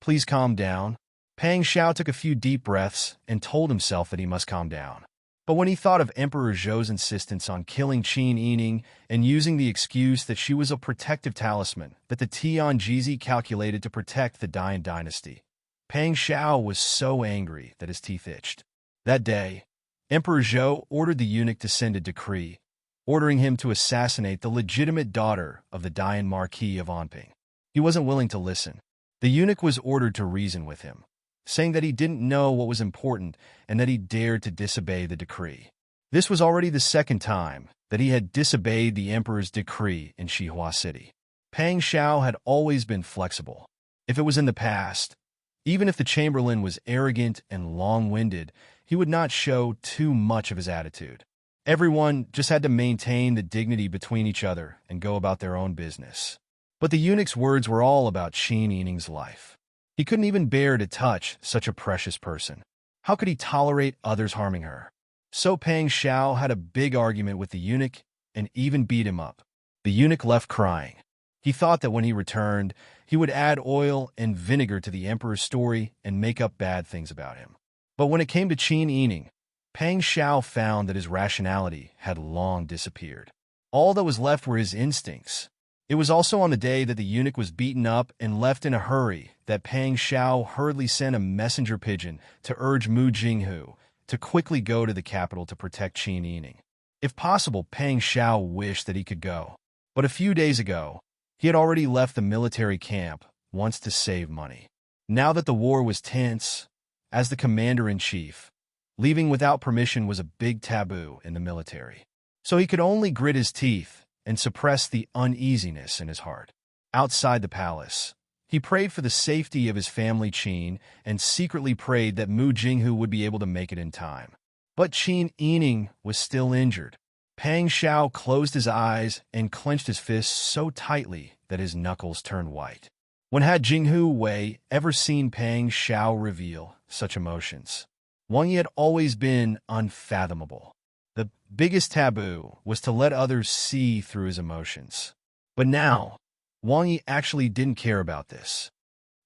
Speaker 1: please calm down." Pang Xiao took a few deep breaths and told himself that he must calm down. But when he thought of Emperor Zhou's insistence on killing Qin Yining and using the excuse that she was a protective talisman that the Tianjizi calculated to protect the Dian dynasty, Pang Xiao was so angry that his teeth itched. That day, Emperor Zhou ordered the eunuch to send a decree, ordering him to assassinate the legitimate daughter of the Dian Marquis of Anping. He wasn't willing to listen. The eunuch was ordered to reason with him, saying that he didn't know what was important and that he dared to disobey the decree. This was already the second time that he had disobeyed the emperor's decree in Xihua City. Pang Xiao had always been flexible. If it was in the past, even if the chamberlain was arrogant and long-winded, he would not show too much of his attitude. Everyone just had to maintain the dignity between each other and go about their own business. But the eunuch's words were all about Qin Yining's life. He couldn't even bear to touch such a precious person. How could he tolerate others harming her? So Pang Xiao had a big argument with the eunuch and even beat him up. The eunuch left crying. He thought that when he returned, he would add oil and vinegar to the emperor's story and make up bad things about him. But when it came to Qin Yining, Pang Xiao found that his rationality had long disappeared. All that was left were his instincts. It was also on the day that the eunuch was beaten up and left in a hurry that Pang Xiao hurriedly sent a messenger pigeon to urge Mu Jinghu, to quickly go to the capital to protect Qin Yining. If possible, Pang Xiao wished that he could go. But a few days ago, he had already left the military camp once to save money. Now that the war was tense, as the commander-in-chief, leaving without permission was a big taboo in the military. So he could only grit his teeth and suppress the uneasiness in his heart. Outside the palace, he prayed for the safety of his family Qin and secretly prayed that Mu Jinghu would be able to make it in time. But Qin Yining was still injured. Pang Xiao closed his eyes and clenched his fists so tightly that his knuckles turned white. When had Jinghu Wei ever seen Pang Xiao reveal such emotions? Wang Yi had always been unfathomable. The biggest taboo was to let others see through his emotions. But now, Wang Yi actually didn't care about this.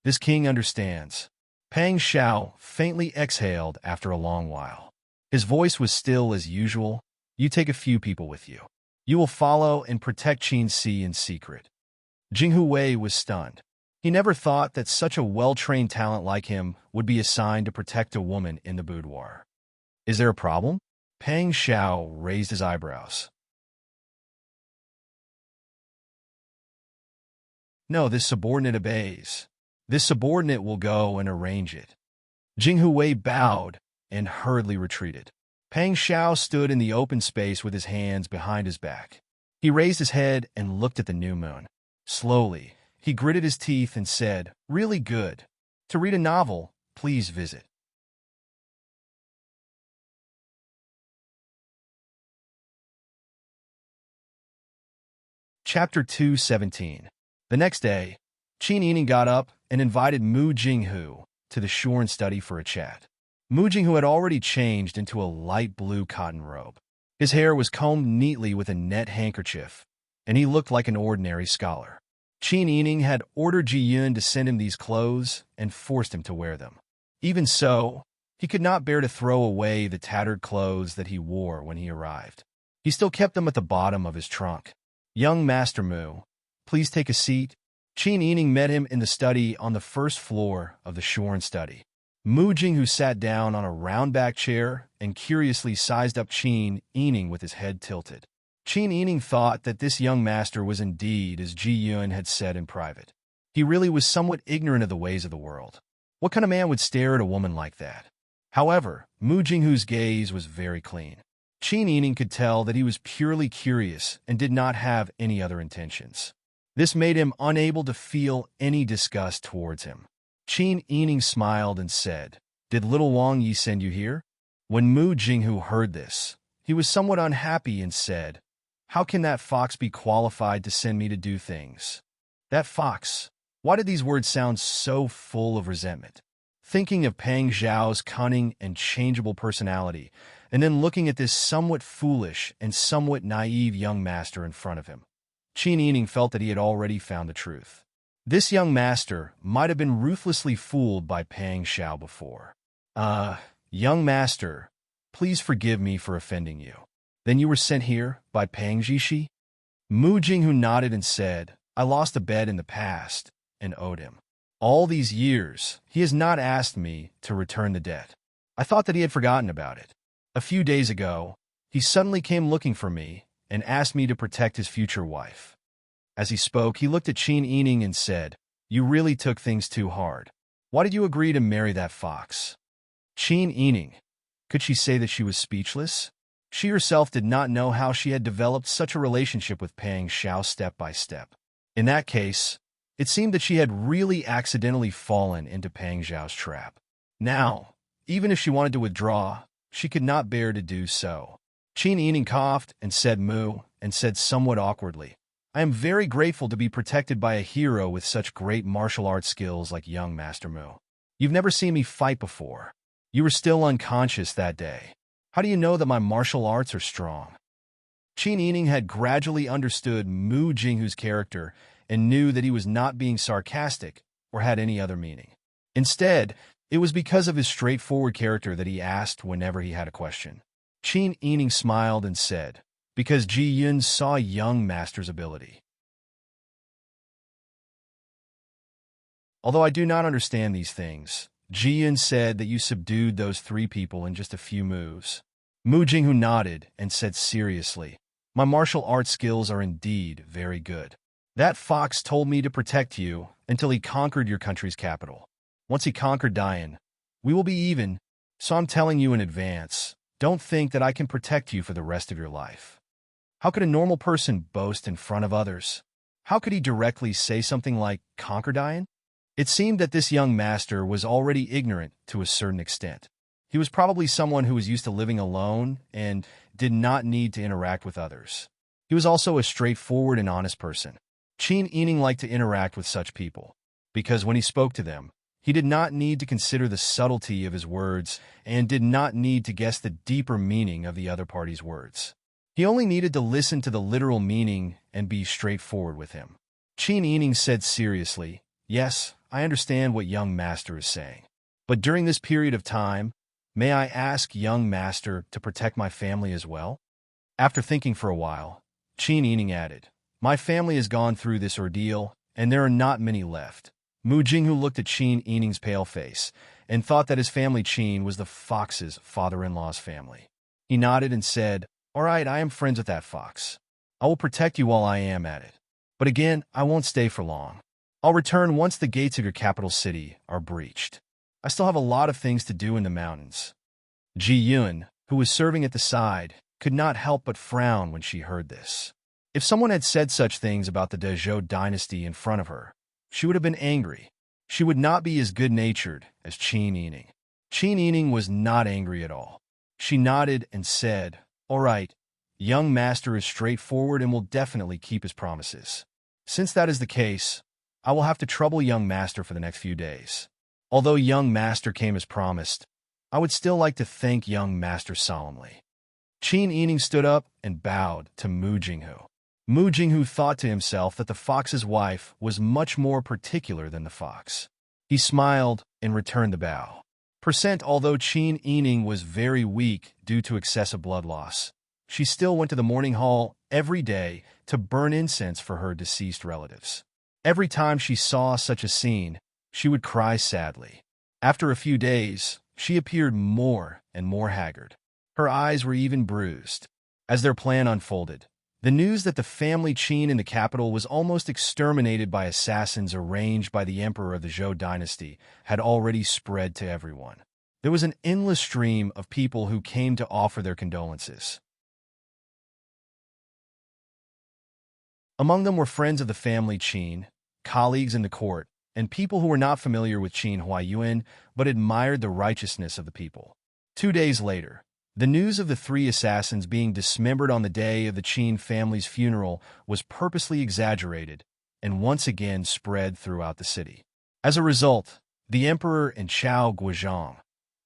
Speaker 1: This king understands. Pang Xiao faintly exhaled after a long while. His voice was still as usual. You take a few people with you. You will follow and protect Qin Si in secret. Jinghu Wei was stunned. He never thought that such a well-trained talent like him would be assigned to protect a woman in the boudoir. Is there a problem? Pang Xiao raised his eyebrows. No, this subordinate obeys. This subordinate will go and arrange it. Jinghu Wei bowed and hurriedly retreated. Pang Xiao stood in the open space with his hands behind his back. He raised his head and looked at the new moon. Slowly, he gritted his teeth and said, "Really good. To read a novel, please visit." Chapter 217. The next day, Qin Yining got up and invited Mu Jinghu to the shore and study for a chat. Mu Jinghu had already changed into a light blue cotton robe. His hair was combed neatly with a net handkerchief, and he looked like an ordinary scholar. Qin Yining had ordered Ji Yun to send him these clothes and forced him to wear them. Even so, he could not bear to throw away the tattered clothes that he wore when he arrived. He still kept them at the bottom of his trunk. "Young Master Mu, please take a seat." Qin Yining met him in the study on the first floor of the shore and study. Mu Jinghu sat down on a round-back chair and curiously sized up Qin Yining with his head tilted. Qin Yining thought that this young master was indeed as Ji Yun had said in private. He really was somewhat ignorant of the ways of the world. What kind of man would stare at a woman like that? However, Mu Jinghu's gaze was very clean. Qin Yining could tell that he was purely curious and did not have any other intentions. This made him unable to feel any disgust towards him. Qin Yining smiled and said, "Did little Wang Yi send you here?" When Mu Jinghu heard this, he was somewhat unhappy and said, "How can that fox be qualified to send me to do things?" That fox? Why did these words sound so full of resentment? Thinking of Pang Xiao's cunning and changeable personality, and then looking at this somewhat foolish and somewhat naive young master in front of him, Qin Yining felt that he had already found the truth. This young master might have been ruthlessly fooled by Pang Xiao before. Young master, please forgive me for offending you. Then you were sent here by Pang Jishi?" Mu Jinghu nodded and said, "I lost a bet in the past and owed him. All these years, he has not asked me to return the debt. I thought that he had forgotten about it. A few days ago, he suddenly came looking for me and asked me to protect his future wife." As he spoke, he looked at Qin Yining and said, "You really took things too hard. Why did you agree to marry that fox?" Qin Yining. Could she say that she was speechless? She herself did not know how she had developed such a relationship with Pang Xiao step by step. In that case, it seemed that she had really accidentally fallen into Pang Xiao's trap. Now, even if she wanted to withdraw, she could not bear to do so. Qin Yining coughed and said "Mu," and said somewhat awkwardly, "I am very grateful to be protected by a hero with such great martial arts skills like young Master Mu. You've never seen me fight before. You were still unconscious that day. How do you know that my martial arts are strong?" Qin Yining had gradually understood Mu Jinghu's character and knew that he was not being sarcastic or had any other meaning. Instead, it was because of his straightforward character that he asked whenever he had a question. Qin Yining smiled and said, "Because Ji Yun saw young master's ability. Although I do not understand these things, Ji said that you subdued those 3 people in just a few moves. Mu Jinghu nodded and said seriously, my martial arts skills are indeed very good. That fox told me to protect you until he conquered your country's capital. Once he conquered Dian, we will be even, so I'm telling you in advance, don't think that I can protect you for the rest of your life. How could a normal person boast in front of others? How could he directly say something like, conquer Dian? It seemed that this young master was already ignorant to a certain extent. He was probably someone who was used to living alone and did not need to interact with others. He was also a straightforward and honest person. Qin Yining liked to interact with such people, because when he spoke to them, he did not need to consider the subtlety of his words and did not need to guess the deeper meaning of the other party's words. He only needed to listen to the literal meaning and be straightforward with him. Qin Yining said seriously, yes, I understand what young master is saying. But during this period of time, may I ask young master to protect my family as well? After thinking for a while, Qin Yining added, my family has gone through this ordeal, and there are not many left. Mu Jinghu looked at Qin Yining's pale face and thought that his family Qin was the fox's father-in-law's family. He nodded and said, all right, I am friends with that fox. I will protect you while I am at it. But again, I won't stay for long. I'll return once the gates of your capital city are breached. I still have a lot of things to do in the mountains. Ji Yun, who was serving at the side, could not help but frown when she heard this. If someone had said such things about the Dezhou dynasty in front of her, she would have been angry. She would not be as good-natured as Qin Yining. Qin Yining was not angry at all. She nodded and said, all right, young master is straightforward and will definitely keep his promises. Since that is the case, I will have to trouble young master for the next few days. Although young master came as promised, I would still like to thank young master solemnly. Qin Yining stood up and bowed to Mu Jinghu. Mu Jinghu thought to himself that the fox's wife was much more particular than the fox. He smiled and returned the bow. Although Qin Yining was very weak due to excessive blood loss, she still went to the morning hall every day to burn incense for her deceased relatives. Every time she saw such a scene, she would cry sadly. After a few days, she appeared more and more haggard. Her eyes were even bruised. As their plan unfolded, the news that the family Qin in the capital was almost exterminated by assassins arranged by the emperor of the Zhou dynasty had already spread to everyone. There was an endless stream of people who came to offer their condolences. Among them were friends of the family Qin, colleagues in the court, and people who were not familiar with Qin Huaiyuan but admired the righteousness of the people. 2 days later, the news of the 3 assassins being dismembered on the day of the Qin family's funeral was purposely exaggerated and once again spread throughout the city. As a result, the emperor and Chao Guozhong,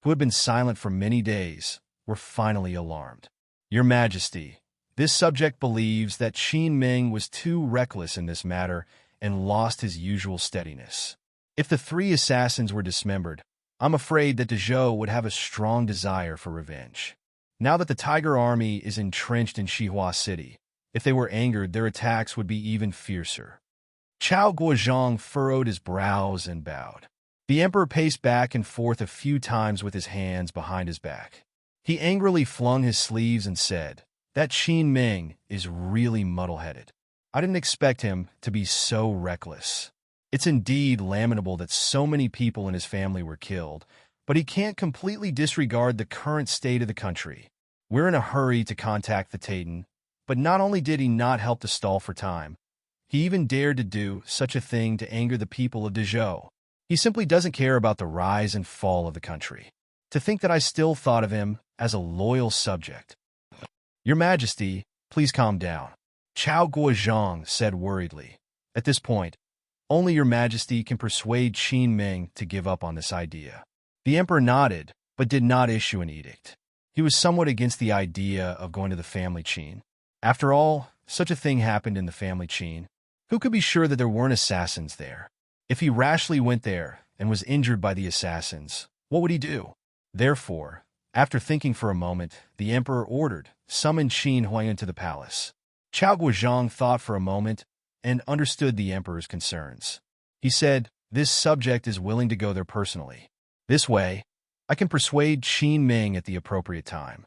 Speaker 1: who had been silent for many days, were finally alarmed. Your Majesty, this subject believes that Qin Ming was too reckless in this matter and lost his usual steadiness. If the 3 assassins were dismembered, I'm afraid that the Zhou would have a strong desire for revenge. Now that the Tiger Army is entrenched in Xihua City, if they were angered, their attacks would be even fiercer. Chao Guozhong furrowed his brows and bowed. The emperor paced back and forth a few times with his hands behind his back. He angrily flung his sleeves and said, that Qin Ming is really muddle-headed. I didn't expect him to be so reckless. It's indeed lamentable that so many people in his family were killed, but he can't completely disregard the current state of the country. We're in a hurry to contact the Taitan, but not only did he not help to stall for time, he even dared to do such a thing to anger the people of Dezhou. He simply doesn't care about the rise and fall of the country. To think that I still thought of him as a loyal subject. Your Majesty, please calm down, Chao Guozhong said worriedly. At this point, only Your Majesty can persuade Qin Ming to give up on this idea. The emperor nodded, but did not issue an edict. He was somewhat against the idea of going to the family Qin. After all, such a thing happened in the family Qin. Who could be sure that there weren't assassins there? If he rashly went there and was injured by the assassins, what would he do? Therefore, after thinking for a moment, the emperor ordered, summon Qin Huaiyuan to the palace. Chao Guozhong thought for a moment and understood the emperor's concerns. He said, this subject is willing to go there personally. This way, I can persuade Qin Ming at the appropriate time.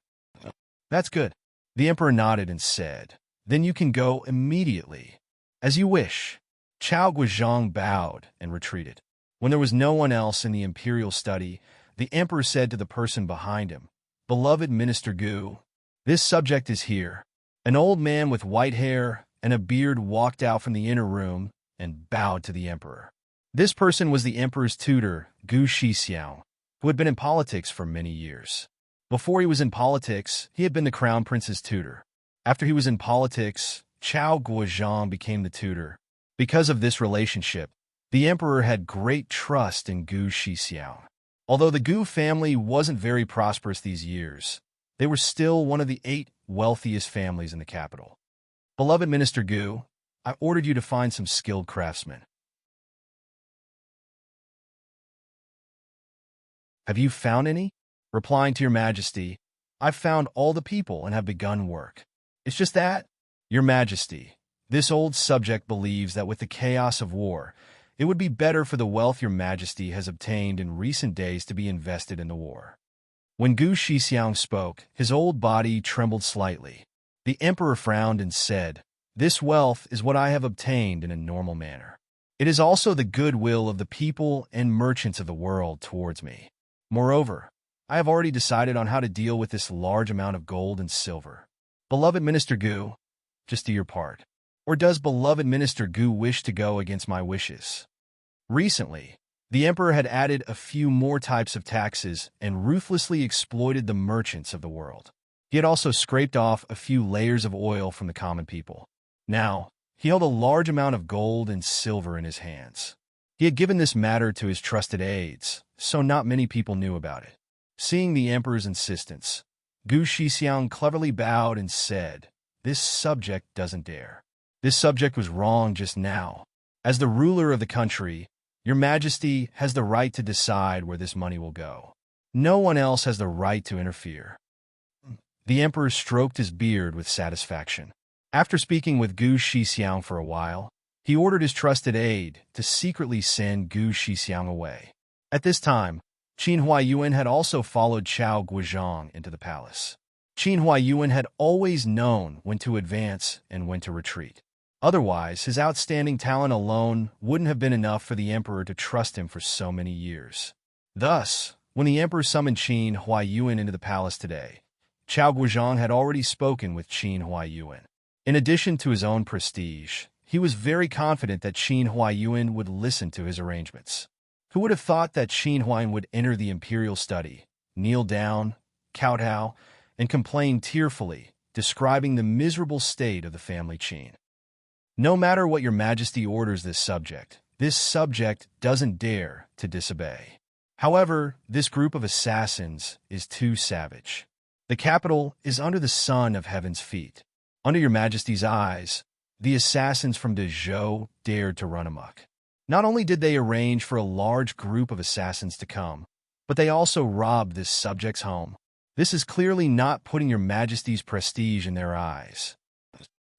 Speaker 1: That's good. The emperor nodded and said, then you can go immediately. As you wish. Chao Guizhong bowed and retreated. When there was no one else in the imperial study, the emperor said to the person behind him, Beloved Minister Gu, this subject is here. An old man with white hair and a beard walked out from the inner room and bowed to the emperor. This person was the emperor's tutor, Gu Shixiang, who had been in politics for many years. Before he was in politics, he had been the crown prince's tutor. After he was in politics, Chao Guizhong became the tutor. Because of this relationship, the emperor had great trust in Gu Shixiang. Although the Gu family wasn't very prosperous these years, they were still one of the 8 wealthiest families in the capital. Beloved Minister Gu, I ordered you to find some skilled craftsmen. Have you found any? Replying to your majesty, I've found all the people and have begun work. It's just that, your majesty, this old subject believes that with the chaos of war, it would be better for the wealth your majesty has obtained in recent days to be invested in the war. When Gu Shixiang spoke, his old body trembled slightly. The emperor frowned and said, This wealth is what I have obtained in a normal manner. It is also the goodwill of the people and merchants of the world towards me. Moreover, I have already decided on how to deal with this large amount of gold and silver. Beloved Minister Gu, just do your part. Or does beloved Minister Gu wish to go against my wishes? Recently, the emperor had added a few more types of taxes and ruthlessly exploited the merchants of the world. He had also scraped off a few layers of oil from the common people. Now, he held a large amount of gold and silver in his hands. He had given this matter to his trusted aides, so not many people knew about it. Seeing the emperor's insistence, Gu Shixiang cleverly bowed and said, This subject doesn't dare. This subject was wrong just now. As the ruler of the country, your majesty has the right to decide where this money will go. No one else has the right to interfere. The emperor stroked his beard with satisfaction. After speaking with Gu Shixiang for a while, he ordered his trusted aide to secretly send Gu Shixiang away. At this time, Qin Huaiyuan had also followed Chao Guizhong into the palace. Qin Huaiyuan had always known when to advance and when to retreat. Otherwise, his outstanding talent alone wouldn't have been enough for the emperor to trust him for so many years. Thus, when the emperor summoned Qin Huaiyuan into the palace today, Chao Guizhong had already spoken with Qin Huaiyuan. In addition to his own prestige, he was very confident that Qin Huaiyuan would listen to his arrangements. Who would have thought that Qin Huaiyuan would enter the imperial study, kneel down, kowtow, and complain tearfully, describing the miserable state of the family Qin. No matter what your majesty orders this subject doesn't dare to disobey. However, this group of assassins is too savage. The capital is under the sun of heaven's feet. Under your majesty's eyes, the assassins from Dezhou dared to run amok. Not only did they arrange for a large group of assassins to come, but they also robbed this subject's home. This is clearly not putting your majesty's prestige in their eyes.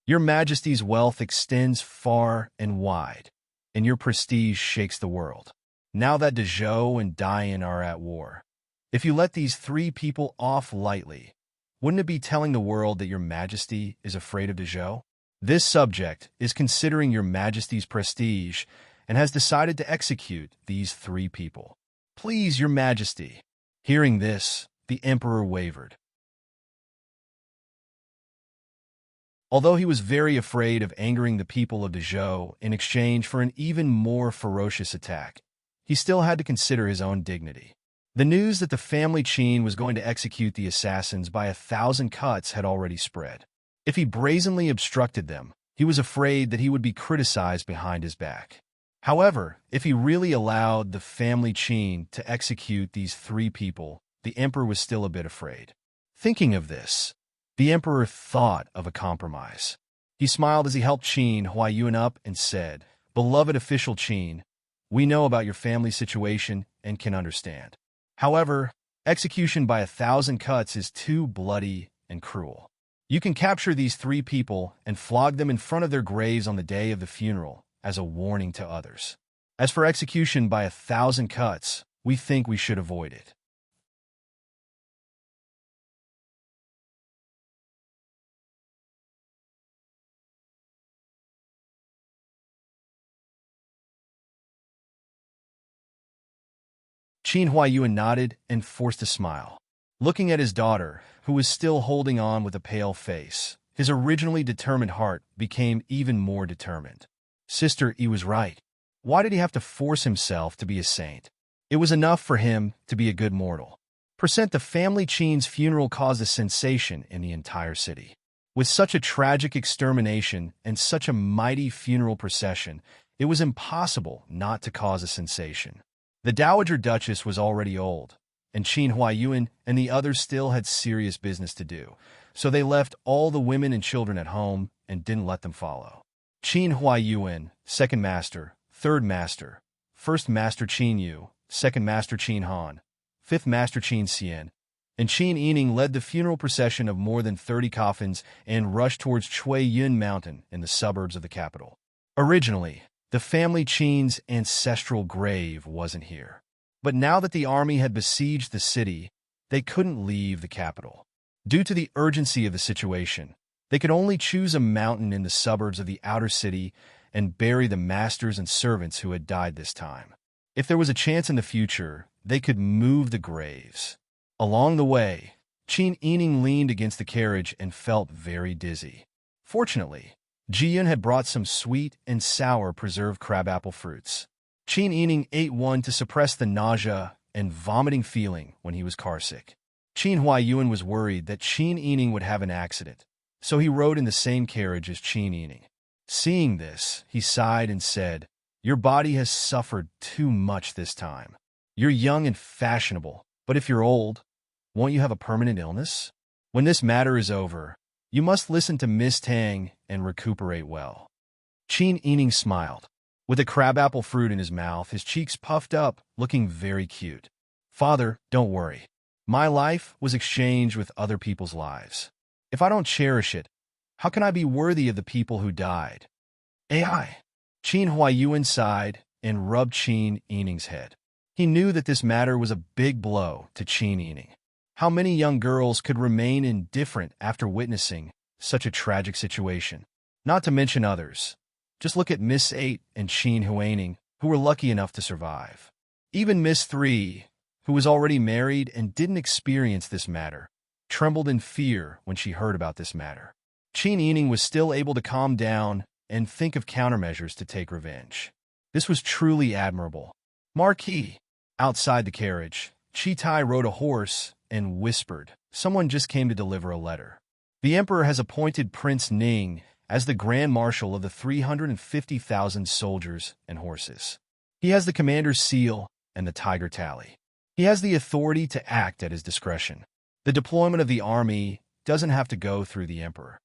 Speaker 1: Your majesty's wealth extends far and wide, and your prestige shakes the world. Now that Dezhou and Dian are at war, if you let these 3 people off lightly, wouldn't it be telling the world that your majesty is afraid of Dezhou? This subject is considering your majesty's prestige and has decided to execute these 3 people. Please, your majesty. Hearing this, the emperor wavered. Although he was very afraid of angering the people of Dezhou in exchange for an even more ferocious attack, he still had to consider his own dignity. The news that the family Qin was going to execute the assassins by 1,000 cuts had already spread. If he brazenly obstructed them, he was afraid that he would be criticized behind his back. However, if he really allowed the family Qin to execute these 3 people, the emperor was still a bit afraid. Thinking of this, the emperor thought of a compromise. He smiled as he helped Qin Huaiyuan up and said, Beloved official Qin, we know about your family situation and can understand. However, execution by 1,000 cuts is too bloody and cruel. You can capture these 3 people and flog them in front of their graves on the day of the funeral as a warning to others. As for execution by 1,000 cuts, we think we should avoid it. Qin Huayuan nodded and forced a smile. Looking at his daughter, who was still holding on with a pale face, his originally determined heart became even more determined. Sister, he was right. Why did he have to force himself to be a saint? It was enough for him to be a good mortal. The family Qin's funeral caused a sensation in the entire city. With such a tragic extermination and such a mighty funeral procession, it was impossible not to cause a sensation. The Dowager Duchess was already old, and Qin Huayuan and the others still had serious business to do, so they left all the women and children at home and didn't let them follow. Qin Huayuan, second master, third master, first master Qin Yu, second master Qin Han, fifth master Qin Xian, and Qin Yining led the funeral procession of more than 30 coffins and rushed towards Chui Yun Mountain in the suburbs of the capital. Originally, the family Qin's ancestral grave wasn't here. But now that the army had besieged the city, they couldn't leave the capital. Due to the urgency of the situation, they could only choose a mountain in the suburbs of the outer city and bury the masters and servants who had died this time. If there was a chance in the future, they could move the graves. Along the way, Qin Yining leaned against the carriage and felt very dizzy. Fortunately, Jiyun had brought some sweet and sour preserved crabapple fruits. Qin Yining ate one to suppress the nausea and vomiting feeling when he was carsick. Qin Huayuan was worried that Qin Yining would have an accident, so he rode in the same carriage as Qin Yining. Seeing this, he sighed and said, "Your body has suffered too much this time. You're young and fashionable, but if you're old, won't you have a permanent illness? When this matter is over, you must listen to Miss Tang and recuperate well." Qin Yining smiled. With a crabapple fruit in his mouth, his cheeks puffed up, looking very cute. "Father, don't worry. My life was exchanged with other people's lives. If I don't cherish it, how can I be worthy of the people who died?" AI. Qin Huayuan sighed and rubbed Qin Yining's head. He knew that this matter was a big blow to Qin Yining. How many young girls could remain indifferent after witnessing such a tragic situation? Not to mention others. Just look at Miss 8 and Qin Huaining, who were lucky enough to survive. Even Miss 3, who was already married and didn't experience this matter, trembled in fear when she heard about this matter. Qin Yining was still able to calm down and think of countermeasures to take revenge. This was truly admirable. Marquis. Outside the carriage, Chitai rode a horse and whispered, "Someone just came to deliver a letter. The emperor has appointed Prince Ning as the Grand Marshal of the 350,000 soldiers and horses. He has the commander's seal and the tiger tally. He has the authority to act at his discretion. The deployment of the army doesn't have to go through the emperor.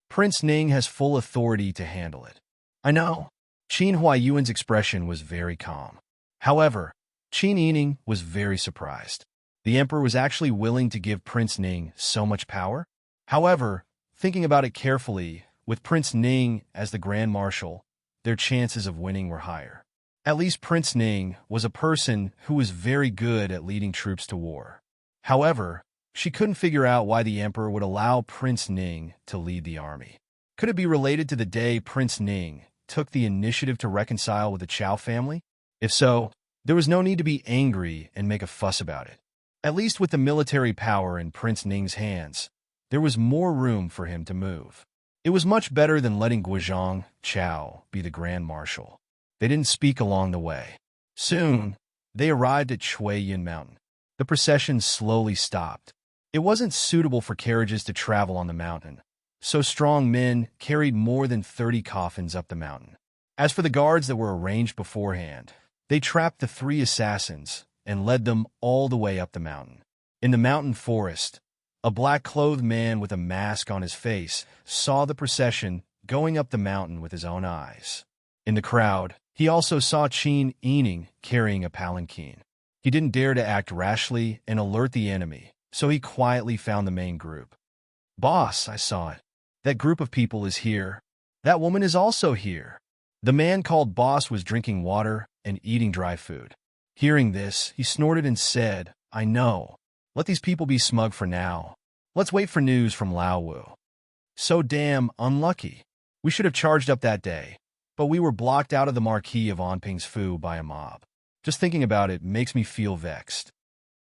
Speaker 1: Prince Ning has full authority to handle it." "I know." Qin Huayuan's expression was very calm. However, Qin Yining was very surprised. The emperor was actually willing to give Prince Ning so much power? However, thinking about it carefully, with Prince Ning as the Grand Marshal, their chances of winning were higher. At least Prince Ning was a person who was very good at leading troops to war. However, she couldn't figure out why the emperor would allow Prince Ning to lead the army. Could it be related to the day Prince Ning took the initiative to reconcile with the Chow family? If so, there was no need to be angry and make a fuss about it. At least with the military power in Prince Ning's hands, there was more room for him to move. It was much better than letting Guizhong Chow be the Grand Marshal. They didn't speak along the way. Soon, they arrived at Chui Yun Mountain. The procession slowly stopped. It wasn't suitable for carriages to travel on the mountain, so strong men carried more than 30 coffins up the mountain. As for the guards that were arranged beforehand, they trapped the 3 assassins and led them all the way up the mountain. In the mountain forest, a black-clothed man with a mask on his face saw the procession going up the mountain with his own eyes. In the crowd, he also saw Qin Yining carrying a palanquin. He didn't dare to act rashly and alert the enemy, so he quietly found the main group. "Boss, I saw it. That group of people is here. That woman is also here." The man called boss was drinking water and eating dry food. Hearing this, he snorted and said, "I know. Let these people be smug for now. Let's wait for news from Lao Wu." So damn unlucky. We should have charged up that day, but we were blocked out of the marquee of Onping's Fu by a mob. Just thinking about it makes me feel vexed.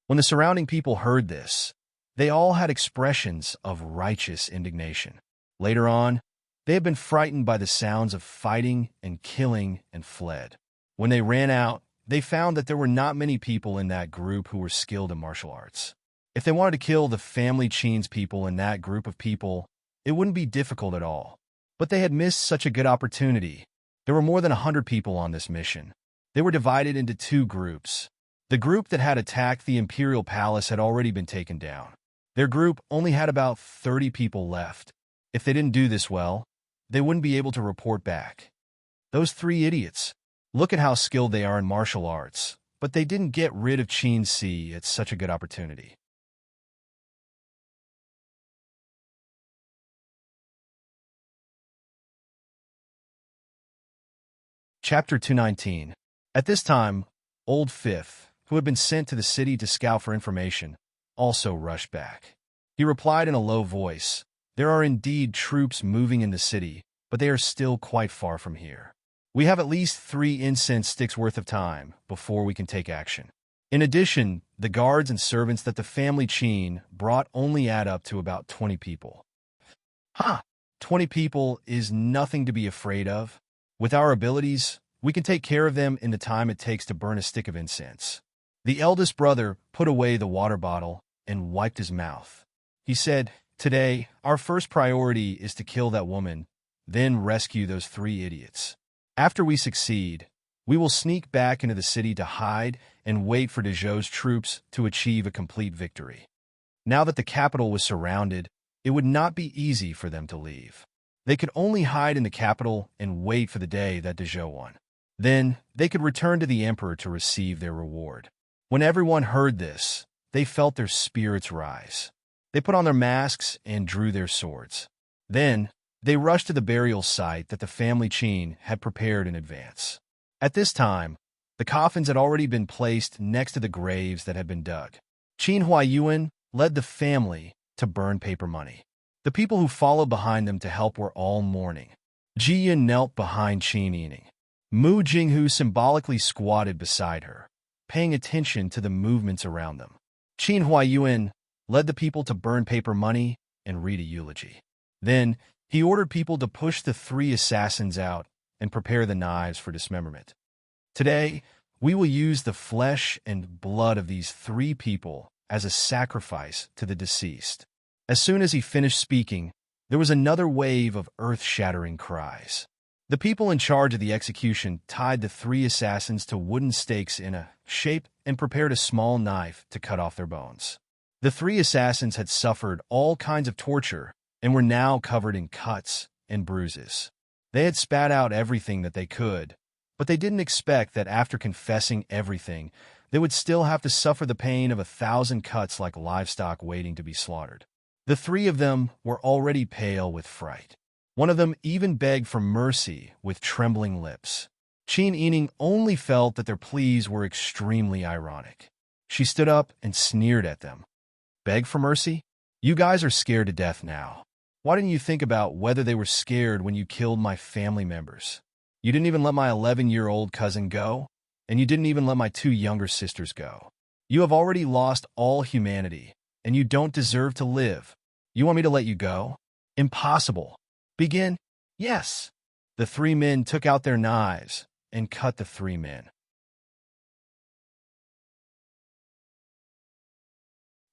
Speaker 1: When the surrounding people heard this, they all had expressions of righteous indignation. Later on, they had been frightened by the sounds of fighting and killing and fled. When they ran out, they found that there were not many people in that group who were skilled in martial arts. If they wanted to kill the family Chin's people in that group of people, it wouldn't be difficult at all. But they had missed such a good opportunity. There were more than 100 people on this mission. They were divided into two groups. The group that had attacked the Imperial Palace had already been taken down. Their group only had about 30 people left. If they didn't do this well, they wouldn't be able to report back. Those three idiots. Look at how skilled they are in martial arts, but they didn't get rid of Qin Si at such a good opportunity. Chapter 219. At this time, Old Fifth, who had been sent to the city to scout for information, also rushed back. He replied in a low voice, "There are indeed troops moving in the city, but they are still quite far from here. We have at least 3 incense sticks worth of time before we can take action. In addition, the guards and servants that the family Qin brought only add up to about 20 people." 20 people is nothing to be afraid of. With our abilities, we can take care of them in the time it takes to burn a stick of incense. The eldest brother put away the water bottle and wiped his mouth. He said, "Today, our first priority is to kill that woman, then rescue those 3 idiots. After we succeed, we will sneak back into the city to hide and wait for Dezhou's troops to achieve a complete victory." Now that the capital was surrounded, it would not be easy for them to leave. They could only hide in the capital and wait for the day that Dezhou won. Then they could return to the emperor to receive their reward. When everyone heard this, they felt their spirits rise. They put on their masks and drew their swords. Then they rushed to the burial site that the family Qin had prepared in advance. At this time, the coffins had already been placed next to the graves that had been dug. Qin Huaiyuan led the family to burn paper money. The people who followed behind them to help were all mourning. Ji Yun knelt behind Qin Yining. Mu Jinghu symbolically squatted beside her, paying attention to the movements around them. Qin Huaiyuan led the people to burn paper money and read a eulogy. Then he ordered people to push the 3 assassins out and prepare the knives for dismemberment. "Today, we will use the flesh and blood of these 3 people as a sacrifice to the deceased." As soon as he finished speaking, there was another wave of earth-shattering cries. The people in charge of the execution tied the 3 assassins to wooden stakes in a shape and prepared a small knife to cut off their bones. The 3 assassins had suffered all kinds of torture and were now covered in cuts and bruises. They had spat out everything that they could, but they didn't expect that after confessing everything, they would still have to suffer the pain of 1,000 cuts like livestock waiting to be slaughtered. The 3 of them were already pale with fright. One of them even begged for mercy with trembling lips. Qin Yining only felt that their pleas were extremely ironic. She stood up and sneered at them. "Beg for mercy? You guys are scared to death now. Why didn't you think about whether they were scared when you killed my family members? You didn't even let my 11-year-old cousin go, and you didn't even let my 2 younger sisters go. You have already lost all humanity, and you don't deserve to live. You want me to let you go? Impossible. Begin?" "Yes." The 3 men took out their knives and cut the 3 men.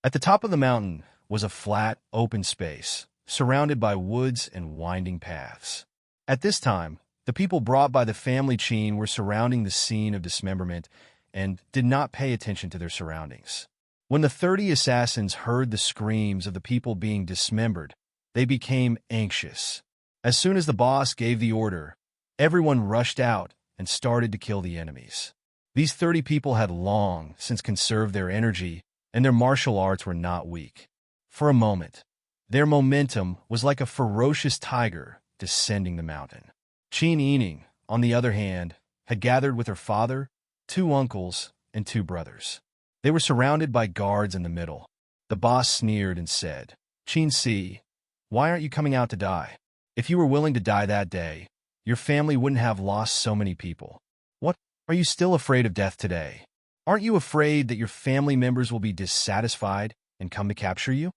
Speaker 1: At the top of the mountain was a flat, open space, surrounded by woods and winding paths. At this time, the people brought by the family Qin were surrounding the scene of dismemberment and did not pay attention to their surroundings. When the 30 assassins heard the screams of the people being dismembered, they became anxious. As soon as the boss gave the order, everyone rushed out and started to kill the enemies. These 30 people had long since conserved their energy, and their martial arts were not weak. For a moment, their momentum was like a ferocious tiger descending the mountain. Qin Yining, on the other hand, had gathered with her father, 2 uncles, and 2 brothers. They were surrounded by guards in the middle. The boss sneered and said, "Qin Si, why aren't you coming out to die? If you were willing to die that day, your family wouldn't have lost so many people. What? Are you still afraid of death today? Aren't you afraid that your family members will be dissatisfied and come to capture you?"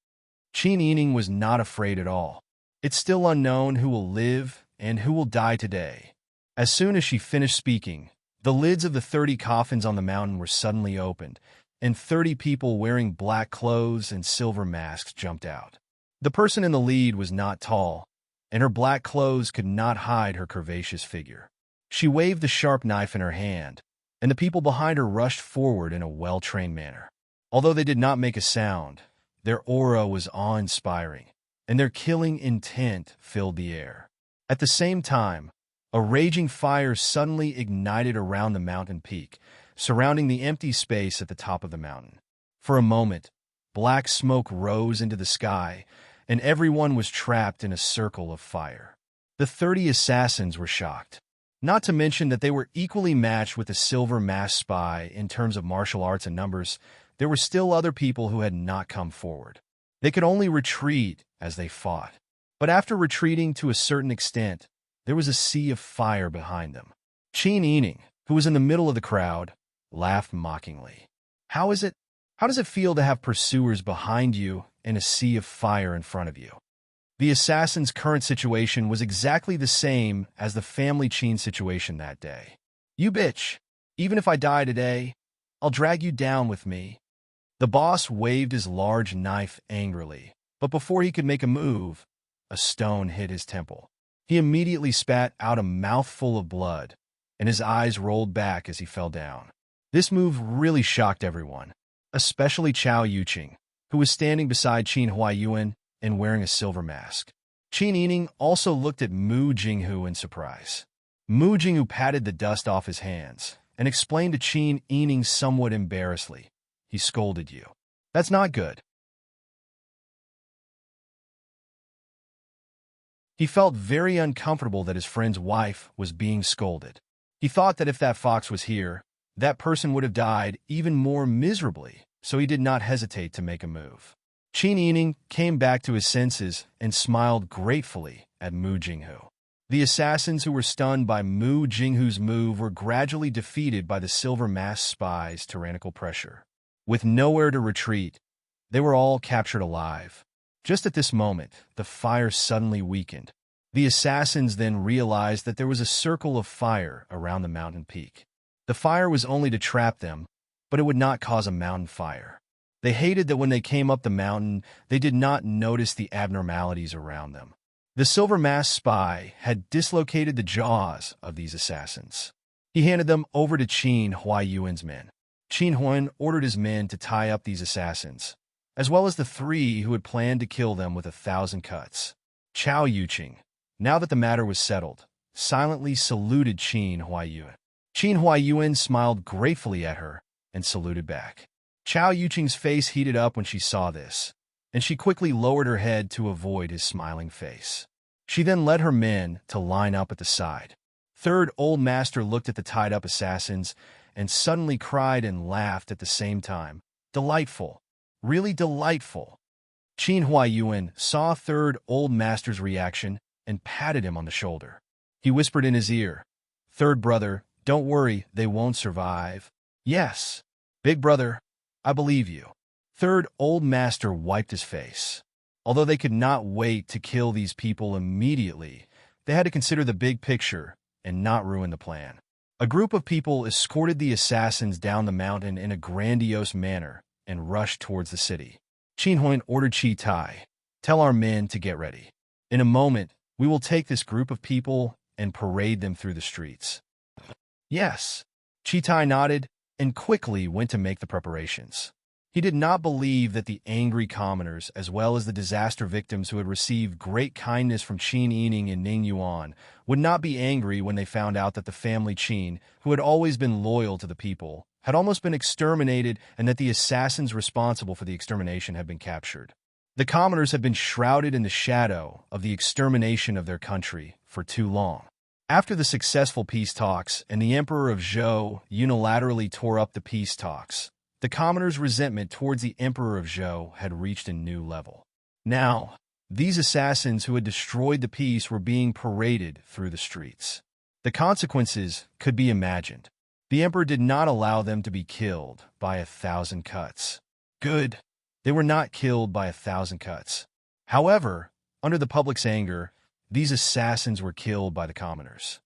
Speaker 1: Qin Yining was not afraid at all. It's still unknown who will live and who will die today. As soon as she finished speaking, the lids of the 30 coffins on the mountain were suddenly opened, and 30 people wearing black clothes and silver masks jumped out. The person in the lead was not tall, and her black clothes could not hide her curvaceous figure. She waved the sharp knife in her hand, and the people behind her rushed forward in a well-trained manner. Although they did not make a sound, their aura was awe-inspiring, and their killing intent filled the air. At the same time, a raging fire suddenly ignited around the mountain peak, surrounding the empty space at the top of the mountain. For a moment, black smoke rose into the sky, and everyone was trapped in a circle of fire. The 30 assassins were shocked. Not to mention that they were equally matched with the silver masked spy in terms of martial arts and numbers, there were still other people who had not come forward. They could only retreat as they fought. But after retreating to a certain extent, there was a sea of fire behind them. Qin Yining, who was in the middle of the crowd, laughed mockingly. How does it feel to have pursuers behind you and a sea of fire in front of you?" The assassin's current situation was exactly the same as the family Qin situation that day. "You bitch! Even if I die today, I'll drag you down with me." The boss waved his large knife angrily, but before he could make a move, a stone hit his temple. He immediately spat out a mouthful of blood, and his eyes rolled back as he fell down. This move really shocked everyone, especially Chao Yuqing, who was standing beside Qin Huaiyuan and wearing a silver mask. Qin Yining also looked at Mu Jinghu in surprise. Mu Jinghu patted the dust off his hands and explained to Qin Yining somewhat embarrassedly, "He scolded you. That's not good." He felt very uncomfortable that his friend's wife was being scolded. He thought that if that fox was here, that person would have died even more miserably, so he did not hesitate to make a move. Qin Yining came back to his senses and smiled gratefully at Mu Jinghu. The assassins who were stunned by Mu Jinghu's move were gradually defeated by the silver masked spy's tyrannical pressure. With nowhere to retreat, they were all captured alive. Just at this moment, the fire suddenly weakened. The assassins then realized that there was a circle of fire around the mountain peak. The fire was only to trap them, but it would not cause a mountain fire. They hated that when they came up the mountain, they did not notice the abnormalities around them. The silver-masked spy had dislocated the jaws of these assassins. He handed them over to Qin Huaiyuan's men. Qin Huaiyuan ordered his men to tie up these assassins, as well as the 3 who had planned to kill them with 1,000 cuts. Chao Yuqing, now that the matter was settled, silently saluted Qin Huaiyuan. Qin Huaiyuan smiled gratefully at her and saluted back. Chao Yuqing's face heated up when she saw this, and she quickly lowered her head to avoid his smiling face. She then led her men to line up at the side. Third Old Master looked at the tied-up assassins and suddenly cried and laughed at the same time. Delightful. Really delightful. Qin Huaiyuan saw Third Old Master's reaction and patted him on the shoulder. He whispered in his ear, "Third brother, don't worry, they won't survive." "Yes, big brother, I believe you." Third Old Master wiped his face. Although they could not wait to kill these people immediately, they had to consider the big picture and not ruin the plan. A group of people escorted the assassins down the mountain in a grandiose manner and rushed towards the city. Qin Huaiyuan ordered Chi Tai, "Tell our men to get ready. In a moment, we will take this group of people and parade them through the streets." "Yes." Chi Tai nodded and quickly went to make the preparations. He did not believe that the angry commoners, as well as the disaster victims who had received great kindness from Qin Yining and Ning Yuan, would not be angry when they found out that the family Qin, who had always been loyal to the people, had almost been exterminated and that the assassins responsible for the extermination had been captured. The commoners had been shrouded in the shadow of the extermination of their country for too long. After the successful peace talks and the Emperor of Zhou unilaterally tore up the peace talks, the commoners' resentment towards the Emperor of Zhou had reached a new level. Now, these assassins who had destroyed the peace were being paraded through the streets. The consequences could be imagined. The Emperor did not allow them to be killed by 1,000 cuts. Good. They were not killed by 1,000 cuts. However, under the public's anger, these assassins were killed by the commoners.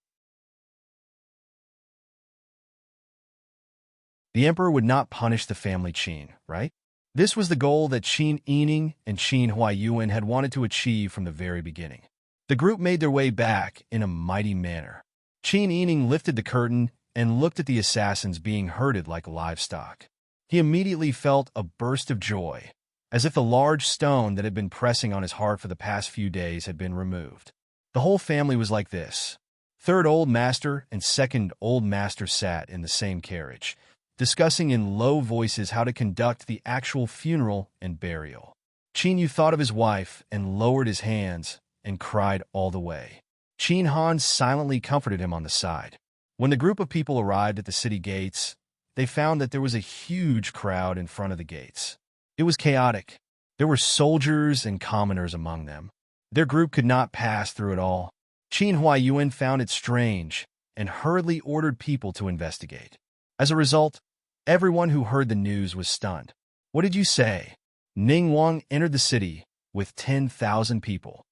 Speaker 1: The Emperor would not punish the family Qin, right? This was the goal that Qin Yining and Qin Huaiyuan had wanted to achieve from the very beginning. The group made their way back in a mighty manner. Qin Yining lifted the curtain and looked at the assassins being herded like livestock. He immediately felt a burst of joy, as if the large stone that had been pressing on his heart for the past few days had been removed. The whole family was like this. Third Old Master and Second Old Master sat in the same carriage, discussing in low voices how to conduct the actual funeral and burial. Qin Yu thought of his wife and lowered his hands and cried all the way. Qin Han silently comforted him on the side. When the group of people arrived at the city gates, they found that there was a huge crowd in front of the gates. It was chaotic. There were soldiers and commoners among them. Their group could not pass through it all. Qin Huaiyuan found it strange and hurriedly ordered people to investigate. As a result, everyone who heard the news was stunned. What did you say? Ning Wang entered the city with 10,000 people.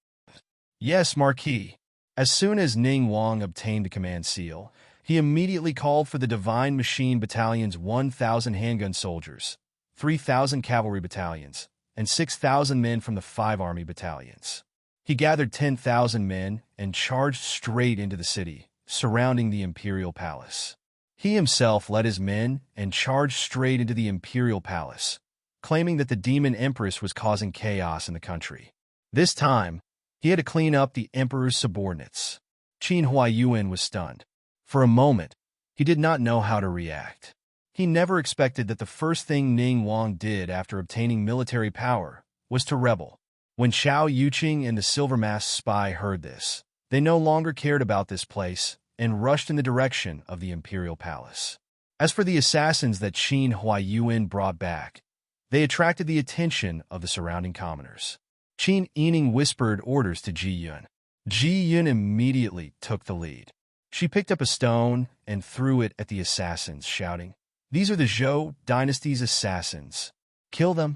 Speaker 1: Yes, Marquis. As soon as Ning Wang obtained the command seal, he immediately called for the Divine Machine Battalion's 1,000 handgun soldiers, 3,000 cavalry battalions, and 6,000 men from the 5 army battalions. He gathered 10,000 men and charged straight into the city, surrounding the imperial palace. He himself led his men and charged straight into the imperial palace, claiming that the demon empress was causing chaos in the country. This time, he had to clean up the emperor's subordinates. Qin Huaiyuan was stunned. For a moment, he did not know how to react. He never expected that the first thing Ning Wang did after obtaining military power was to rebel. When Xiao Yuqing and the silver-masked spy heard this, they no longer cared about this place and rushed in the direction of the imperial palace. As for the assassins that Qin Huaiyuan brought back, they attracted the attention of the surrounding commoners. Qin Yining whispered orders to Ji Yun. Ji Yun immediately took the lead. She picked up a stone and threw it at the assassins, shouting, "These are the Zhou dynasty's assassins. Kill them."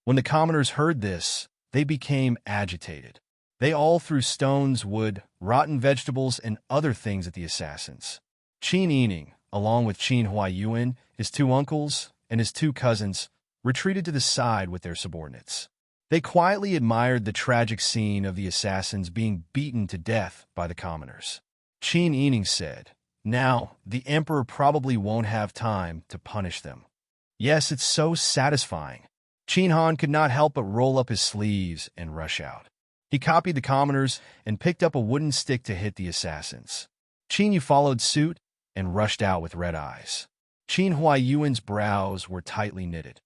Speaker 1: When the commoners heard this, they became agitated. They all threw stones, wood, rotten vegetables, and other things at the assassins. Qin Yining, along with Qin Huaiyuan, his 2 uncles, and his 2 cousins, retreated to the side with their subordinates. They quietly admired the tragic scene of the assassins being beaten to death by the commoners. Qin Yining said, "Now, the emperor probably won't have time to punish them." Yes, it's so satisfying. Qin Han could not help but roll up his sleeves and rush out. He copied the commoners and picked up a wooden stick to hit the assassins. Qin Yu followed suit and rushed out with red eyes. Qin Huaiyuan's brows were tightly knitted.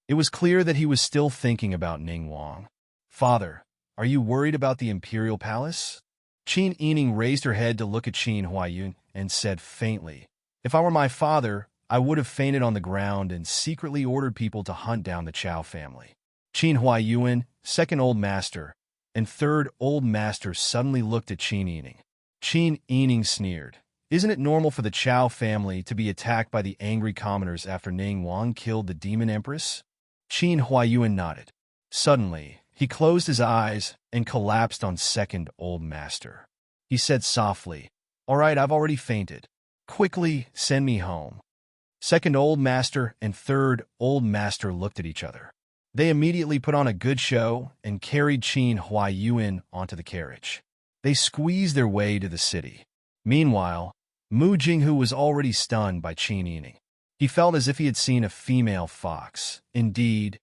Speaker 1: It was clear that he was still thinking about Ning Wang. "Father, are you worried about the imperial palace?" Qin Yining raised her head to look at Qin Huaiyuan and said faintly, "If I were my father, I would have fainted on the ground and secretly ordered people to hunt down the Chao family." Qin Huaiyuan, 2nd Old Master, and 3rd Old Master suddenly looked at Qin Yining. Qin Yining sneered. "Isn't it normal for the Chao family to be attacked by the angry commoners after Ning Wang killed the demon empress?" Qin Huaiyuan nodded. Suddenly, he closed his eyes and collapsed on 2nd Old Master. He said softly, "All right, I've already fainted. Quickly send me home." 2nd Old Master and 3rd Old Master looked at each other. They immediately put on a good show and carried Qin Huaiyuan onto the carriage. They squeezed their way to the city. Meanwhile, Mu Jinghu was already stunned by Qin Yining. He felt as if he had seen a female fox. Indeed,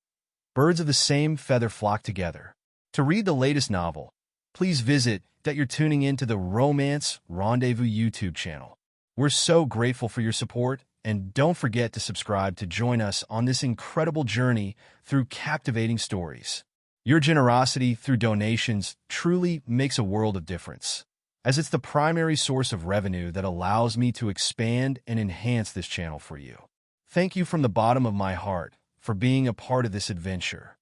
Speaker 1: birds of the same feather flock together. To read the latest novel, please visit that you're tuning into the Romance Rendezvous YouTube channel. We're so grateful for your support, and don't forget to subscribe to join us on this incredible journey through captivating stories. Your generosity through donations truly makes a world of difference, as it's the primary source of revenue that allows me to expand and enhance this channel for you. Thank you from the bottom of my heart for being a part of this adventure.